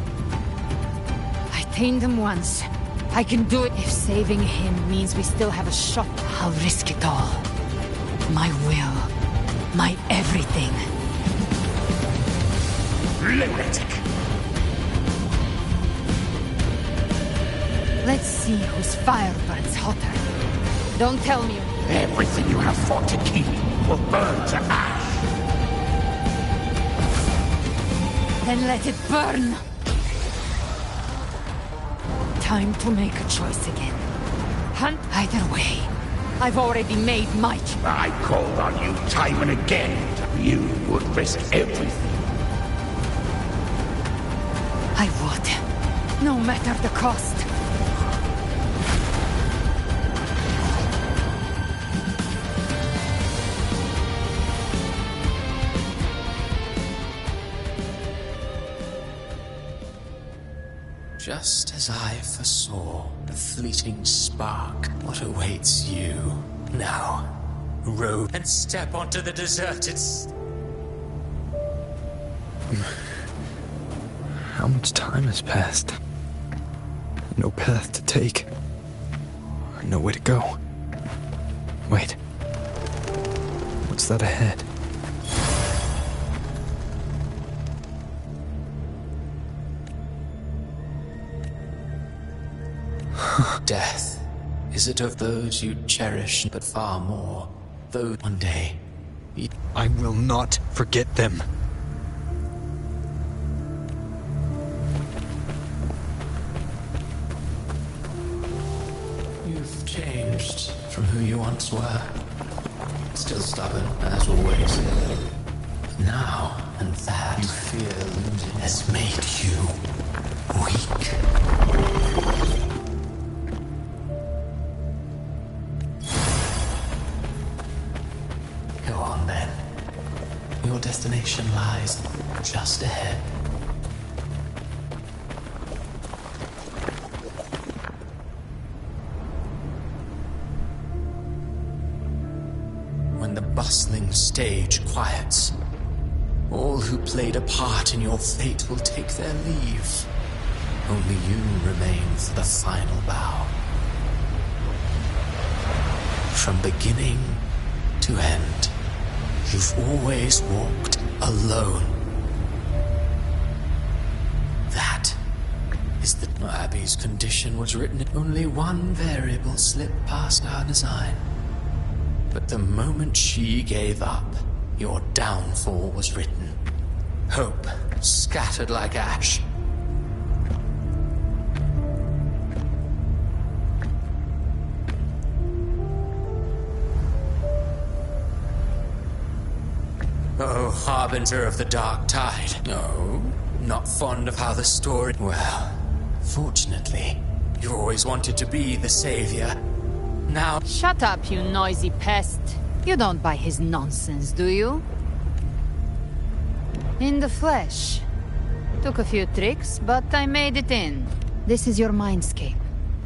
I tamed him once. I can do it. If saving him means we still have a shot, I'll risk it all. My will. My everything. Lunatic! Let's see whose fire burns hotter. Don't tell me... Everything you have fought to keep will burn to ash. Then let it burn! time to make a choice again. Hunt either way. I've already made my choice. I called on you time and again. You would risk everything. I would. No matter the cost. Just as I foresaw, the fleeting spark, what awaits you now? Row and step onto the deserted... How much time has passed? No path to take. No way to go. Wait. What's that ahead? Death. Is it of those you cherish, but far more, though one day... I will not forget them. You've changed from who you once were. Still stubborn, as always. Now, and that you fear losing has made you weak. Go on then. Your destination lies just ahead. When the bustling stage quiets, all who played a part in your fate will take their leave. Only you remain for the final bow. From beginning to end, you've always walked alone. That is the... Abby's condition was written. Only one variable slipped past our design. But the moment she gave up, your downfall was written. Hope scattered like ash. Oh, harbinger of the dark tide. No, not fond of how the story... Well, fortunately, you always wanted to be the savior. Now... Shut up, you noisy pest. You don't buy his nonsense, do you? In the flesh. Took a few tricks, but I made it in. This is your mindscape.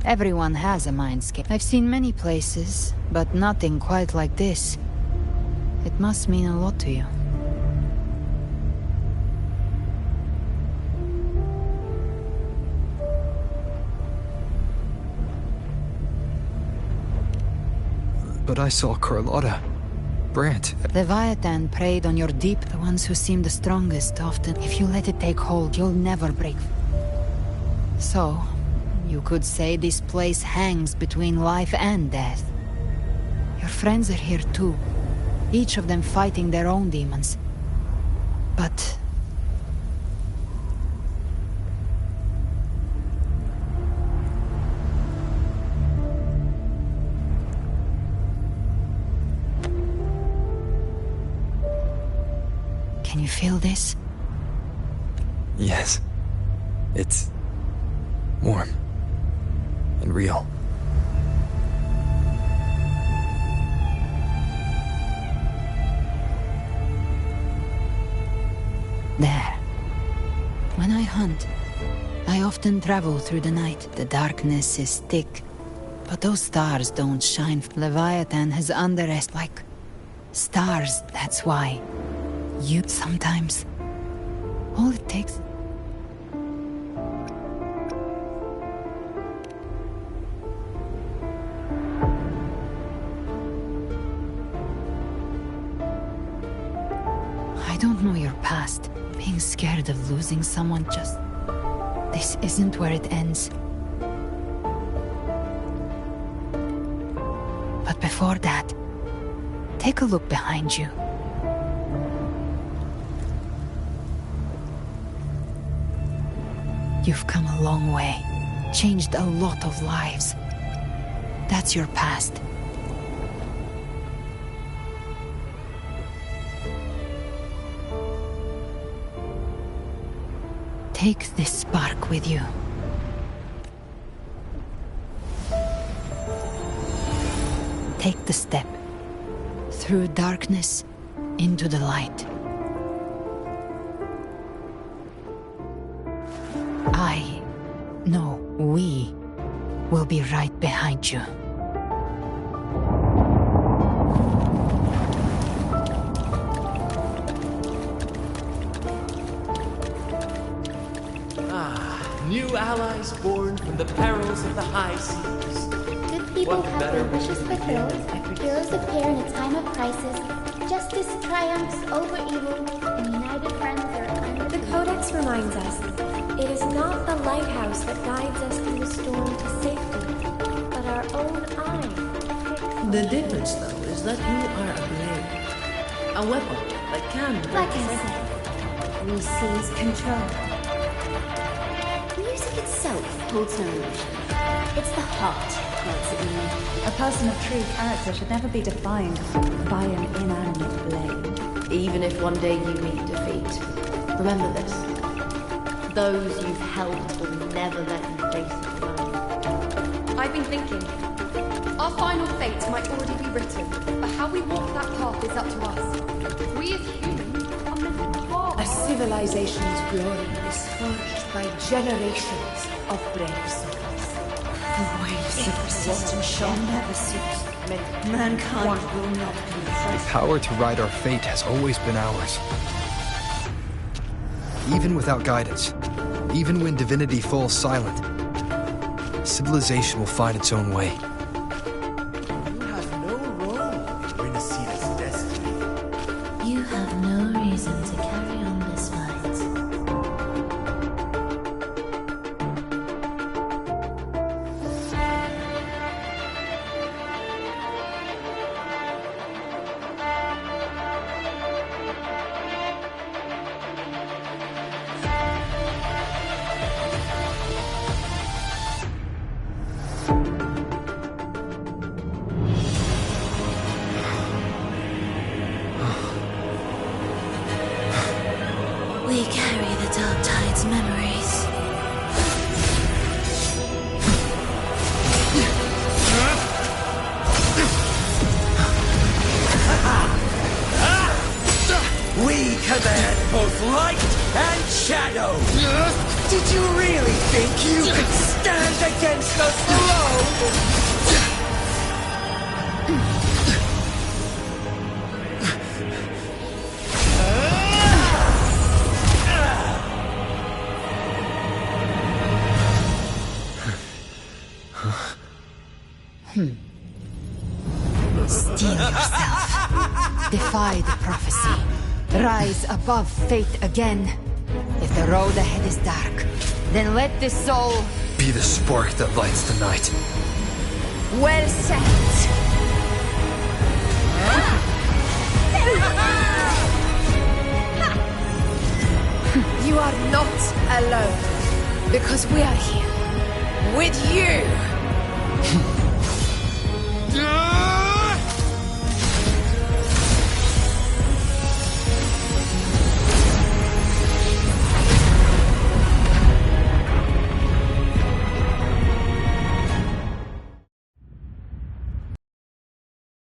Everyone has a mindscape. I've seen many places, but nothing quite like this. It must mean a lot to you. But I saw Carlotta. Brant. Leviathan preyed on your deep, the ones who seem the strongest often. If you let it take hold, you'll never break. So, you could say this place hangs between life and death. Your friends are here too, each of them fighting their own demons. But... Can you feel this? Yes. It's... warm. And real. There. When I hunt, I often travel through the night. The darkness is thick, but those stars don't shine. Leviathan has underestimated, like stars, that's why. You sometimes... all it takes... I don't know your past. Being scared of losing someone just... This isn't where it ends. But before that, take a look behind you. You've come a long way. changed a lot of lives. That's your past. Take this spark with you. Take the step through darkness into the light. No, we will be right behind you. New allies born from the perils of the high seas. Good people What have better their wishes way to fulfilled. begin? Heroes appear in a time of crisis. Justice triumphs over evil, and united friends are under The Codex reminds us, it is not the lighthouse that guides us through the storm to safety, but our own eye. The difference, though, is that you are a blade. A weapon that can... Like I said, we seize control. Music itself holds no emotion. It's the heart that's in me. A person of true character should never be defined by an inanimate blade. Even if one day you meet defeat, remember this. Those you've helped will never let you face it alone. I've been thinking. Our final fate might already be written, but how we walk that path is up to us. We as humans are meant to walk. A civilization's glory is forged by generations of brave souls. The waves of resistance shall never cease. Mankind will not be The power to ride our fate has always been ours. Even without guidance, even when divinity falls silent, civilization will find its own way. You have no role in Rinascida's destiny. You have no reason to carry on this fight. We carry the Dark Tide's memories. We command both light and shadow! Did you really think you could stand against us alone? Steel yourself. Defy the prophecy. Rise above fate again. If the road ahead is dark, then let this soul Be the spark that lights the night. Well said. You are not alone, because we are here with you.